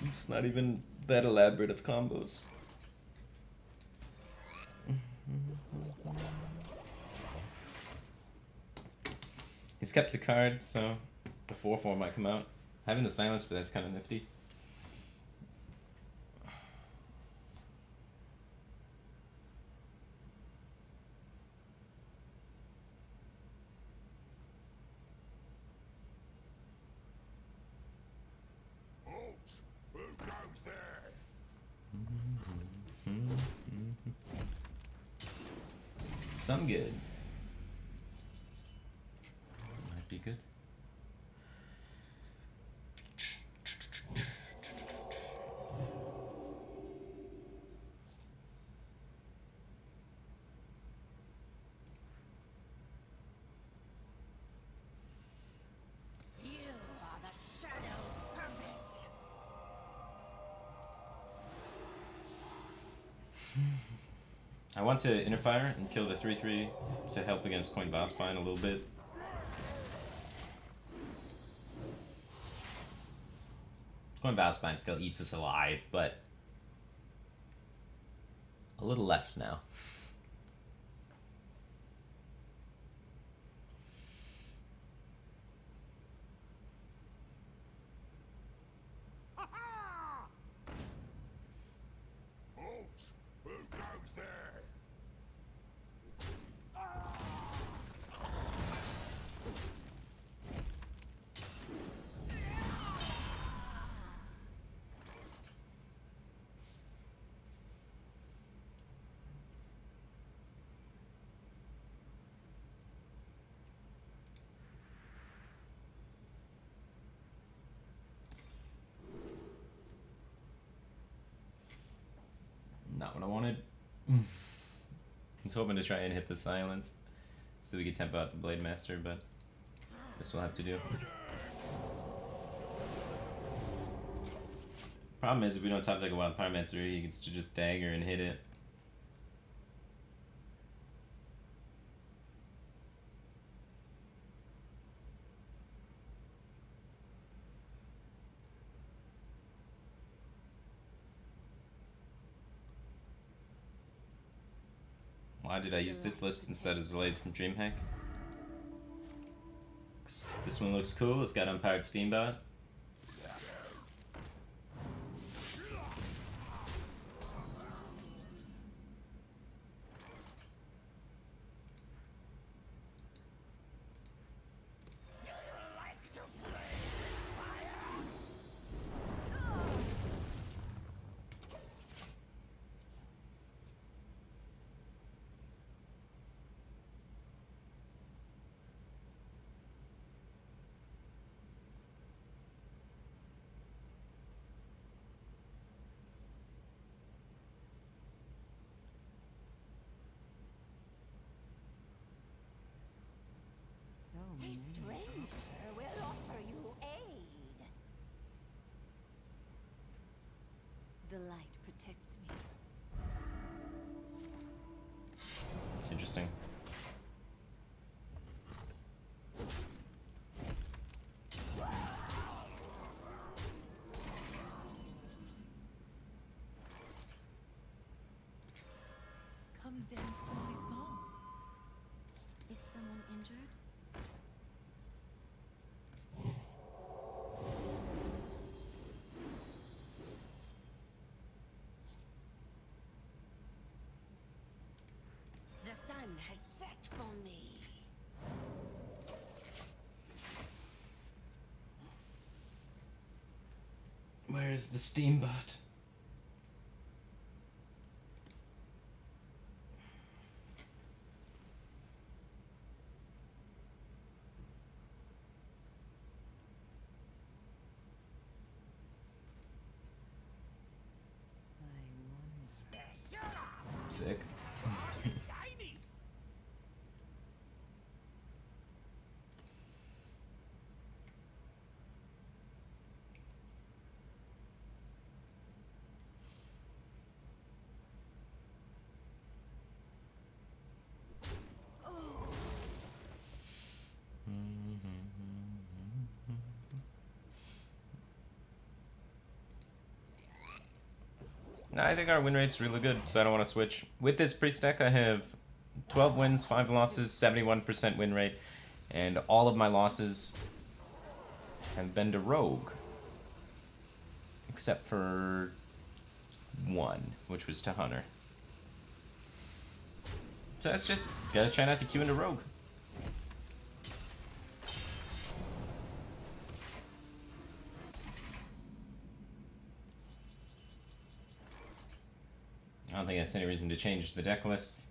S1: It's not even that elaborate of combos. He's kept a card, so the 4/4 might come out. Having the silence, but that's kind of nifty.
S3: Halt! Who goes there?
S1: Some good. Might be good.
S4: You are the shadow's puppets.
S1: I want to interfire and kill the 3/3 to help against Coin Bossbine a little bit. Coin Bossbine still eats us alive, but a little less now.
S3: Halt! Who goes there?
S1: Not what I wanted. I was hoping to try and hit the silence so we could tempo out the Blade Master, but this will have to do. Problem is, if we don't top deck a Wild Pyromancer, he gets to just dagger and hit it. Why did I use this list instead of Zelays from DreamHack? This one looks cool, it's got Unpowered Steamboat.
S4: A stranger will offer you aid.
S5: The light protects me.
S1: It's interesting.
S5: Come dance to my song. Is someone injured?
S4: The sun has set for me.
S1: Where is the Steamboat? Sick.
S6: Shiny!
S1: Nah, I think our win rate's really good, so I don't want to switch. With this priest deck, I have 12 wins, 5 losses, 71% win rate, and all of my losses have been to rogue. Except for one, which was to hunter. So that's just, gotta try not to queue into rogue. I don't think that's any reason to change the deck list.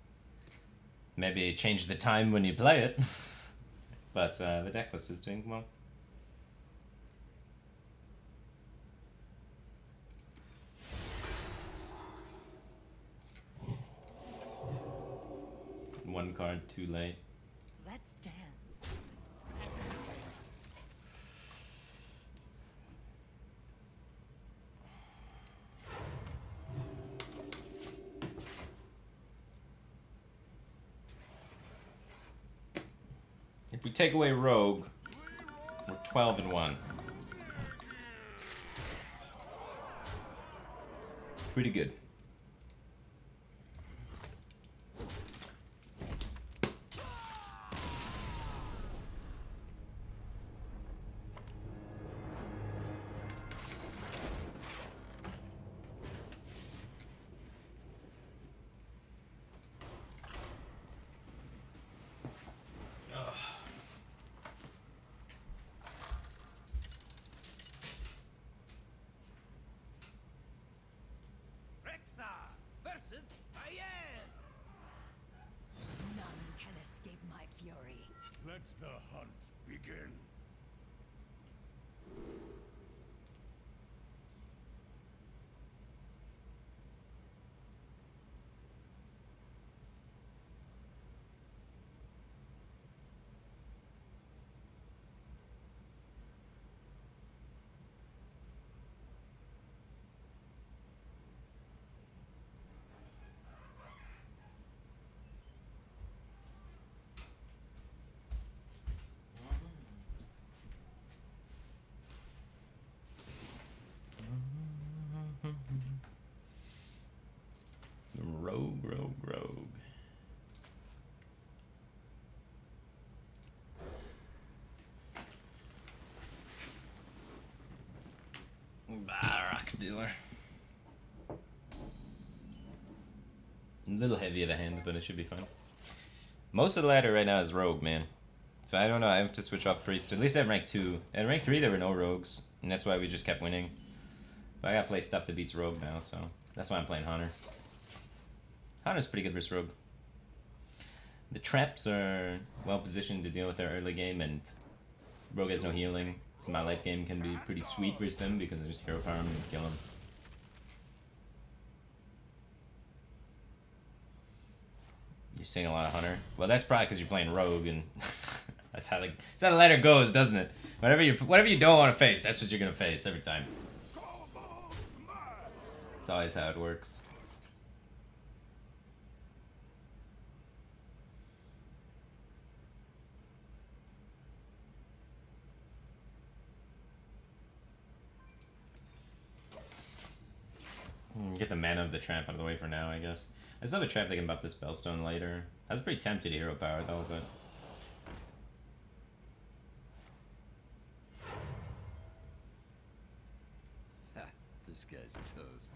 S1: Maybe change the time when you play it. But the deck list is doing well. One card too late.
S5: Let's dance.
S1: If we take away rogue, we're 12-1. Pretty good.
S7: Versus Fire!
S4: None can escape my fury.
S3: Let the hunt begin.
S1: Rogue. Rock dealer. A little heavy of the hands, but it should be fine. Most of the ladder right now is rogue, man. So I don't know, I have to switch off priest. At least at rank 2. At rank 3 there were no rogues, and that's why we just kept winning. But I gotta play stuff that beats rogue now, so that's why I'm playing hunter. Hunter's pretty good versus rogue. The traps are well positioned to deal with their early game, and rogue has no healing, so my late game can be pretty sweet versus them because I just hero power him and kill him. You're seeing a lot of hunter. Well, that's probably because you're playing rogue, and that's how the ladder goes, doesn't it? Whatever you don't want to face, that's what you're gonna face every time. It's always how it works. Get the mana of the trap out of the way for now, I guess. I still have a trap that can buff the spellstone later. I was pretty tempted to hero power though, but
S2: Ha, this guy's toast.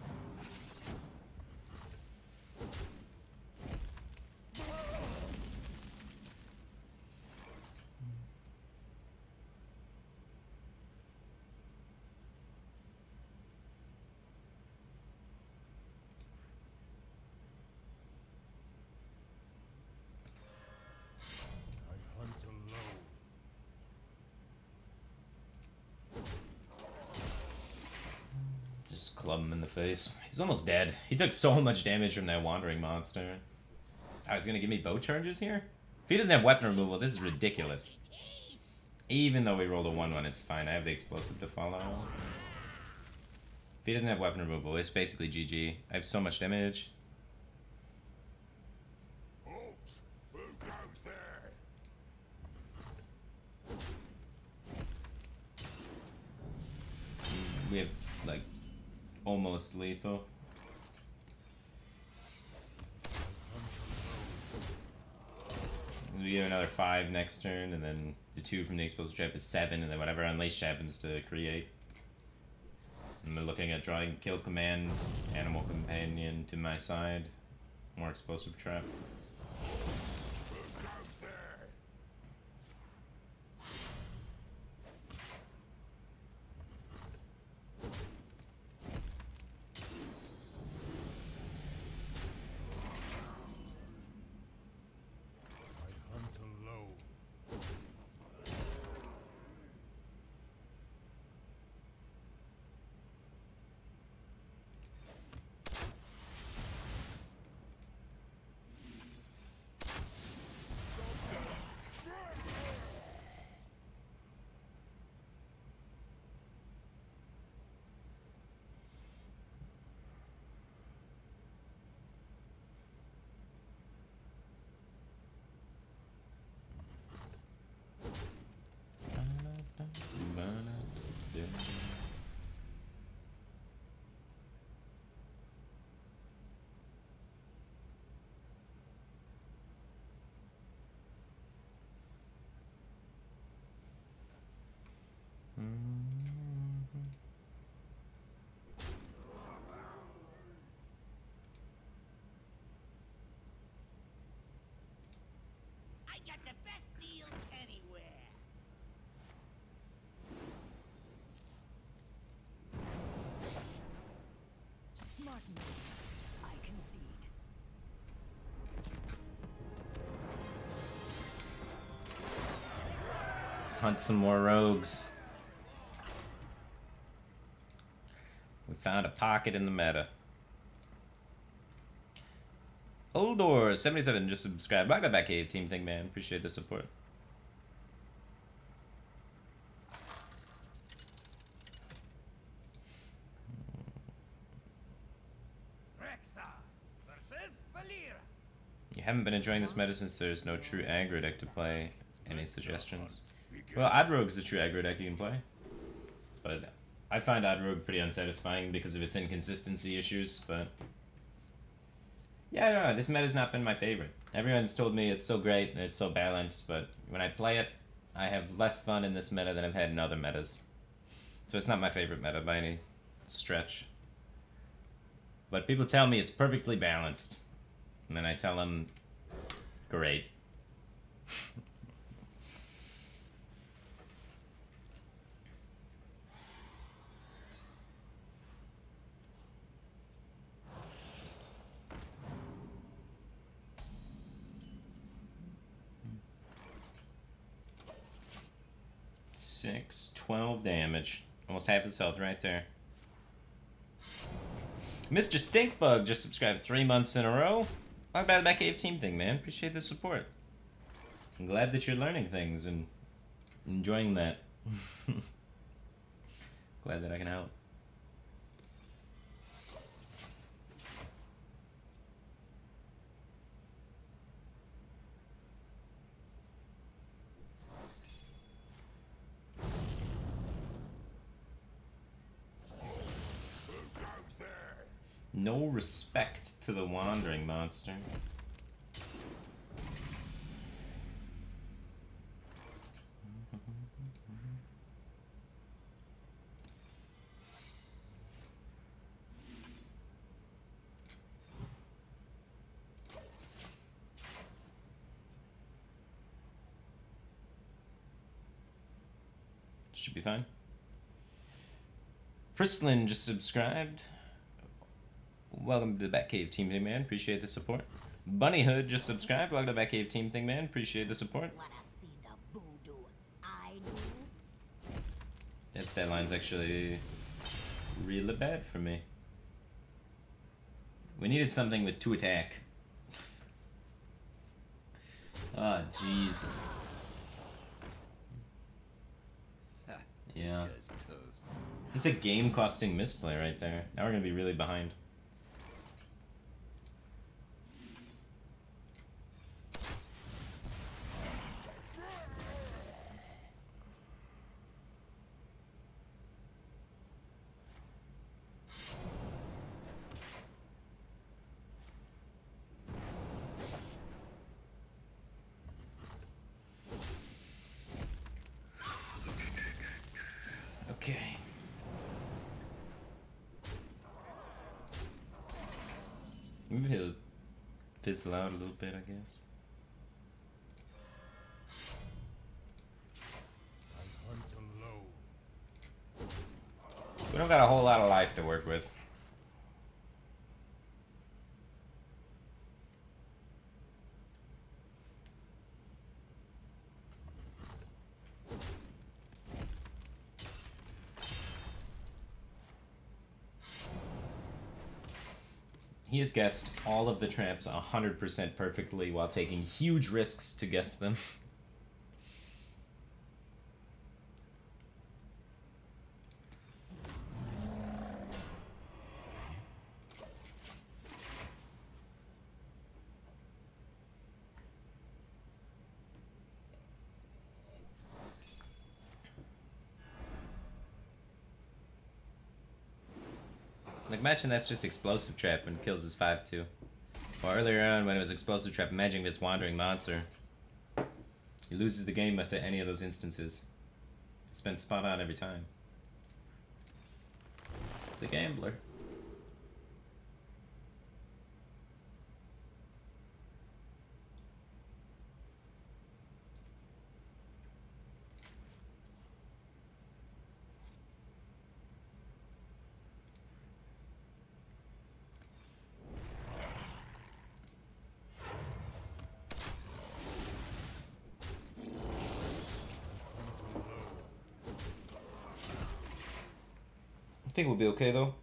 S3: I hunt alone.
S1: just club him in the face. He's almost dead. He took so much damage from that wandering monster. I was gonna give me bow charges here? If he doesn't have weapon removal, this is ridiculous. Even though we rolled a 1-1, it's fine. I have the explosive to follow. If he doesn't have weapon removal, it's basically GG. I have so much damage.
S3: Halt! Who goes there?
S1: We have, like, almost lethal. we get another 5 next turn, and then the 2 from the explosive trap is 7, and then whatever Unleashed happens to create. And then looking at drawing Kill Command, Animal Companion to my side, more explosive trap.
S6: I got the best deals anywhere.
S4: Smart moves. I concede.
S1: Let's hunt some more rogues. We found a pocket in the meta. Oldor77 just subscribed. Welcome back, Cave Team Thing, man. Appreciate the support.
S6: Rexa versus Valera.
S1: You haven't been enjoying this meta since there's no true aggro deck to play. Any suggestions? Well, Ad Rogue's a true aggro deck you can play. But I find Ad Rogue pretty unsatisfying because of its inconsistency issues, but... yeah, I don't know, this meta's not been my favorite. Everyone's told me it's so great and it's so balanced, but when I play it, I have less fun in this meta than I've had in other metas. So it's not my favorite meta by any stretch. But people tell me it's perfectly balanced. And then I tell them, great. 12 damage. Almost half his health right there. Mr. Stinkbug just subscribed 3 months in a row. Talk about the Batcave Team Thing, man. Appreciate the support. I'm glad that you're learning things and enjoying that. Glad that I can help. No respect to the wandering monster. Should be fine. Prislin just subscribed. Welcome to the Batcave Team Thing, man. Appreciate the support. Bunnyhood just subscribed. Welcome to the Batcave Team Thing, man. Appreciate the support.
S4: Wanna see the voodoo I do?
S1: That stat line's actually really bad for me. We needed something with 2 attack. Ah, oh, jeez. Yeah. It's a game-costing misplay right there. Now we're gonna be really behind. Maybe he'll fizzle out a little bit, I guess.
S3: I hunt alone.
S1: We don't got a whole lot of life to work with. He has guessed all of the traps 100% perfectly while taking huge risks to guess them. Like, imagine that's just explosive trap and kills his 5-2. Or earlier on when it was explosive trap, imagine this wandering monster. He loses the game after any of those instances. It's been spot on every time. It's a gambler. I think we'll be okay though.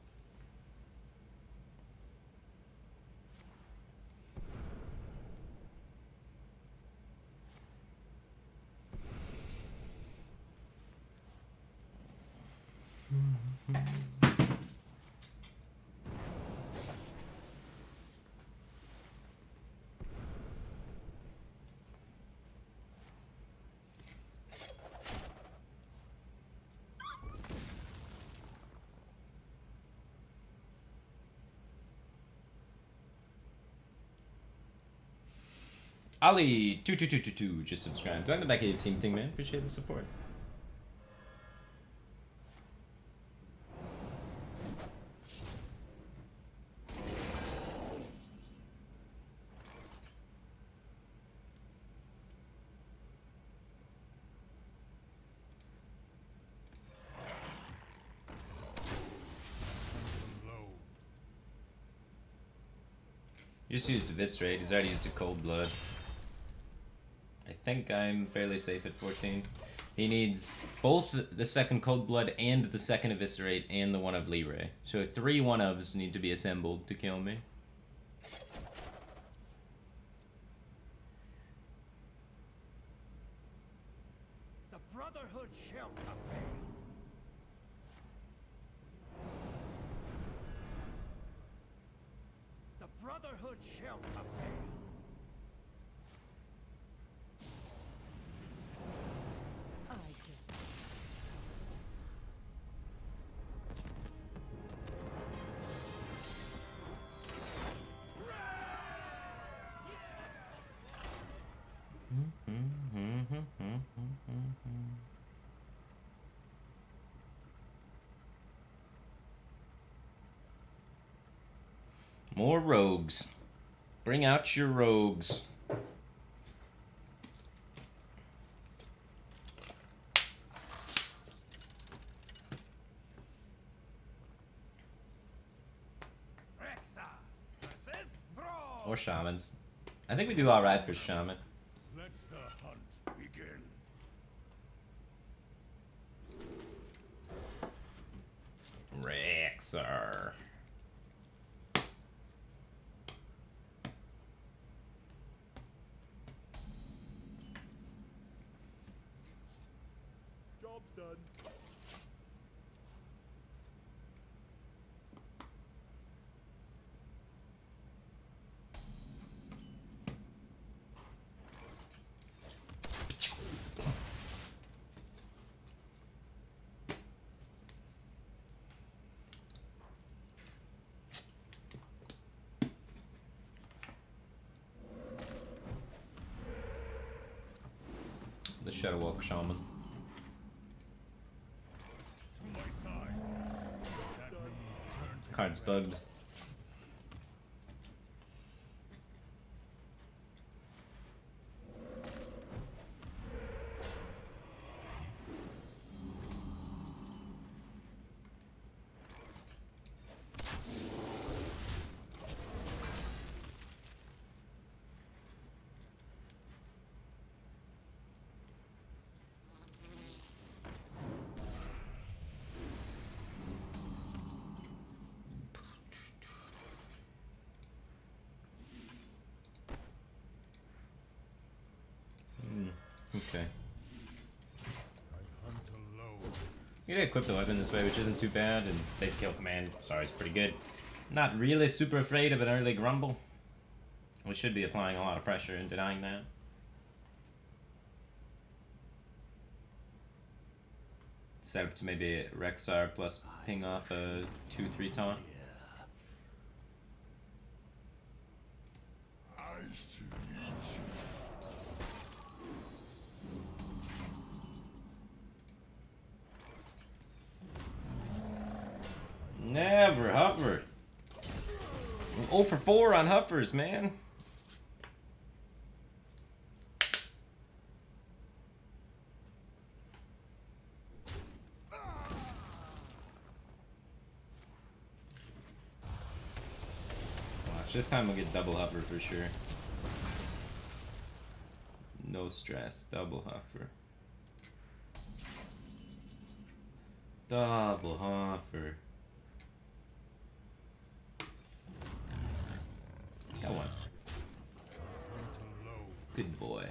S1: Ali222222 just subscribed. Welcome back to the team thing, man. Appreciate the support. He just used Eviscerate. He's already used a Cold Blood. I think I'm fairly safe at 14. He needs both the second Cold Blood and the second Eviscerate and the one of Leray. So 3 one-ofs need to be assembled to kill me.
S7: The Brotherhood shall prevail. The Brotherhood shall prevail.
S5: I get
S1: More rogues. Bring out your rogues. Or shamans. I think we do alright for shaman.
S3: Let the hunt begin.
S1: Rexar.
S7: Job's done.
S1: The Shadow Walk Shaman.
S3: To my side. That means turn to
S1: Card's bugged. You can equip the weapon this way, which isn't too bad, and safe kill command, sorry, it's pretty good. Not really super afraid of an early grumble. We should be applying a lot of pressure in denying that. Set up to maybe Rexar plus ping off a 2-3 taunt.
S3: Eyes to meet you.
S1: Never Huffer. 0 for 4 on Huffers, man. Watch, this time we'll get double Huffer for sure. No stress, double Huffer. Double Huffer. Got one. Good boy.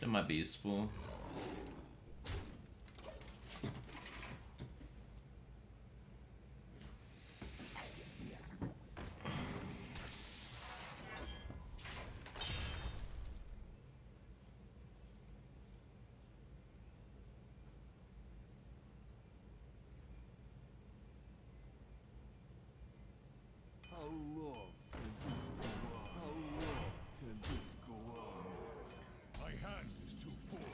S1: That might be useful.
S2: How long can this go on? How long can this go on?
S3: My hand is too full.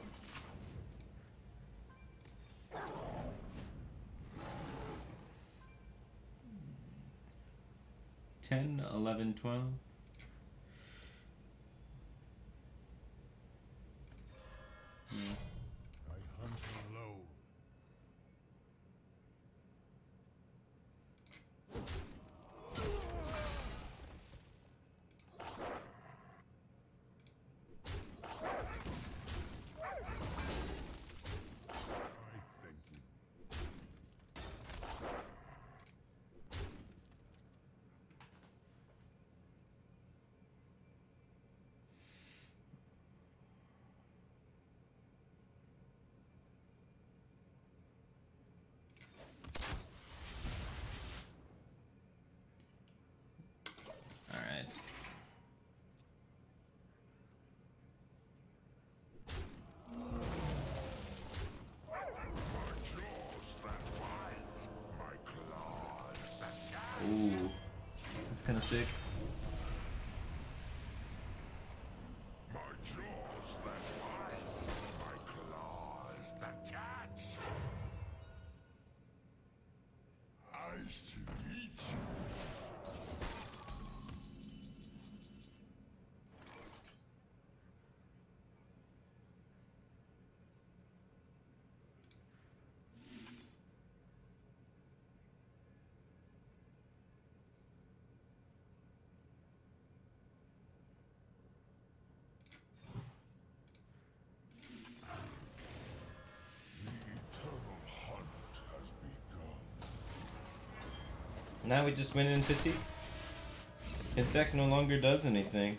S1: 10, 11, 12.
S3: I hunt alone. I thank you.
S1: All right.
S3: My jaws that bite, my claws that jab.
S1: Ooh, that's kind of sick.
S3: My jaws that bite, my claws that catch. Eyes to meet you. The eternal hunt has begun.
S1: Now we just win in fatigue. His deck no longer does anything.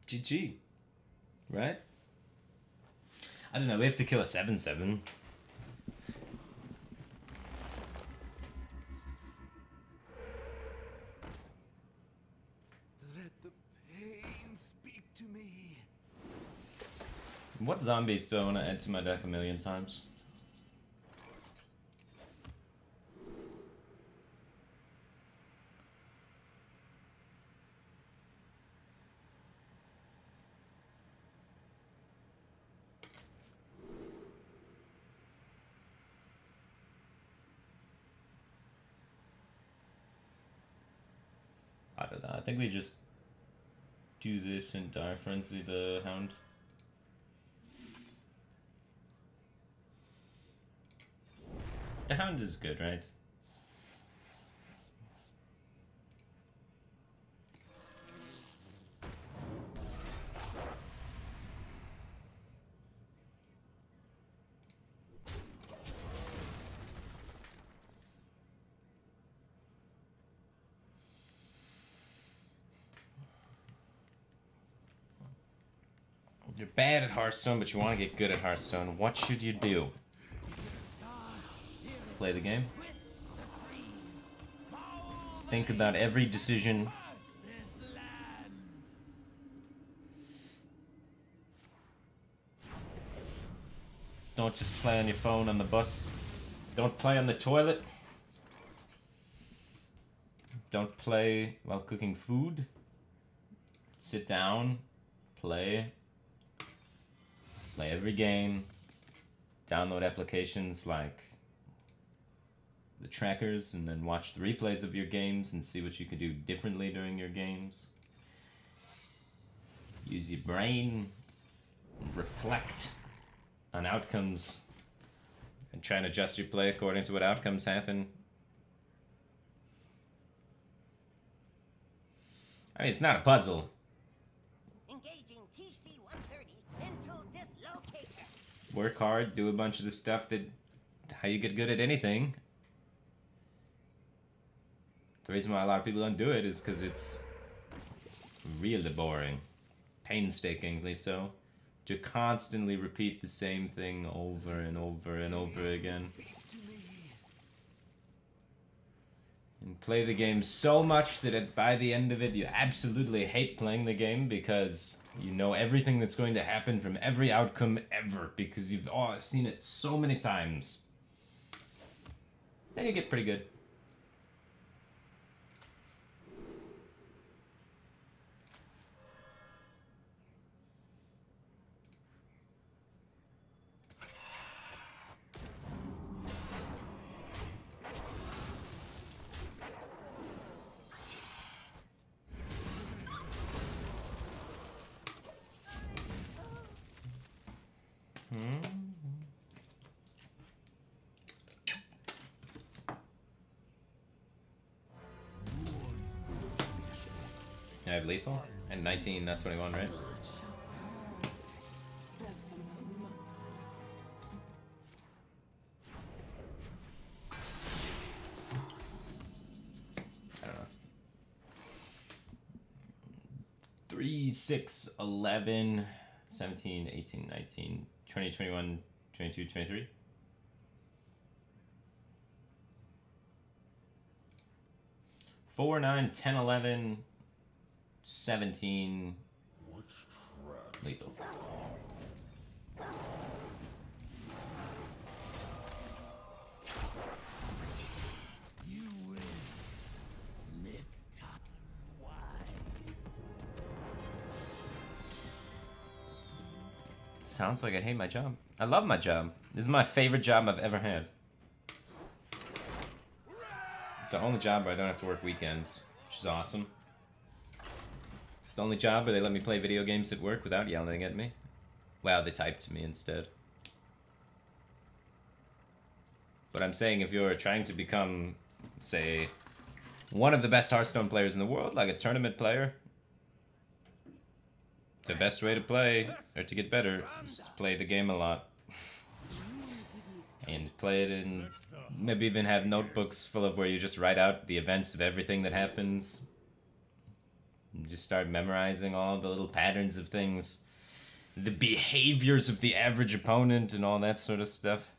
S1: GG. Right? I don't know, we have to kill a 7/7.
S2: Let the pain speak to me.
S1: What zombies do I want to add to my deck a million times? bother that. I think we just do this and Dire Frenzy the Hound. The Hound is good, right? You're bad at Hearthstone, but you want to get good at Hearthstone. What should you do? Play the game. Think about every decision. Don't just play on your phone on the bus. Don't play on the toilet. Don't play while cooking food. Sit down, play. Play every game. Download applications like the trackers, and then watch the replays of your games and see what you can do differently during your games. Use your brain. Reflect on outcomes and try and adjust your play according to what outcomes happen. I mean, it's not a puzzle.
S6: Engaging TC-130 into dislocator.
S1: Work hard, do a bunch of the stuff that how you get good at anything. The reason why a lot of people don't do it is because it's really boring, painstakingly so. To constantly repeat the same thing over and over and over again. And play the game so much that by the end of it you absolutely hate playing the game because you know everything that's going to happen from every outcome ever because you've seen it so many times. Then you get pretty good. I have lethal and 19, not 21, right? I don't know. 3, 6, 11, 17, 18, 19, 20, 21, 22, 23. 4, 9, 10, 11, 17, lethal.
S2: You win, Mr. Wise.
S1: Sounds like I hate my job. I love my job. This is my favorite job I've ever had. It's the only job where I don't have to work weekends, which is awesome. It's the only job where they let me play video games at work without yelling at me. Well, they type to me instead. But I'm saying if you're trying to become, say, one of the best Hearthstone players in the world, like a tournament player, the best way to play, or to get better, is to play the game a lot. And play it in, maybe even have notebooks full of where you just write out the events of everything that happens. And just start memorizing all the little patterns of things. The behaviors of the average opponent and all that sort of stuff.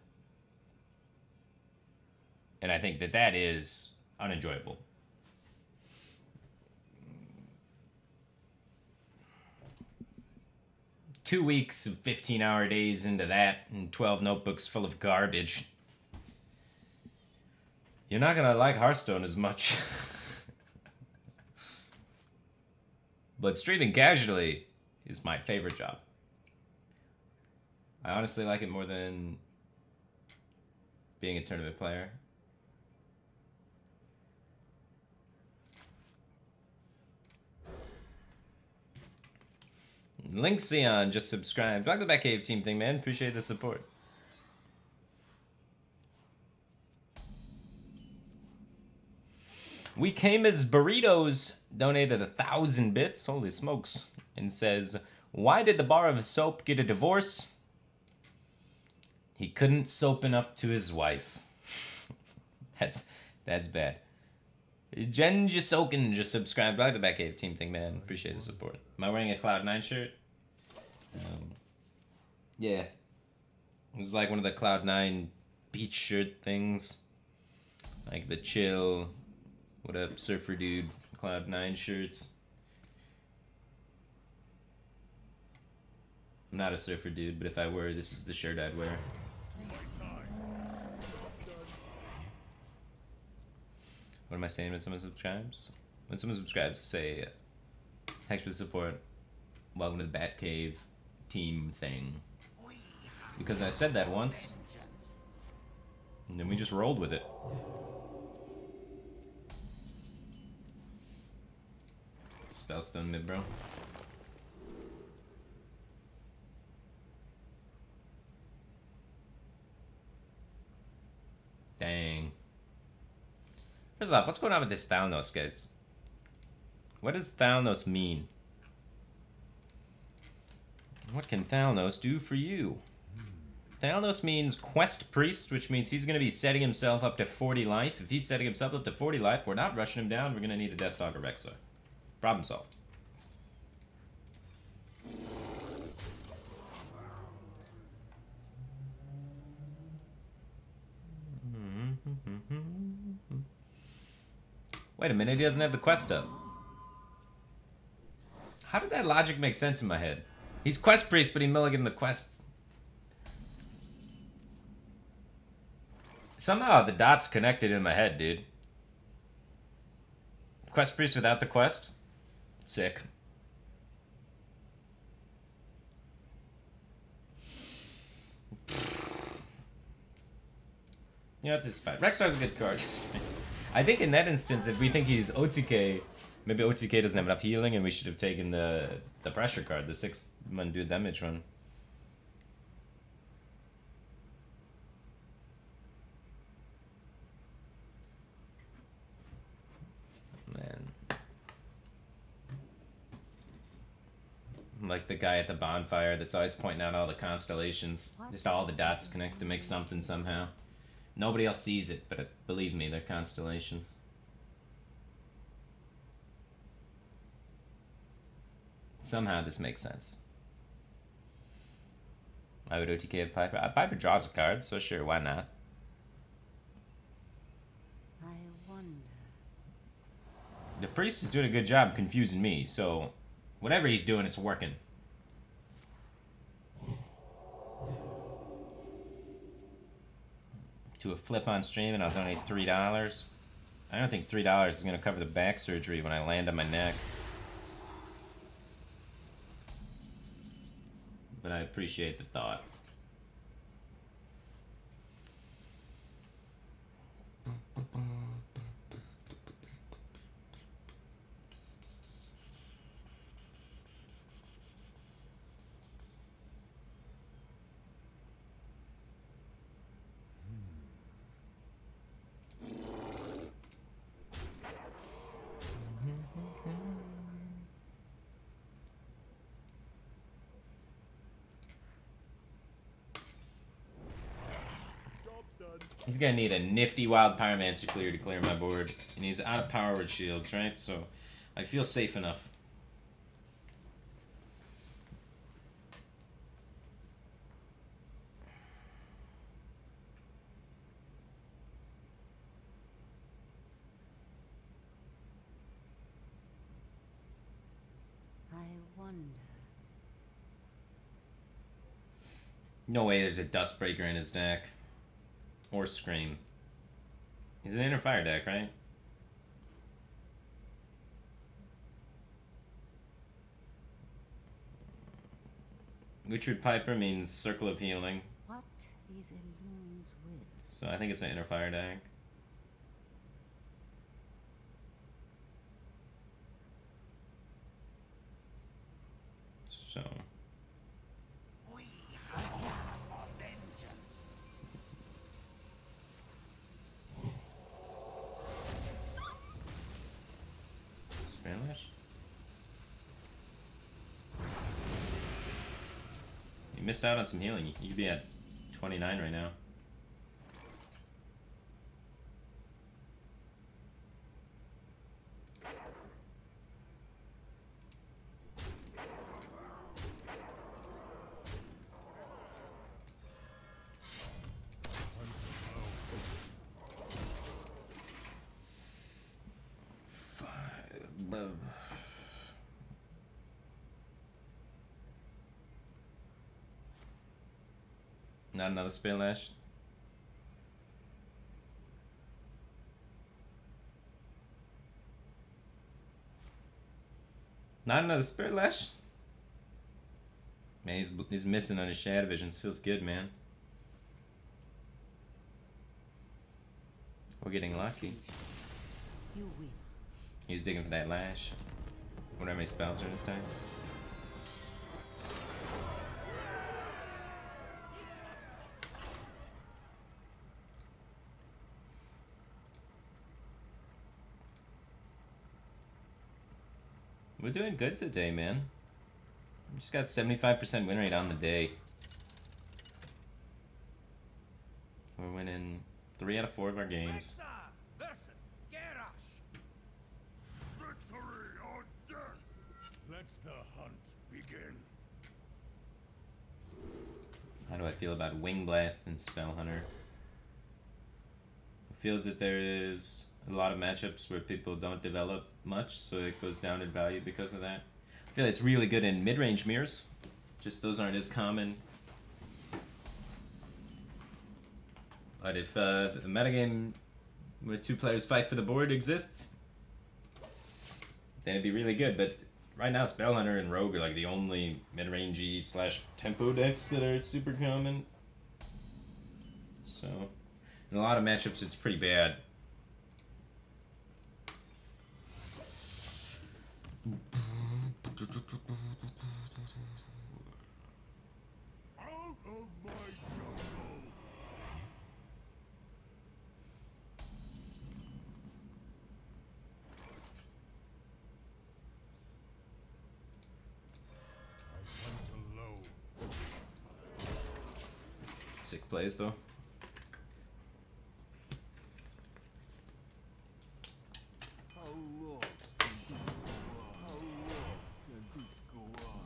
S1: And I think that that is unenjoyable. Two weeks of 15-hour days into that and 12 notebooks full of garbage. You're not gonna like Hearthstone as much. But streaming casually is my favorite job. I honestly like it more than being a tournament player. Linkseon just subscribed. Welcome to the Batcave team thing, man. Appreciate the support. We Came as Burritos donated 1,000 bits. Holy smokes. And says, why did the bar of soap get a divorce? He couldn't soapin up to his wife. That's bad. Jen Jisoken just subscribed. Welcome to the Batcave team thing, man. Appreciate the support. Am I wearing a Cloud9 shirt? Yeah. It was like one of the Cloud9 beach shirt things. Like the chill, what up, surfer dude, Cloud9 shirts. I'm not a surfer dude, but if I were, this is the shirt I'd wear. What am I saying when someone subscribes? When someone subscribes, say, thanks for the support. Welcome to the Batcave team thing. Because I said that once. And then we just rolled with it. Spellstone mid, bro. Dang. First off, what's going on with this Thalnos, guys? What does Thalnos mean? What can Thalnos do for you? Thalnos means Quest Priest, which means he's going to be setting himself up to 40 life. If he's setting himself up to 40 life, we're not rushing him down. We're going to need a Death Stalker Rexar. Problem solved. Wait a minute, he doesn't have the quest up. How did that logic make sense in my head? He's Quest Priest, but he mulliganed the quest. Somehow the dots connected in my head, dude. Quest Priest without the quest? Sick. You know what, this is fine. Rexar's a good card. I think in that instance, if we think he's OTK, maybe OTK doesn't have enough healing and we should have taken the pressure card, the 6-man do damage run. Man. I'm like the guy at the bonfire that's always pointing out all the constellations. Just all the dots connect to make something somehow. Nobody else sees it, but believe me, they're constellations. Somehow this makes sense. I would OTK a Piper. Piper draws a card, so sure, why not?
S4: I wonder.
S1: The priest is doing a good job confusing me, so whatever he's doing, it's working. To a flip on stream and I'll donate $3. I don't think $3 is going to cover the back surgery when I land on my neck. But I appreciate the thought. He's gonna need a nifty Wild Pyromancer clear to clear my board. And he's out of Power Word Shields, right? So I feel safe enough.
S4: I wonder.
S1: No way there's a Dustbreaker in his deck. Or Scream. He's an inner fire deck, right? Richard Piper means Circle of Healing.
S4: What is Elun's will?
S1: So I think it's an inner fire deck. So
S6: We have for vengeance.
S1: Spanish. You missed out on some healing. You could be at 29 right now. Not another spell lash. Not another spirit lash. Man, he's missing on his shadow visions. Feels good, man. We're getting lucky.
S5: You win.
S1: He was digging for that lash. Wonder how many spells are this time. We're doing good today, man. We just got 75% win rate on the day. We're winning 3 out of 4 of our games.
S6: Lexa versus Garrosh.
S3: Victory or death! Let the hunt begin.
S1: How do I feel about Wing Blast and Spell Hunter? I feel that there is a lot of matchups where people don't develop much, so it goes down in value because of that. I feel it's really good in mid-range mirrors. Just those aren't as common. But if a metagame where 2 players fight for the board exists, then it'd be really good. But right now, Spell Hunter and Rogue are like the only mid-rangey / tempo decks that are super common. So, in a lot of matchups, it's pretty bad.
S3: Out of my jungle! I hunt alone.
S1: Sick plays, though.
S2: How long can this go on? How long can this go on?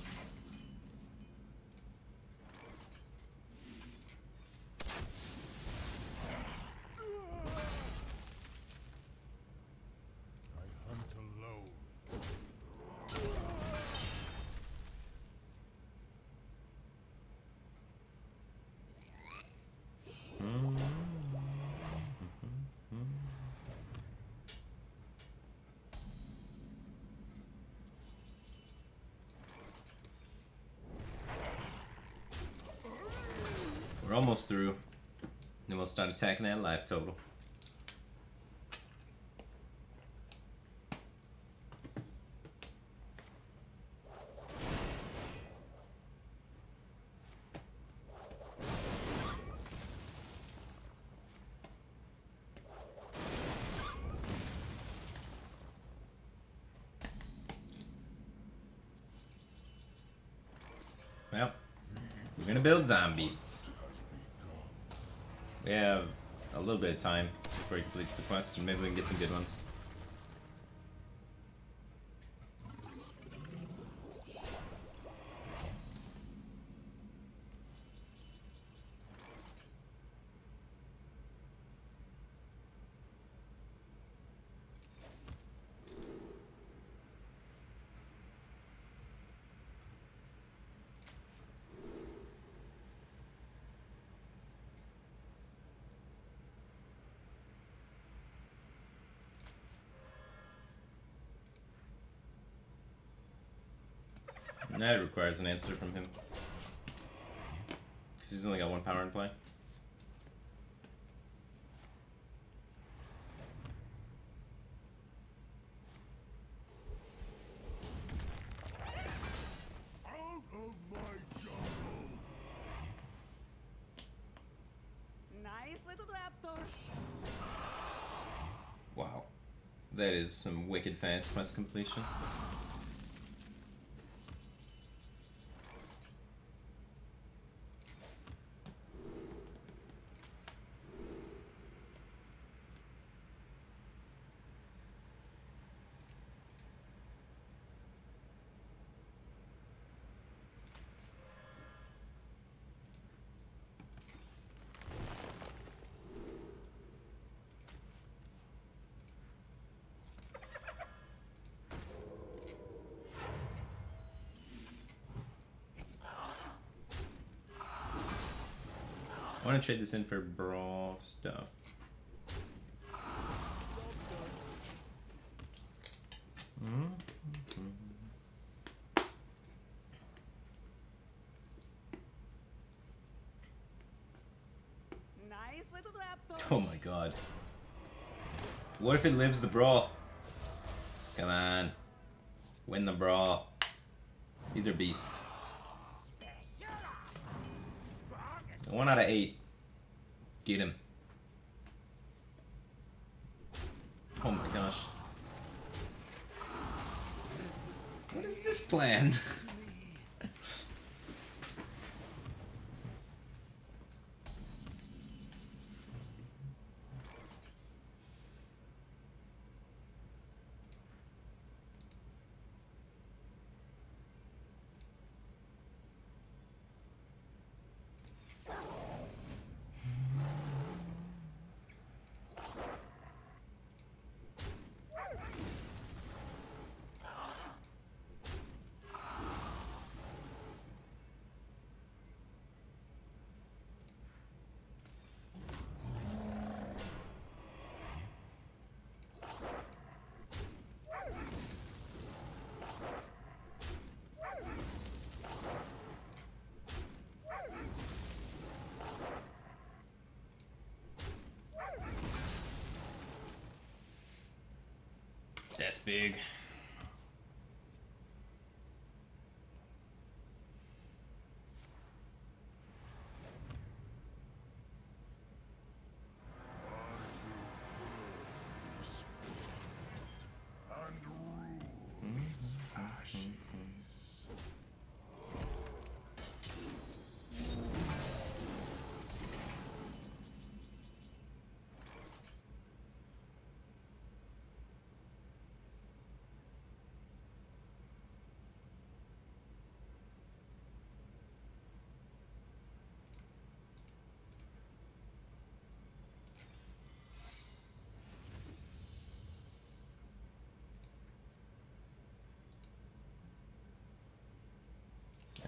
S2: I hunt alone.
S1: We're almost through. Then we'll start attacking that life total. Well, we're gonna build zombies. We have a little bit of time before he completes the quest, and maybe we can get some good ones. And that requires an answer from him. Because he's only got 1 power in play.
S3: Out of
S1: Wow. That is some wicked fast quest completion. I want to trade this in for brawl stuff.
S6: Nice little raptor.
S1: Oh my god. What if it lives the brawl? Come on. Win the brawl. These are beasts. 1 out of 8. Get him. Oh my gosh. What is this plan? That's big.
S3: And rule its ashes.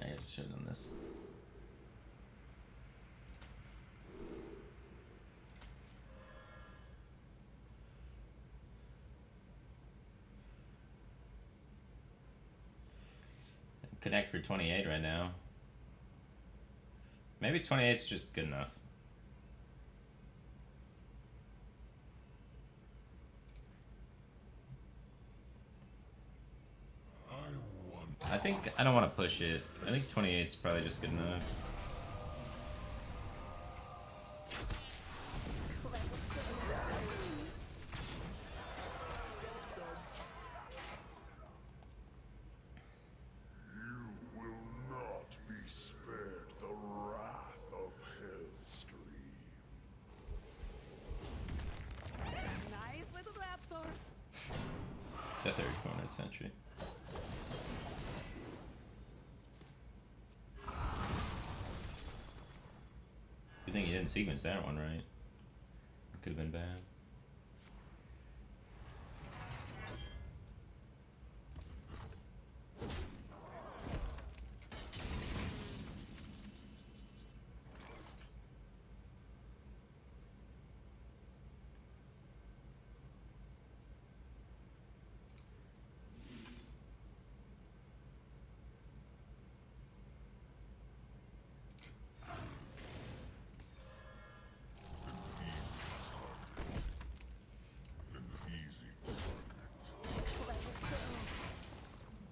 S1: I just should have done this. Connect for 28 right now. Maybe 28 is just good enough. I think I don't want to push it. I think 28 is probably just good enough.
S3: You will not be spared the wrath of Hellscream.
S6: Nice little raptors.
S1: The third corner century. Good thing you didn't sequence that one right. It could have been bad.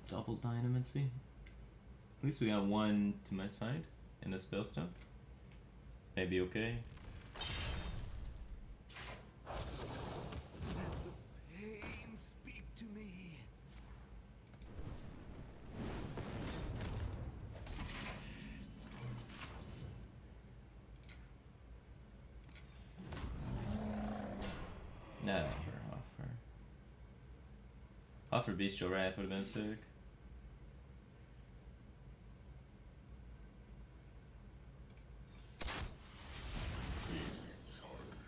S1: Double dynamancy. At least we got one to my side and a spellstone. Maybe okay. Never offer. Offer Bestial Wrath would have been sick.
S6: Special armor.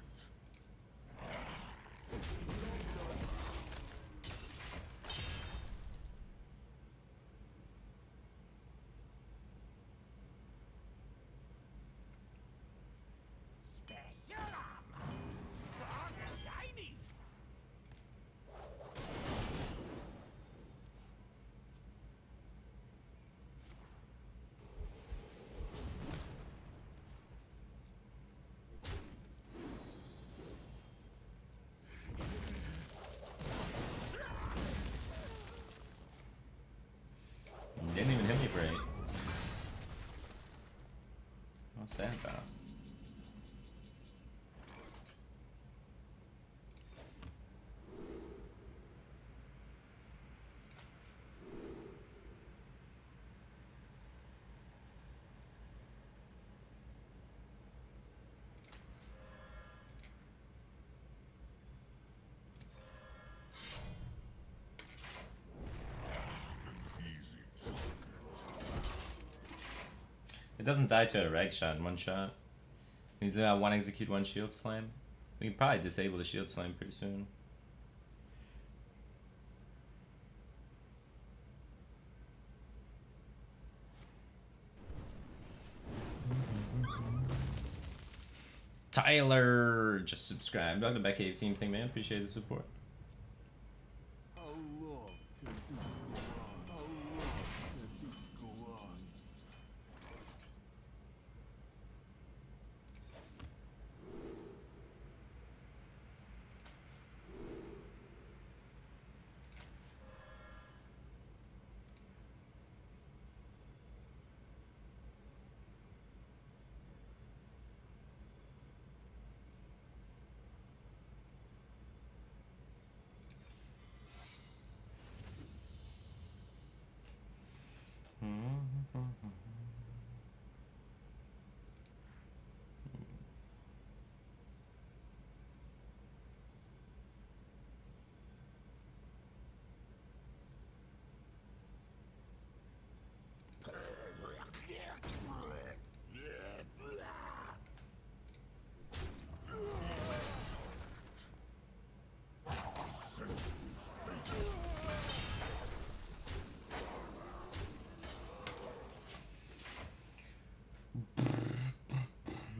S6: Strong and shiny.
S1: Didn't even hit me for 8. What's that about? It doesn't die to a reg shot in one shot. He's one execute, one shield slam. We can probably disable the shield slam pretty soon. Tyler just subscribed. Welcome back, Cave Team thing, man. Appreciate the support.
S2: How long can this go on? How long can this go on?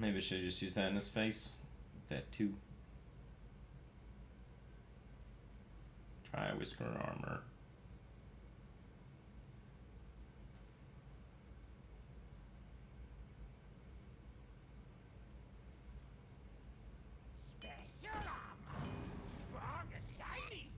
S1: Maybe I should just use that in his face. That too. Try Whisker Armor.
S6: Special armor. Strong and shiny.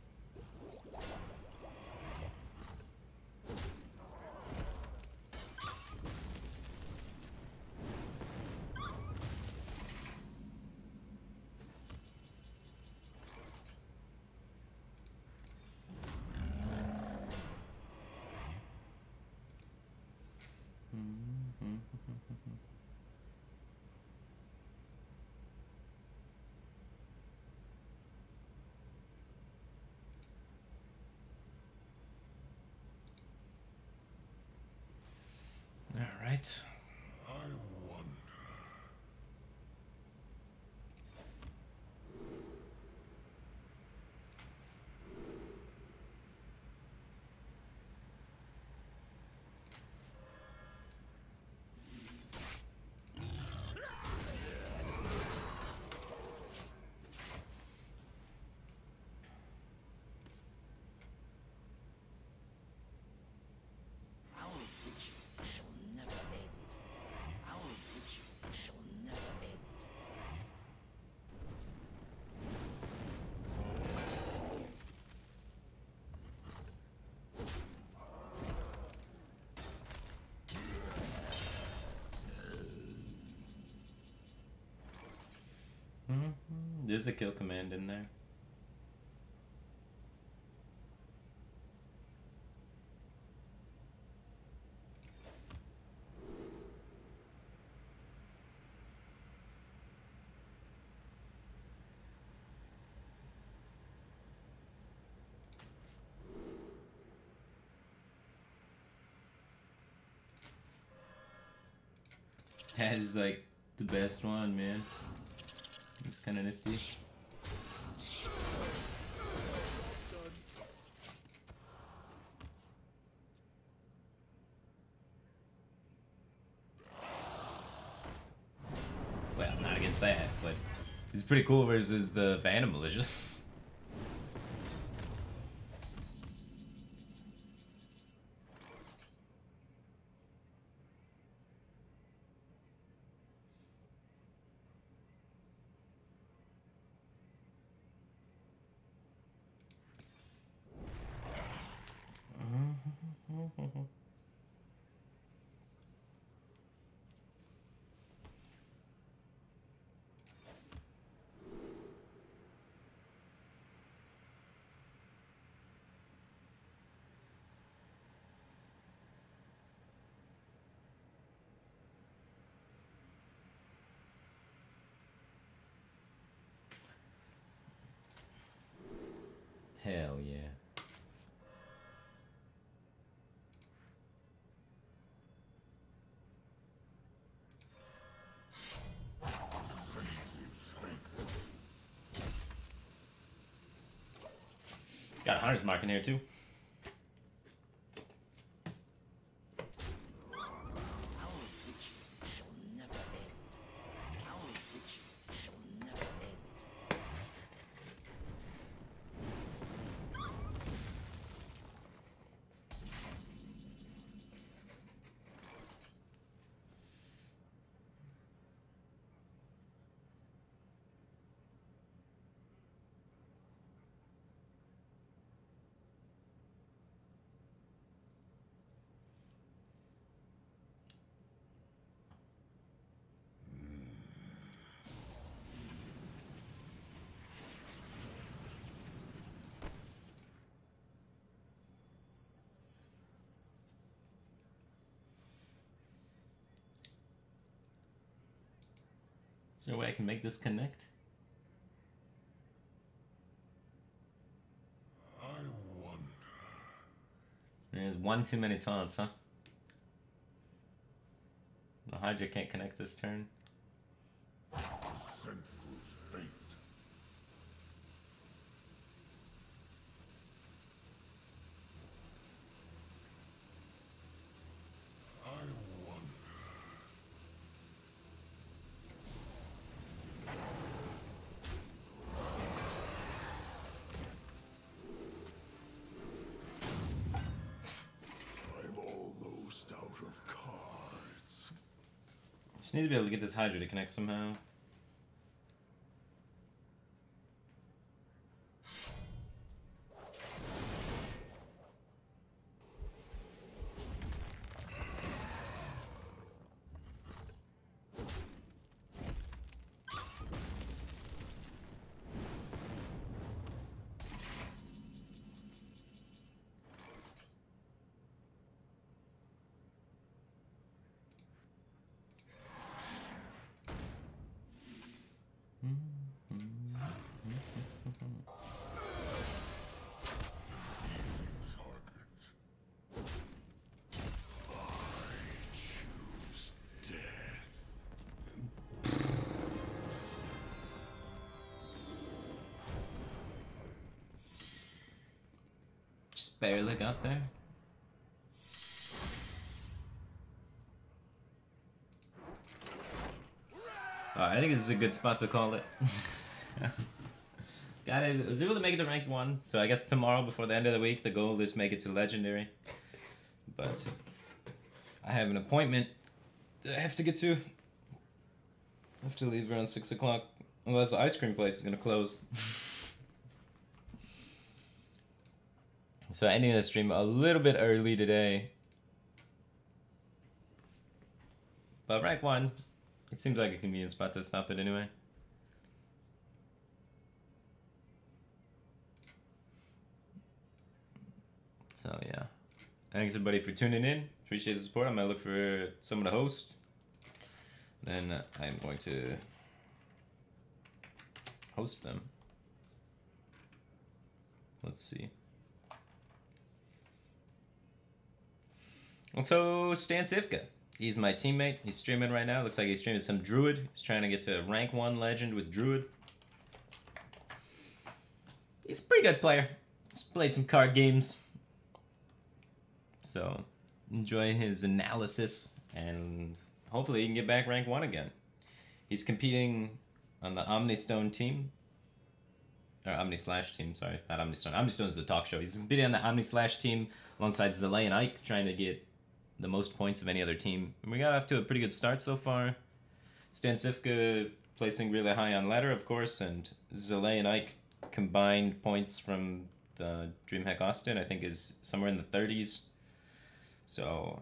S1: All right.
S3: I wonder.
S6: Our vigil shall never end. Our vigil shall never end.
S1: There's a kill command in there. That is like the best one, man. It's kind of nifty. Well, not against that, but it's pretty cool versus the Phantom Militia. Hell yeah. Got a hunter's mark in here too.
S6: Our victory shall never end. Our victory shall never end.
S1: Is there a way I can make this connect?
S3: I wonder.
S1: There's one too many taunts, huh? The Hydra can't connect this turn.
S3: Senseless fate. I wonder. I'm almost out of cards.
S1: Just need to be able to get this Hydra to connect somehow.
S3: Choose death.
S1: Just barely got there. Alright, I think this is a good spot to call it. Got it. I was able to make it to ranked 1, so I guess tomorrow before the end of the week the goal is make it to legendary. But I have an appointment that I have to get to. I have to leave around 6 o'clock, unless the ice cream place is gonna close. So I ended the stream a little bit early today. But rank 1, it seems like a convenient spot to stop it anyway. So yeah, thanks everybody for tuning in. Appreciate the support. I'm gonna look for someone to host. Then I'm going to host them. Let's see. Also, Stan Sivka. He's my teammate. He's streaming right now. Looks like he's streaming some Druid. He's trying to get to rank 1 legend with Druid. He's a pretty good player. He's played some card games. So, enjoy his analysis, and hopefully he can get back rank 1 again. He's competing on the Omnistone team. Or Omni-Slash team, sorry. Not Omnistone. Omnistone is the talk show. He's competing on the Omni-Slash team alongside Zalay and Ike, trying to get the most points of any other team. And we got off to a pretty good start so far. Stan Sifka placing really high on ladder, of course, and Zalay and Ike combined points from the DreamHack Austin, I think, is somewhere in the 30s. So,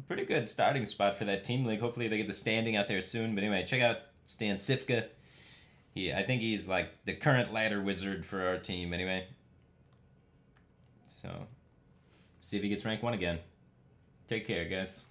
S1: pretty good starting spot for that team league. Hopefully they get the standing out there soon. But anyway, check out Stan Sifka. I think he's like the current ladder wizard for our team anyway. So, see if he gets rank 1 again. Take care, guys.